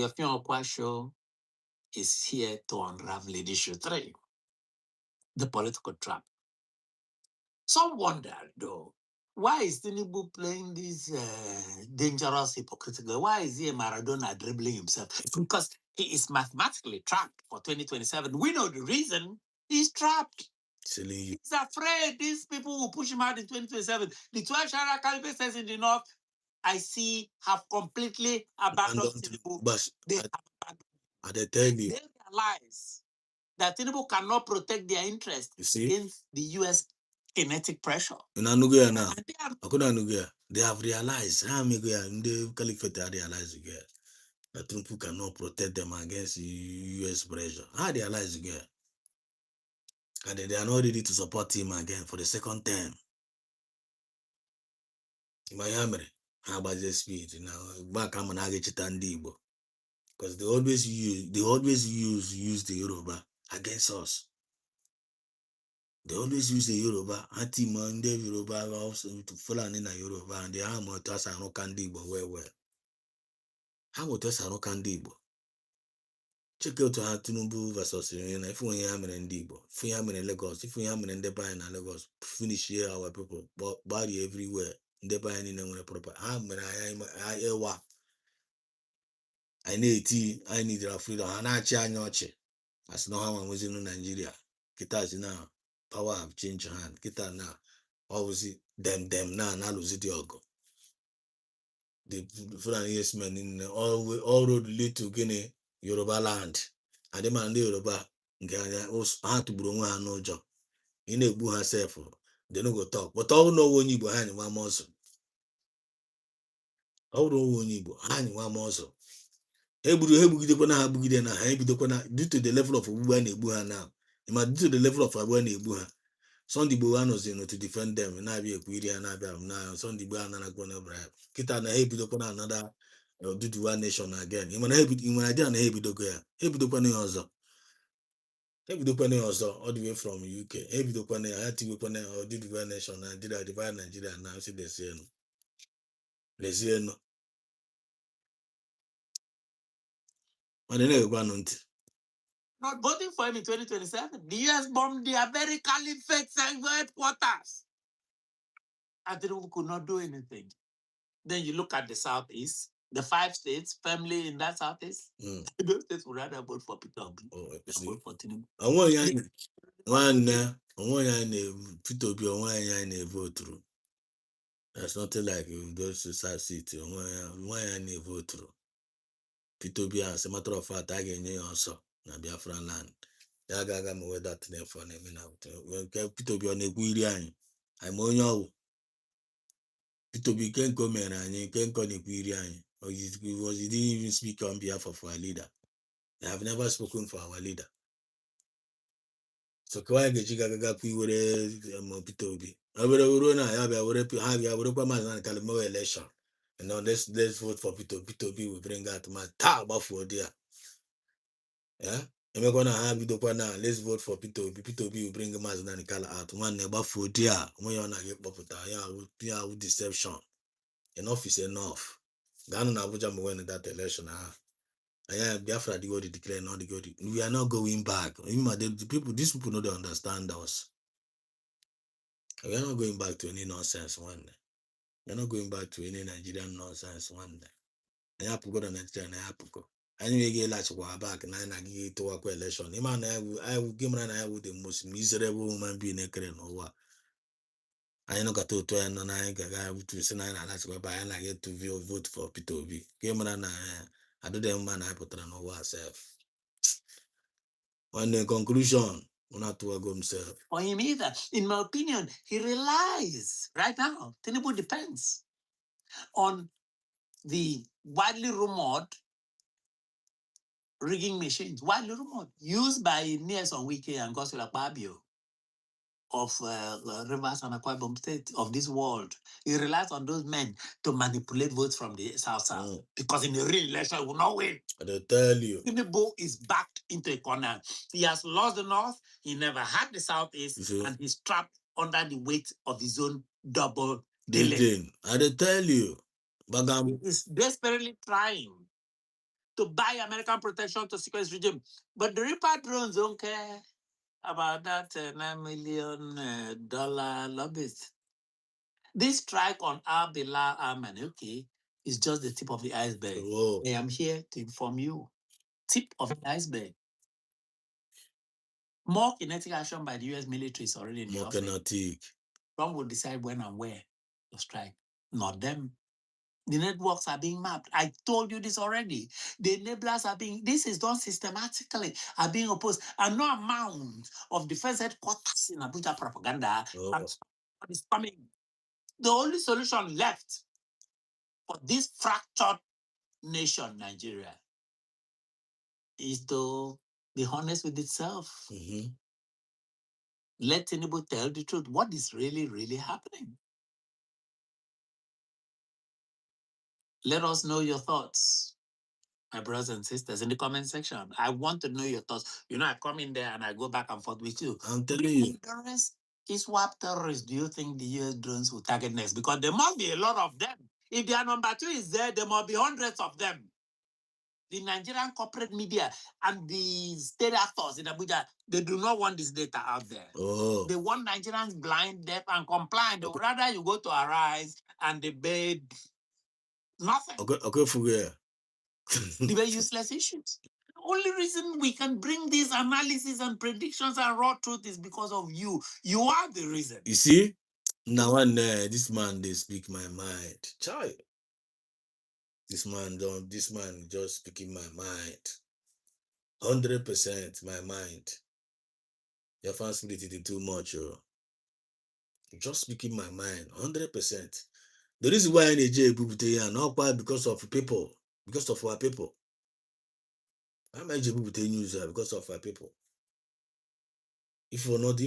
Ofion Okwa show is here to unravel issue 3, the political trap. Some wonder, though, why is Tinubu playing this dangerous hypocritical? Why is he a Maradona dribbling himself? Because he is mathematically trapped for 2027. We know the reason. He's trapped. He's afraid these people will push him out in 2027. The 12 Sharia Caliphate says in the north, I see, have completely abandoned Tinubu. They realize that Tinubu cannot protect their interest against the U.S. kinetic pressure. They have realized the caliphate realized that Tinubu cannot protect them against U.S. pressure. I realize again. And they are not ready to support him again for the second term. Miami, how about the speed? Back I'm an because they always use the Yoruba against us. They always use the Yoruba anti-man, the Yoruba also to follow in a Yoruba, and they are more to us and no candibo well. How would us no candibo? Check out how Tinubu versus if we have in Dibo, if we have in Lagos, if we have in the Bayan and Lagos, finish here our people, body everywhere, the Bayan in a proper. I need tea, I need a freedom, and I change. As no how I was in Nigeria. Kita now power have changed hand. Kita now obviously them now lose the ogo. The Fulani men in all road lead to Guinea, Yoruba land. And the man Yoruba had to bring one no job. In a boo herself, they no go talk. But all know when you behind one muscle. All know when you behind one muscle. Due to the level of Ubuana now. It might due to the level of Abuana. Sunday Buanos to defend them, and I be a query and I now. Sunday Buana going to bribe. Kita na heavy to another due to one nation again. You want I didn't heavy to go. Heavy to Pane also. Heavy to Pane also, all the way from UK. Heavy to Pane, I had to go Pane or due to one nation. I did a divide Nigeria now. See the same. The same. And then they go on. Not voting for him in 2027. The US bombed the very caliphate headquarters. And Tinubu could not do anything. Then you look at the southeast, the 5 states firmly in that southeast, those states would rather vote for Peter Obi than vote for Tinubu. Peter Obi vote through. There's nothing like those South City. One vote through. Peter Obi, as a matter of fact, I get also na Biafra land. Gaga me wear that name for me now. Peter Obi on a Guirian. I'm on you. Peter Obi can't come and you can't call a Guirian. Or he didn't even speak on behalf of our leader. I have never spoken for our leader. So kwa ga gaga were Peter Obi. I will na have election. And now let's vote for Peter Obi will bring out my tab for there. Yeah. And we're gonna have it now. Let's vote for Peter Obi. Peter Obi will bring Mazan color out. One never for there. When you're not get with deception. Enough is enough. Ghana and Abuja will win that election. Biafra the God declare not the God. We are not going back. These people don't understand us. We are not going back to any nonsense one day. We are not going back to any Nigerian nonsense one day. I have to go to Nigeria and I have to go. I need to get back and I get to work election. I will give my the most miserable woman being a crane or what. I know got to and I got to say and that's why I get to vote for Peter Obi. Game and I do them man I put on what self. On the conclusion, not to go himself. For him either. In my opinion, he relies right now. Tinubu depends on the widely rumored rigging machines, widely rumored, used by Nelson Wike and Gospel Akpabio of Rivers and Akwa Ibom State of this world. He relies on those men to manipulate votes from the South because in the real election, he will not win. I tell you. Tinubu is backed into a corner. He has lost the North. He never had the Southeast, and he's trapped under the weight of his own double dealing. I tell you. He is desperately trying to buy American protection to secure his regime. But the Reaper drones don't care about that $9 million lobbyist. This strike on Al-Bilal Al-Manuki is just the tip of the iceberg. Whoa. I am here to inform you. Tip of the iceberg. More kinetic action by the U.S. military is already in the offing. Kinetic. Trump will decide when and where to strike, not them. The networks are being mapped. I told you this already. The enablers are being, this is done systematically, are being opposed. And no amount of defense headquarters in Abuja propaganda is coming. The only solution left for this fractured nation, Nigeria, is to be honest with itself. Let Tinubu tell the truth. What is really, really happening? Let us know your thoughts, my brothers and sisters, in the comment section. I want to know your thoughts. You know, I come in there and I go back and forth with you. I'm telling you. ISWAP terrorists, do you think the US drones will target next? Because there must be a lot of them. If their number 2 is there must be hundreds of them. The Nigerian corporate media and the state actors in Abuja, they do not want this data out there. They want Nigerians blind, deaf, and compliant. They would rather you go to Arise and debate nothing. Okay, forget. They were useless issues. The only reason we can bring these analysis and predictions and raw truth is because of you. You are the reason. You see? Now and this man, they speak my mind. Child. This man just speaking my mind. 100% my mind. Your fans split it too much. Just speaking my mind. 100%. The reason why I need J not quite because of people, because of our people. I'm a news because of our people. If for not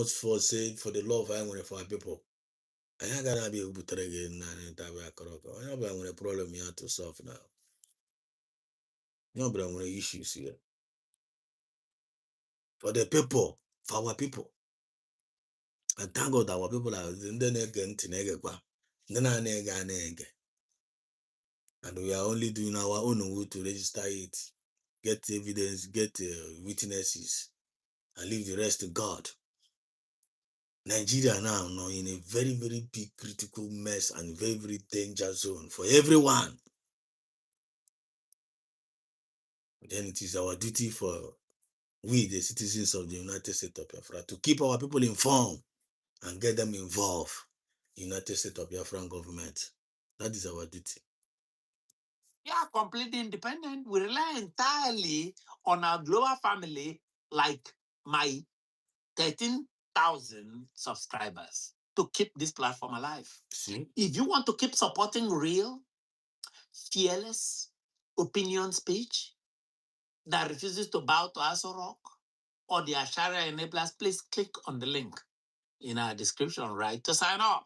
for say for the love I want for our people, I ain't gonna be able to again and I have a problem here to solve now. No, but I want issues here. For the people, for our people. And thank God our people are in the again to negate. And we are only doing our own way to register it, get evidence, get witnesses, and leave the rest to God. Nigeria now in a very, very big critical mess and very, very danger zone for everyone. then it is our duty for we, the citizens of the United States of Biafra, to keep our people informed and get them involved in the United States of Biafran government. That is our duty. Yeah, completely independent. We rely entirely on our global family, like my 13,000 subscribers, to keep this platform alive. See? If you want to keep supporting real, fearless opinion speech that refuses to bow to Aso Rock or the Ashara enablers, please click on the link in our description, right, to sign up.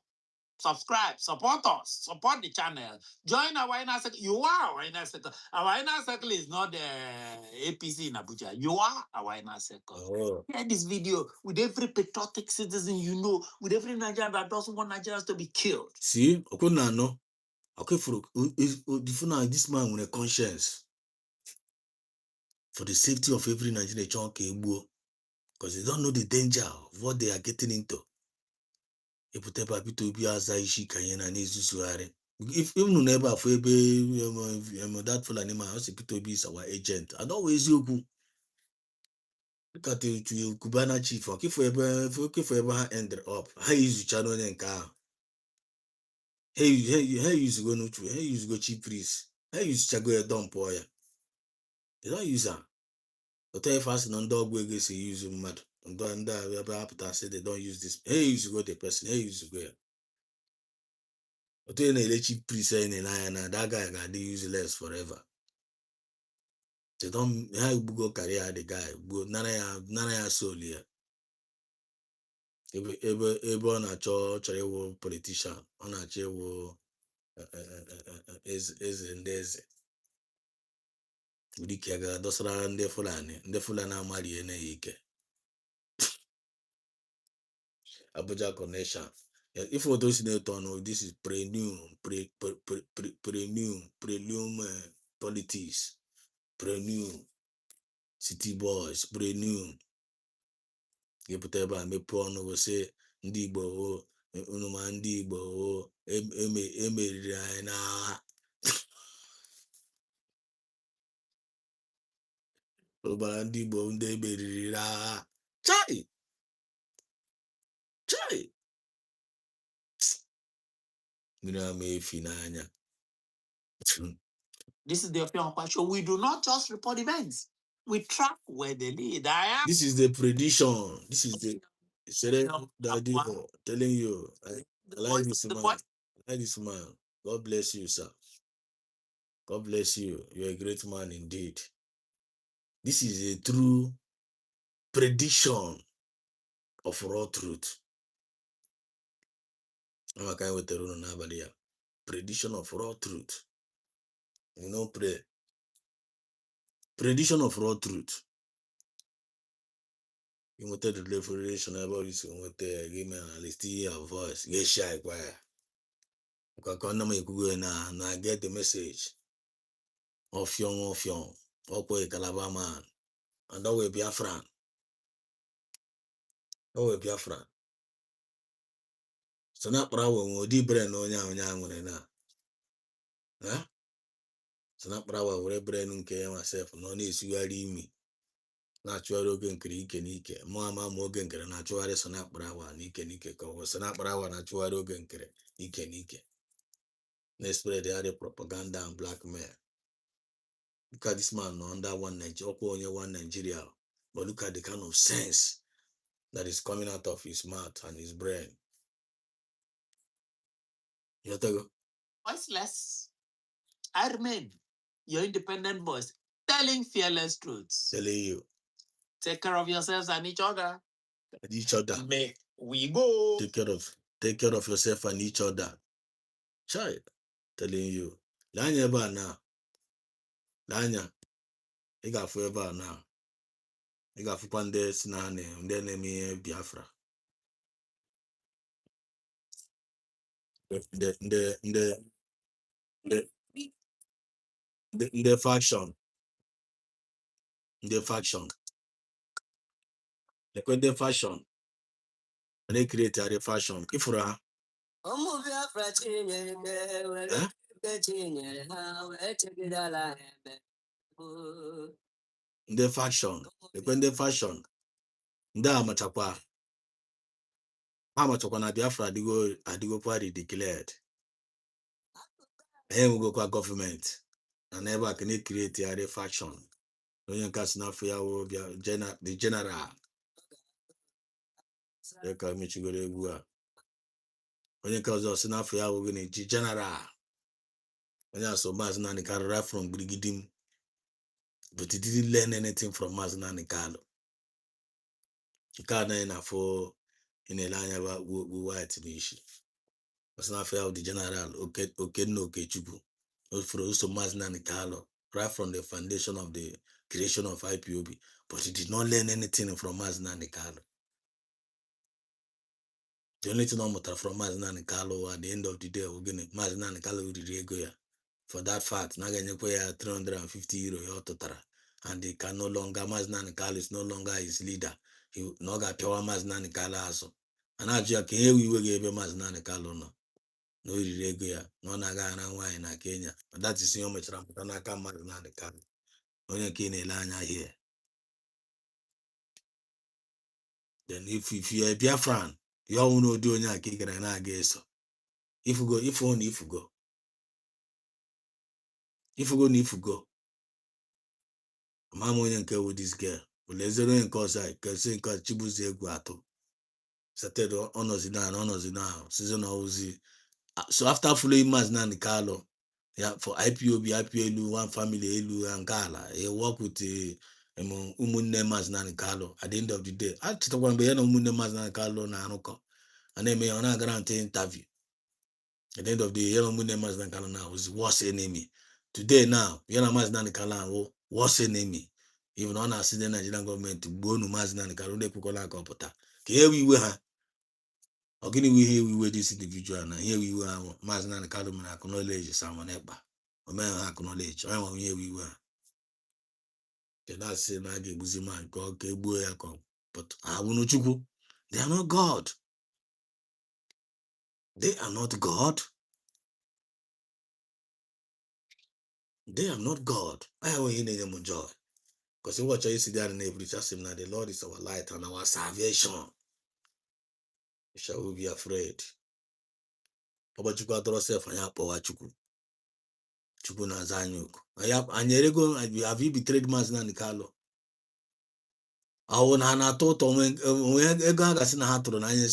Subscribe, support us, support the channel. Join our inner circle. You are our inner circle. Our inner circle is not the APC in Abuja. You are our inner circle. Oh. Share this video with every patriotic citizen you know, with every Nigerian that doesn't want Nigerians to be killed. See, Okuna no. Okay, for this man with a conscience for the safety of every Nigerian chunk, because they don't know the danger of what they are getting into. If even never for that Fulani man, P2B is our agent. I don't always you look at the Cubana chief or if ever ended up. How is channel and car? Hey, you go no true. Hey, you go cheap priest. Hey, you chago a dump boy. They don't use them. But if I say dog we say use mad. And that say they don't use this. Hey, you go the person. Hey, you go. But then a cheap priest saying and that guy got useless forever. They don't go career the guy. Go nana soul here. Ebe on a church politician on a chewo is in this. Dikaga dosara ndị Fulani amari ene ike. Abuja connection. If for those in the tunnel, this is prelume politics, prelume city boys, prelume. You put ebe mepe ọnụ go say ndị Igbo unu ma ndị Igbo emeriri anyị n'agha. Ọbara ndị Igbo ndị emeriri n'agha. Chai! This is the Opion Show. We do not just report events. We track where they lead. This is the prediction. This is the idea telling you. I like this man. I like this man. God bless you, sir. God bless you. You're a great man indeed. This is a true prediction of raw truth. I'm kind with the prediction of raw truth. You know, prediction of raw truth. You wanted the revelation about this. You want to give me a voice. Get shy, quiet. I get the message. Of young, Okwe Calabar man. And that will be BIAFRA. That will be BIAFRA. So not problem with the brain on yang na. Huh? So not problem with brain myself. No need you are me. Natural organ Nike. Mama Morgan natural so not brawa Nike cover. So not brawa natural organ Nike. Let's spread the other propaganda and blackmail. Look at this man under one Nigeria. But look at the kind of sense that is coming out of his mouth and his brain. Voiceless. I remain your independent voice, telling fearless truths. Telling you. Take care of yourselves and each other. And each other. May we go. Take care of yourself and each other. Child, telling you. Lanya ba na. Lanya. You got forever now. You got Fupande Sinane, and then me Biafra. The faction. The faction. The fashion. And they create a fashion. Ifura. Huh? the faction, the faction, the amachakwa, na Biafra adigo party declared. Here we go kwa government, and never can it create a faction. No one can snap ya wo the general. You can meet you go to onye nke ọzọ si n'afọ ya wụ gịnị ji general onye aso Maazị Nnamdi Kanu right from Girigidim, but he didn't learn anything from Maazị Nnamdi Kanu. Nke a naghị na-afọ ị na-ele anya bụ white n'ishi ọsị n'afọ ya wụ the general Okenna Okechukwu for so Maazị Nnamdi Kanu right from the foundation of the creation of IPOB, but he did not learn anything from Maazị Nnamdi Kanu. The only thing I mụtara from Maazị Nnamdi Kanu at the end of the day bụ gịnị Maazị Nnamdi Kanu riri ego ya. For that fact, na ga-enyekwa ya 350 euro ya ọ tụtara, and he can no longer Maazị Nnamdi Kanu is no longer his leader. Na ọ ga-apịawa Maazị Nnamdi Kanu azụ. A na-ajụ ya ka ihe iwe ga-ebe Maazị Nnamdi Kanu nọ na o riri ego ya na ọ na-aga ara nwaanyị na Kenya. That is ihe o mechara mpụta n'aka Maazị Nnamdi Kanu, onye nke na-ele anya here. Then if you are Biafran, you all know do onye aka ị gara na-aga eso. Ifugo na ifugo mama onye nke with this girl olezero onye nke ọzọ kesi nke Chibuzie egwu atụ started ọnọzi na season ozi. So after following Maazị Nnamdi Kanu for IPOB elu one family elu nke ala he work with ụmụnne Maazị Nnamdi Kanu. At the end of the day achịtakwa mgbe ya na ụmụnne Maazị Nnamdi Kanu na-arụkọ a na-eme ya ọ na-agara ntị interview. At the end of the day ya na ụmụnne Maazị Nnamdi Kanu now is worst enemy. Today now ya na Maazị Nnamdi Kanu ahụ worst enemy. Even on our the Nigerian government gbuo nu Maazị Nnamdi Kanu na-ekwukọla aka ọpụta ka e iwe ha ọ gịnị we ihe iwe this individual na ihe iwe ahụ Maazị Nnamdi Kanu mere acknowledge Simon Ekpa o mere ha acknowledge onye nwe ihe iwe ha kedu asị na a ga-egbuzi ma ka ọ ka egbuo ya ka but abụnụ Chukwu they are not God. They are not God. They are not God. I have in them joy. Because you watch I see there in every church now the Lord is our light and our salvation. Shall we be afraid? But Chukwu atọrọ sef anyị akpọwa Chukwu na-aza anyị oku anyị erego have you betrayed Maazị Nnamdi Kanu? Ahụ na ha na-atọ ụtọ onwe ego ha gasị na ha tụrụ na anyị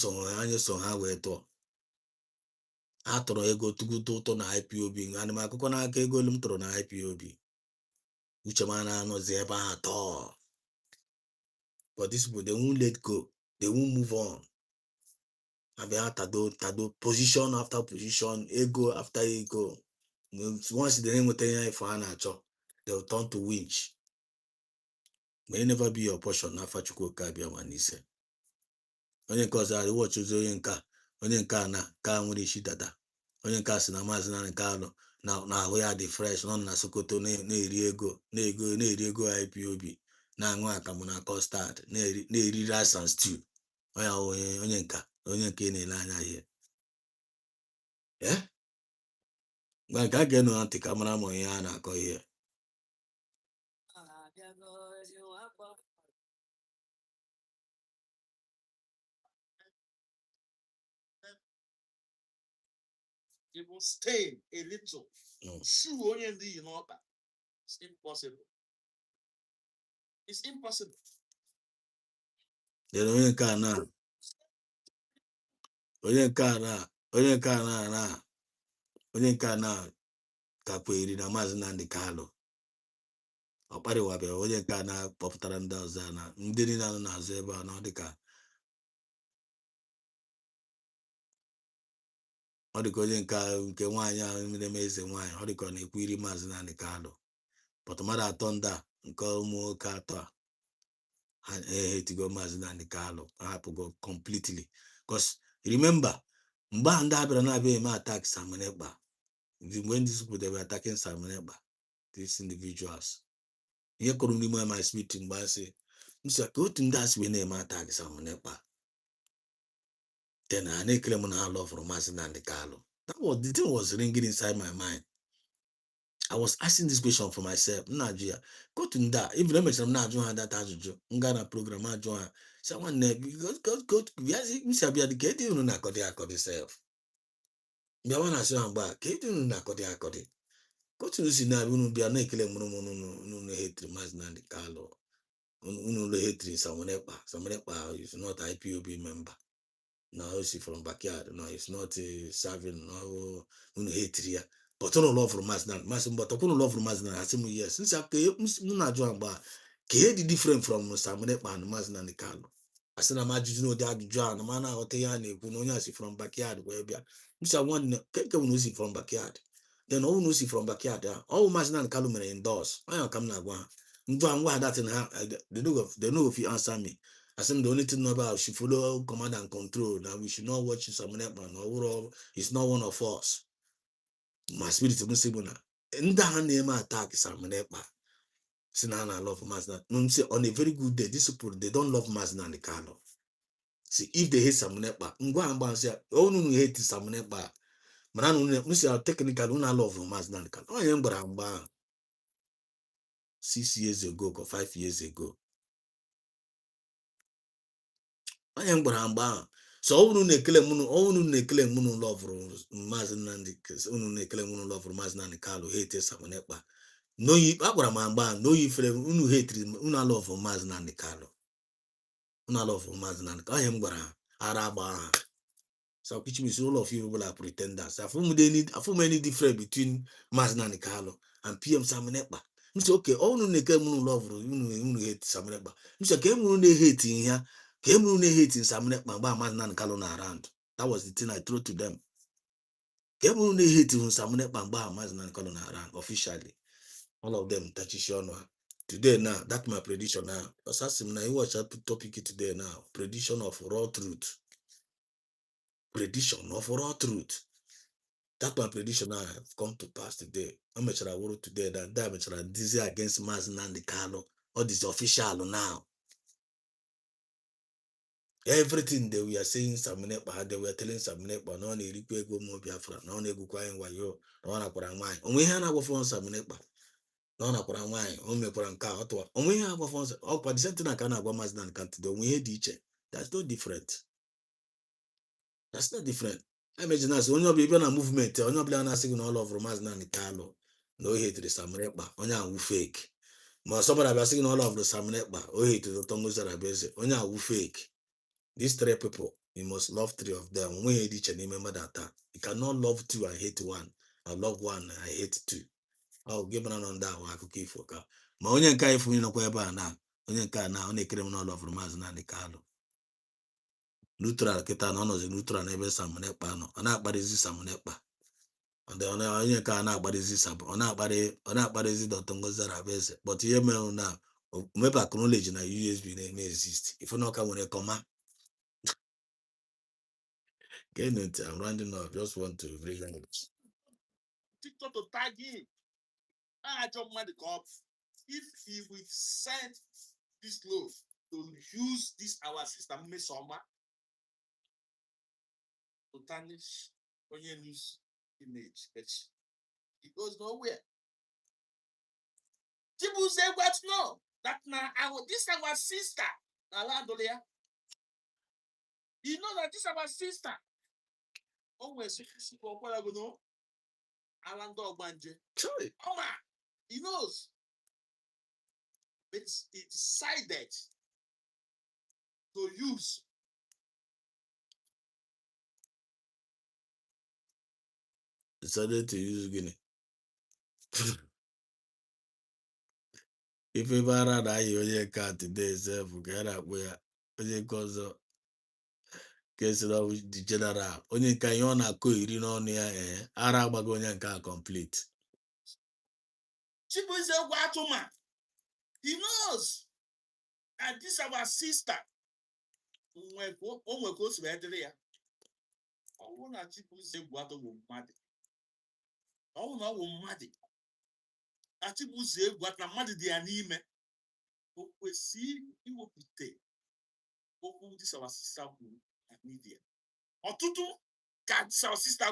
so ha wee tụọ ha tụrụ ego tukwuto ụtọ na IPOB ana m akụkọ n'aka ego olu m tụrụ na IPOB uche m na-anọzi ebe ahụ atọ. But these people they won't let go, they won't move on. Abia tado position after position, ego after ego. Once they name what for Hanacho, they'll turn to winch. May never be your portion. After Chukwu Kabia Wanise. Onye cause I watch onye nka na ka nwere isi dada. Onye nka si na Maazị Nnamdi Kanu na we are the fresh nọ na Sokoto na-eri ego IPOB na-aṅụ akamụ na custard na-eri rice and stew. Onye nka na-ele anya ihe mgbe nke a ga-enu ntị ka mara ma ihe a na-akọ ihe. It will stain a little. Shoe onye ndị n'ọkpa. It's impossible. It's impossible. Onye nke a na kakwa eri na Maazị Nnamdi Kanu ọ kparịwabịa onye nke a na-akpọpụtara ndị ọzọ na ndị niile nọ n'azụ ebe a na ọ dịka onye nke nwaanyị ahụ na-eme eze nwaanyị ọ dịka ọ na-ekwu iri Maazị Nnamdi Kanu but mmadụ atọ ndị a nke ụmụ nwoke atọ a ha etigo Maazị Nnamdi Kanu hapụgo completely. Because remember mgbe a ndị abịara na-abịa eme attack Simon Ekpa when these people they were attacking Simon Ekpa these individuals ihe kụrụ n'ime my spirit mgbe asị nsị ka otu ndị asị wee na-eme attack Simon Ekpa then I na-ekele m na ha love for Maazị Nnamdi Kanu. That was the thing was ringing inside my mind. I was asking this question for myself. Nigeria, go to that. If you mention Nigeria, that Ajuju, Ngana program, Nigeria. Someone go. Yes, you shall be educated. You know, Akodi self. You want to say I'm back. Get you know, Akodi. Go to this now. You know, be a naked no hate Maznan Carlo. No hate someone is not IPOB member. No, she from backyard. No, it's not serving. No, hate here. But no love from Maznan. But no love from Maznan. I say, yes. Since I can't join back, can't different from Samunepa and Maznan Carlo. I said, I'm no dad John. Man, I want to yarn from backyard. Where be? Mr. One, can't see from backyard. Then all no see from backyard. All Maznan Carlo may endorse. I am coming now. What that in her? They know if you answer me. I said the only thing about she follow command and control. Now we should not watch Samunepa. No, it's not one of us. My spirit is not in the name attack Samunepa. Sinana love Maznan. No, say on a very good day, these people they don't love Maznan the Carlo. See, if they hate Samunepa, and say, oh no, hate Samunepa. Man, I technically una love Maznan the Carlo. I am but 6 years ago or 5 years ago. I am but so unu na-ekele mụnụ lọvụrụ Maazị Nnamdi unu na-ekele mụnụ lọvụrụ Maazị Nnamdi Kalu hate Samunepa n'oyi agwara m agba n'oyi fere unu hatiri unu alọvụ Maazị Nnamdi Kalu unu alọvụ Maazị Nnamdi Kalu onye m gwara ara agba ha so which means all of you people are pretenders afum any difference between Maazị Nnamdi Kalu and PM Samunepa m sị okay unu na-ekele mụnụ lọvụrụ unu hate Samunepa m sị ka unu na-hate ihe ya Came hate in Samunepa by Maazị Kalu na around. That was the thing I threw to them. Came hate in Samunepa by Maazị Kalu na around officially. All of them touch on today now. That's my prediction now. Assassin now you watch that topic today now. Prediction of raw truth. Prediction of raw truth. That's my prediction now. Have come to pass today. I'm sure I wrote today that I'm sure this is against Maazị Kalu. All this official now. Everything they were saying Samunepa, they were telling Samunepa, no one go more BIAFRA, no one go crying wayo, no one akora wine. Onwe ha na agwafo Samunepa, no one akora wine, onwe kwara nka otwa. Onwe ha agwafo o kwa the same thing aka na agwa Maazị Nnamdi Kanu today, onwe he dị iche. That's not different. That's not different. Imagine us onye obia na movement, onye obia na asị na all of Maazị Nnamdi Kanu, no hate Samunepa, onye awu fake. Ma somebody be asị na all of Samunepa, o hate the Tongo Zarabeze, onye awu fake. These 3 people, you must love 3 of them. When you each and remember that you cannot love 2 and hate 1. I love 1 and I hate 2. I'll give an on that one. I could keep for car. My only guy for you know where now. Only car now, only criminal love from Maazị Nnamdi Kalu. Neutral, Kita no is neutral, never Samunepa. No, and not bad is Samunepa. And the only car now, but is this on not bad is it Tongo Zarabese. But here now, maybe acknowledge na USB name exist. If you not come when you come out. I'm rounding up. Just want to bring it. TikTok to tag him. I jump mad the cops. If he will send this loaf to use this our system, Mesoma, to tarnish Onye News image, but it goes nowhere. People say, what no? That now this our sister. You know that this our sister. Always no. Alando Banje. He knows. It's decided to use Decided to use Guinea. If ever had I your car today, self, get up where cause case of the general. Only can you na ko iri no near ara agbago onye nke complete. Chibuze Watuma. He knows that this our sister. Oh, na Chibuze Watuma mad. Oh, no, mad. Chibuze Watuma mad the anime. We see you will be this our sister media. Otutu got our sister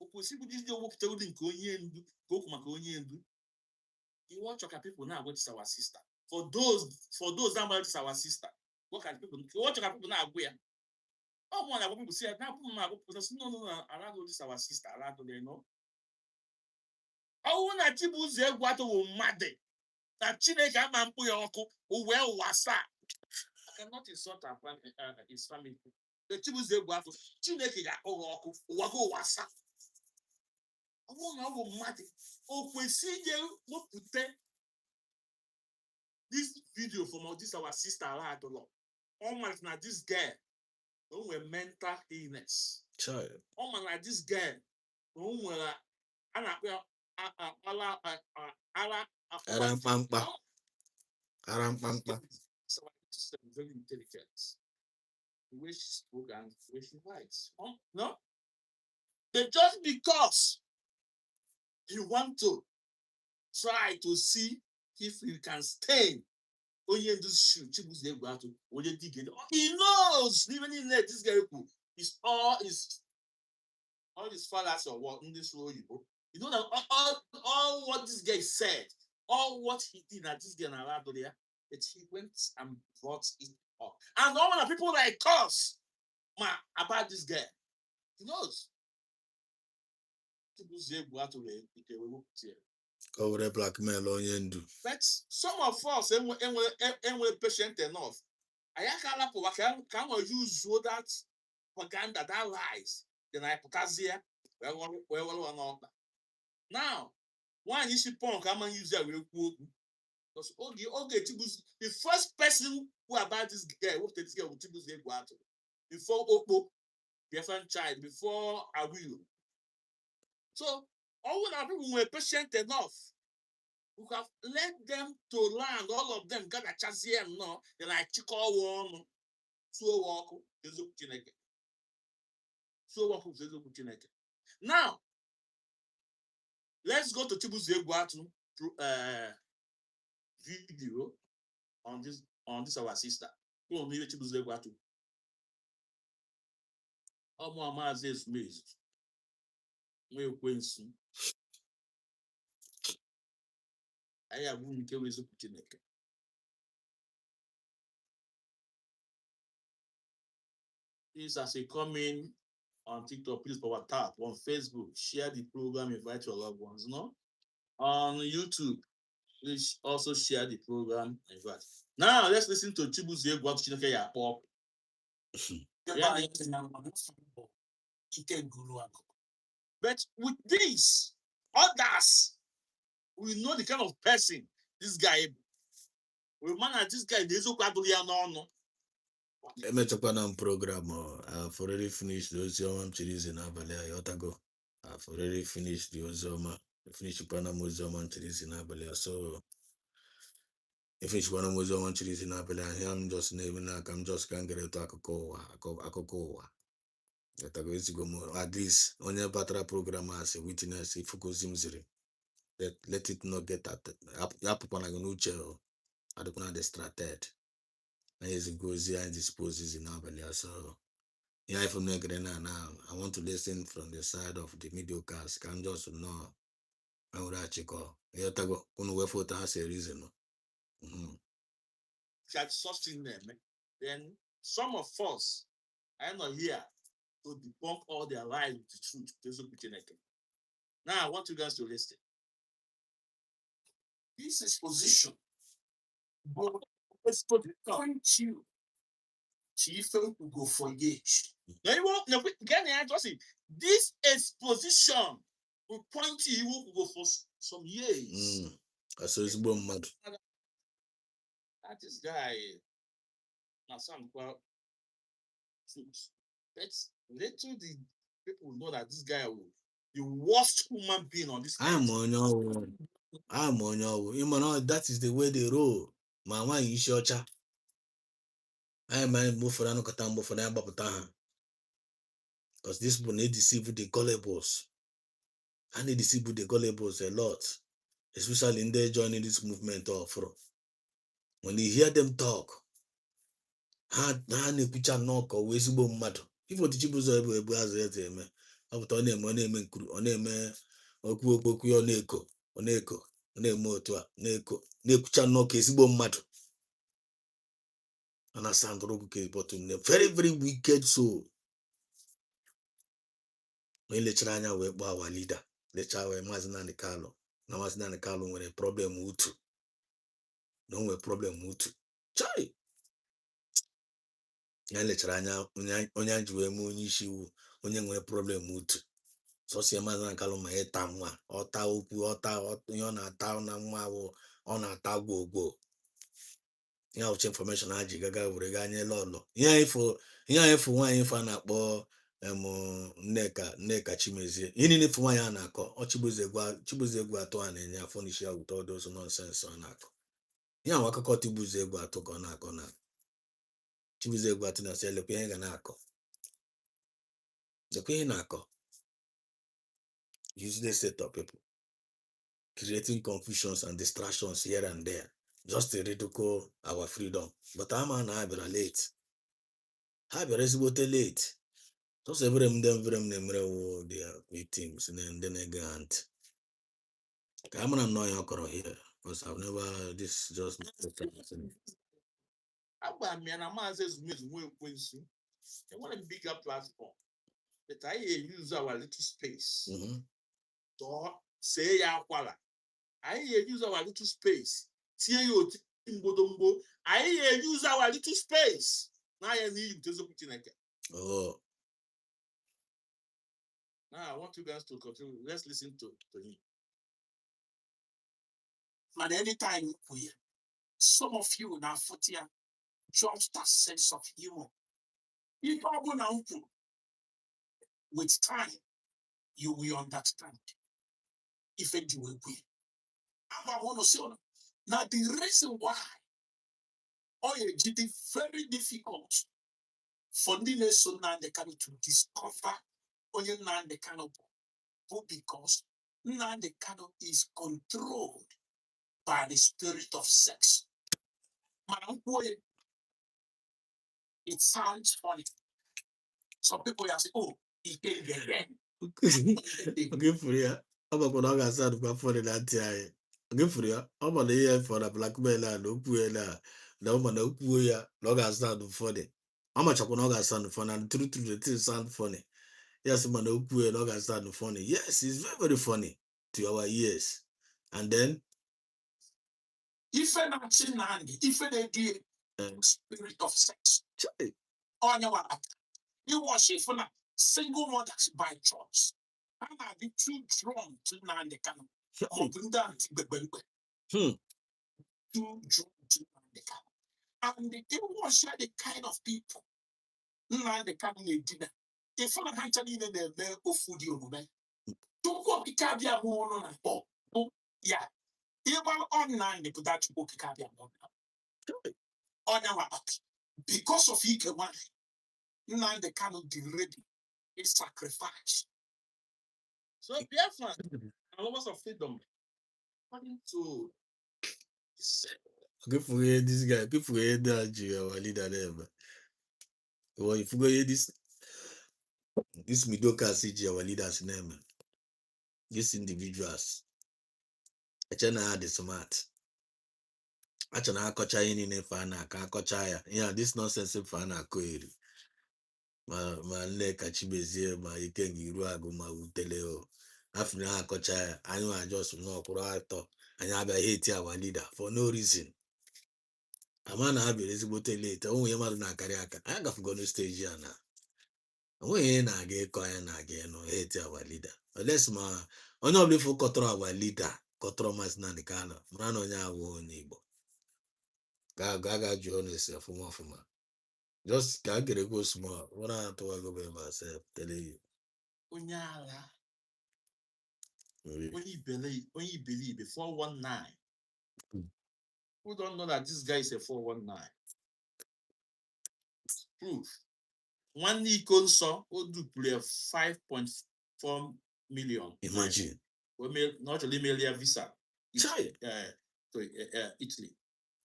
okwesịbụ ndị ewepụta ụdị nke onye ndu ka okwu maka onye ndu. You want your people now what is our sister? For those that is our sister, what can people? You want your people now where? Oh, one people say now no, around this our sister, around they know. Oh, na chibuze egwato wo made. Na Chineke ama mpu ya oku, uwe wasa. I cannot insult his family. The chibuze egwato, Chineke ya oku, uwago wasa. Oh, na wo made. O kwesije wopute this video from this our sister around the law. Almost na this girl, who were mental illness. Child. Almost na this girl, who were Arampampa. So it's very intelligent. The way she spoke and the way she writes. No? But just because you want to try to see if you can stay onye this shoe, he knows even in there, this guy is all his fathers or what in this role. You know that all what this guy said, all what he did at this guy around there, that he went and brought it up. And all the people like us, about this guy, he knows. Cover blackmail on Yendu. But some of us and we're patient enough. I can use so that propaganda that lies. Then I put us here. Now, one issue point come and use that real quick. Because okay, the first person who about this guy, who this guy will before Opo, BIAFRA child, before I will. So all of people were patient enough. We have let them to land, all of them got a chance here no, then I check all one so walk now. Let's go to Chibuze Egwuatu video on this our sister. Who will be Chibuze Egwuatu? Omo Amazi Esmez. We Quincy. I have one Kewezo Kuchineke. Please, as you come in on TikTok, please power tap on Facebook, share the program, invite your loved ones. No, on YouTube, please also share the program. Invite. Now let's listen to Chibuze Egwuatu Chineke ya pop. But with this, others, we know the kind of person this guy. We manage this guy. There's no. Emetokwana program. I've already finished the Ozioma Chirizi na Abale Ayotago. I've already finished the Ozioma. Finished Panam Ozioma Chirizi na Abale. So if it's one of Ozioma Chirizi na Abale, I'm just naming like I'm just can't get to Akokoa. At least on your battery program as a witness, if you go zimziri, let it not get at Yapuanagunucho. I don't know distracted. And as it goes here and disposes in Abelia. So, yeah, if I'm not now, I want to listen from the side of the mediocres. Can just know. I would actually call. Yotago, Unwe Fota has a reason. Had something them. Then some of us are not here to debunk all their lies with the truth. Now, I want you guys to listen. This exposition, point you. Chief will go for age. Now you won't get the this exposition will point to you will go for some years. So it's bomb mad. That is guy. Now some let's little the people know that this guy will the worst human being on this. I'm on your. That is the way they roll. Mama, you sure? I might move for an Okatambo for them, because this people need deceive the gullibles. And they deceive the gullibles a lot, especially in their joining this movement of when you hear them talk, picture knock or wesibo mad. If what the chibus are able as ọ pụta ọ na-eme nkuru ọ na-eme okwu ya ọ na-eme otu a na-ekwucha nnọọ ka ezigbo mmadụ ọ na-asandụrụ okwu ka bọtụ nne very very wicked soul. onye lechara anya wee kpọọ awa lida lechaa wee Maazị Nnamdi Kanu na Maazị Nnamdi Kanu nwere problem utu na o nwere problem utu chai ya lechara anya onye ji wee mee onye isi iwu onye nwere problem utu sọsie Maazị Nnamdi Kanu ma ịta nwa ọta okwu ọta ihe ọ na-ata na nwa awụ ọ na-ata gwogwo ya uche infọmeshọn ha ji gaga were gaa nyela ọlọ ihe anyị fụ nwaanyị ife a na-akpọ Nneka Chimezie ihe niile fụ nwaanyị a na-akọ ọ Chibueze egwu atọ a na-enye afọ n'isi ya wute ọdọzụ nọnsensị ọ na-akọ ihe ahụ akụkọ Chibueze egwu atọ ka ọ na-akọ na Chibueze egwu atọ na-asị lekwa ihe ga na-akọ lekwa ihe na-akọ useless set of people creating confusions and distractions here and there just to ridicule our freedom. But ama na ha bịara late. Ha bịara ezigbote late. Sọsọ evere m na-emere wụ their victims na ndị na-ege ha ntị. Ka a mara nnọọ ya ọ kọrọ here. Because I've never this just agba m ya na Maazị Ezumezu nwe ekwensu enwere m bigger platform that I use our little space to say ya akwara I use our little space tie ya oti mgbodomgbo I use our little space na ya n'ihi ntezokwu Chineke. Oh. Now I want you guys to continue. Let's listen to him. But anytime some of you now foot here just that sense of humor. You don't know with time you will understand if it will be. I want to say now the reason why it is very difficult for the nation now they can to discover only now they cannot because now the cannot is controlled by the spirit of sex. Madam, it sounds funny. Some people are saying, oh, he came again. Okay, for you. I'm not going to say that for that. Okay, for you. I'm not here for the blackmail and Okuela. No man, Okuya, Loga sound funny. How much I can sound funny and true to the thing sound funny. Yes, man, Okuya, Loga sound funny. Yes, it's very, very funny to our ears. And then, if an action and if an idea, spirit of sex, on your one, you worship for single mothers by choice. And I be too drawn to nine the canon. Too drawn to nine the canon. And they worship the kind of people nine the canon dinner. If I'm actually in a bed of food, you know, don't go pick up your moon on yeah. Even online, they put that book on our because of you can now they cannot be ready. It's sacrifice. So BIAFRA, lovers of freedom, according to okay, forget this guy. People forget that you are leader there. Well, if you go hear this mediocre CG, our leaders name, these individuals, I the smart. Actually, I coach in a fan, I can't coach. Yeah, this nonsense fan, I could. My leg Chimezie, my Ikengi Ruago, my Uteleo. After I coach, I know I just know Kurato, and I hate our leader for no reason. A man have a reasonable later. Oh, you must not carry. I have gone to stage here now. We na-aga ịkọ ya na-aga no hate our leader. Unless ma onye ọbụla ifu kọtọrọ our leader kọtọrọ Maazị Nnamdi Kanu mara na onye awụ onye Igbo ga jụọ na-esi ọfụma just ka a gere go small nwere atụwago by myself telling you onye ala onye ibelibe 419. Who don't know that this guy is a 419? Proof. One iko nsọ o dupụrụ 5.4 million. Imagine. Not only mail visa. To Italy.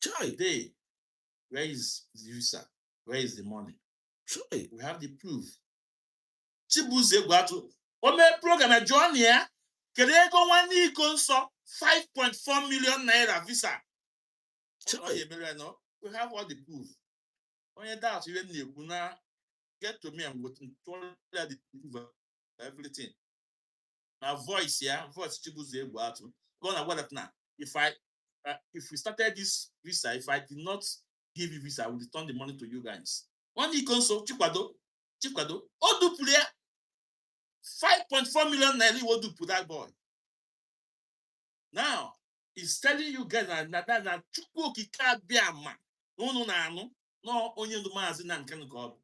Today, where is the visa? Where is the money? We have the proof. Chibueze Egwuatu O mee program a jụọ na ya kedu ego nwanne iko nsọ 5.4 million naira visa. We have all the proof. Onye doubt ihe na-ekwu na get to me and with the proof of everything. My voice, voice Chibuzo Egwu Atu. Go on what now? If we started this visa, if I did not give you visa, I will return the money to you guys. One console, Chikwado, Odupule, 5.4 million naira, what do put that boy? Now, he's telling you guys that Chukwu Okike Abiama, no onye ndu maazi na nke nke ọ bụ.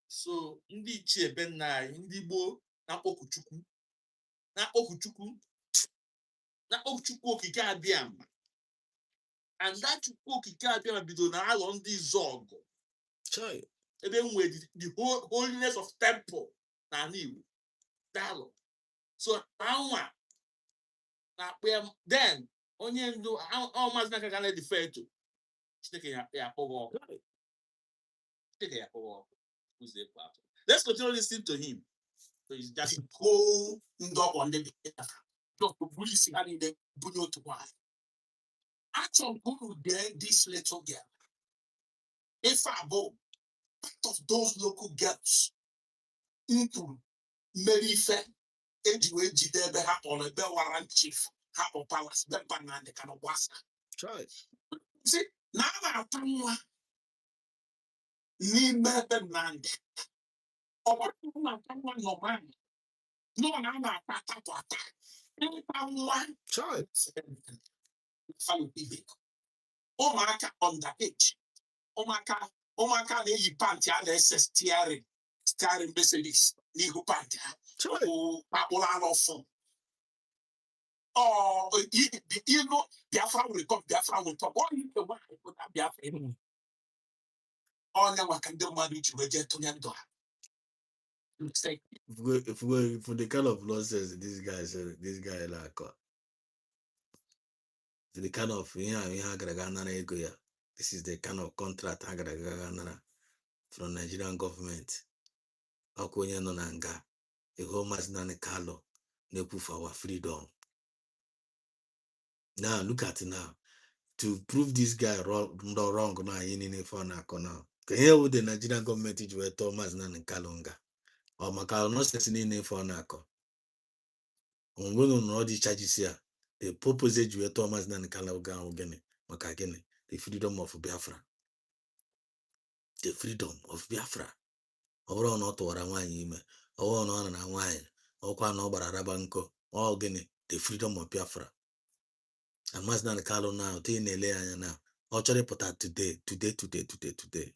So, ndị ichie be nna anyị, ndị Igbo na-akpọku Chukwu. Na Chukwu Okike Abiama. And that Chukwu Okike Abiama bido na alọ ndị Zọgụ. Ebe nwere the holiness of temple na Igbo. Dalụ. So anwa na then onye ndu Maazị Naka na defer to Chineke ya akpọghọ ọkụ. Chineke ya akpọghọ ọkụ. Let's continue listening to him. So he's just go ndọkọ ndị BIAFRA. Dr. Bulisi ha niile bunye otu nwanyị. Achọrọ m dee this little girl. Ife abụ part of those local girls into mere ife eji wee jide ebe ha kpọrọ ebe warrant chief ha kpọ palace be mba na ndị ka na gbasa. Si na a na-ata nwa n'ime ebe Nnamdi. Ọ bụrụ na a na-ata nwa n'ọmanya nọ na a na-ata atapụ ata. Ịta nwa ụmụaka underage. Ụmụaka na-eyi pantị a na-ese steering Mercedes n'ihu pantị ha. Akpụrụ anụ ọfụ. Ilu Biafra will come, Biafra will come. Ọ yi ewe anyị na Biafra emu. Onye maka ndị mmadụ ji wee jee tụnye ndụ ha. For the kind of nonsense this guy like the kind of this is the kind of contract from Nigerian government. Akonye no nanga. The whole Mazinani Kalo nepu for our freedom. Now look at it now. To prove this guy wrong now in for now. Can you with the Nigerian government is where Thomas Nan Kalonga? Or Macau no setting in for Nako. On one on all the charges here. The purpose is where Thomas Nan Kalonga again. Makagene. The freedom of Biafra. The freedom of Biafra. Over not to what wine, or on and wine, or quan over Arabanco, all gene, the freedom of Biafra. And Masnan Kalo now, Tina now, or cherry potat today.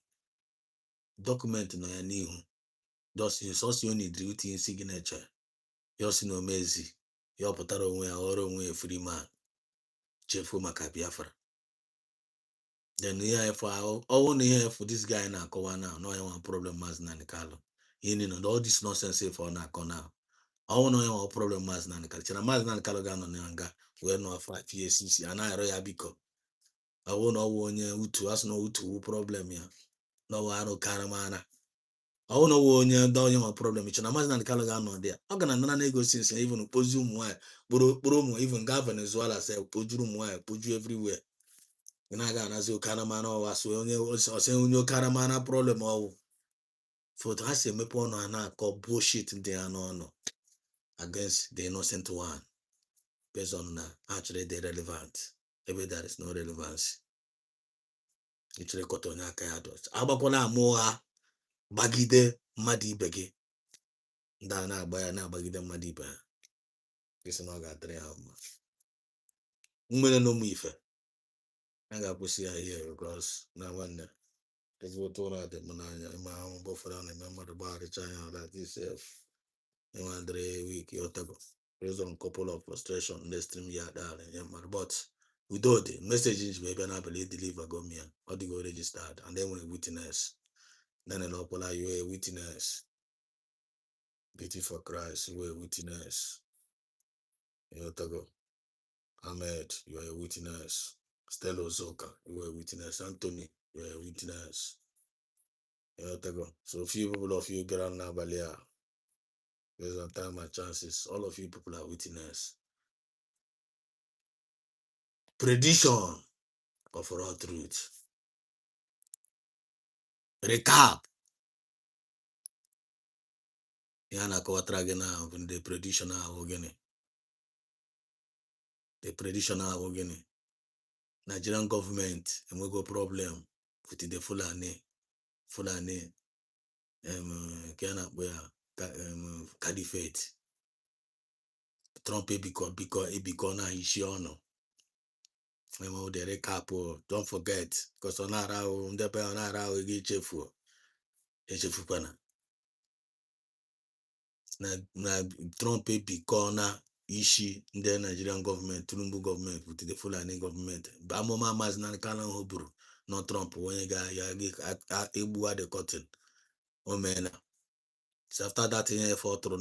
Document no ya new. Thus, you saw you need duty in signature. Yours no mezi. Your potaro way or free man. Chefu Makabiafra. Then here for all here for this guy now, Kowana, no one problem Masnan Kalo. In all this nonsense for now. I want to know problem Masnan Kalchana Masnan Kalogan on Yanga. We're not 5 years since and I roya biko. I won't know one year to us no to problem here. No, I don't caramana. I won't know one year down your problem. Which I'm not Calagan on there. How can I negotiate even Pozum why? Bromo, even governor as well as Pojum why, Poju everywhere. And I got as you caramano was or saying your caramana problem. Oh, for to ask him upon and call bullshit in there no against the innocent one. Based on actually the relevant. Maybe there is no relevance. It's record on your kayados. Abakona moa bagide madi begi. Dana baya na bagide madi ba. This no got 3 hours. Umene no muife. I got pussy here because now one there's what told out the manana. My own buffer and remember the bar China that this in 1 week or tago. Based on couple of frustration in the stream yard, but we do the messages we can believe deliver go me or the go registered and then we witness. Then an opola you a witness. Beauty for Christ, you a witness. You tago. Ahmed, you are a witness. Stella Zoka, you are a witness. Anthony, you are a witness. You tago. So few people of you get on Nabalia. based on time and chances. All of you people are witness. Prediction of raw truth. Recap. Yana Kawatrage now in the prediction again. The prediction again. Nigerian government and we go problem with the Fulani. Kiana Caliphate. Trump because na ishiano. The recap, don't forget, because on our we get chefu na Trump because na ishi ndị Nigerian government, Tinubu government with the Fulani government. Ba amụma Maazị Nnamdi Kanu hoburu no Trump onye ga egbuwa the cotton. O meena. So after that, he fought through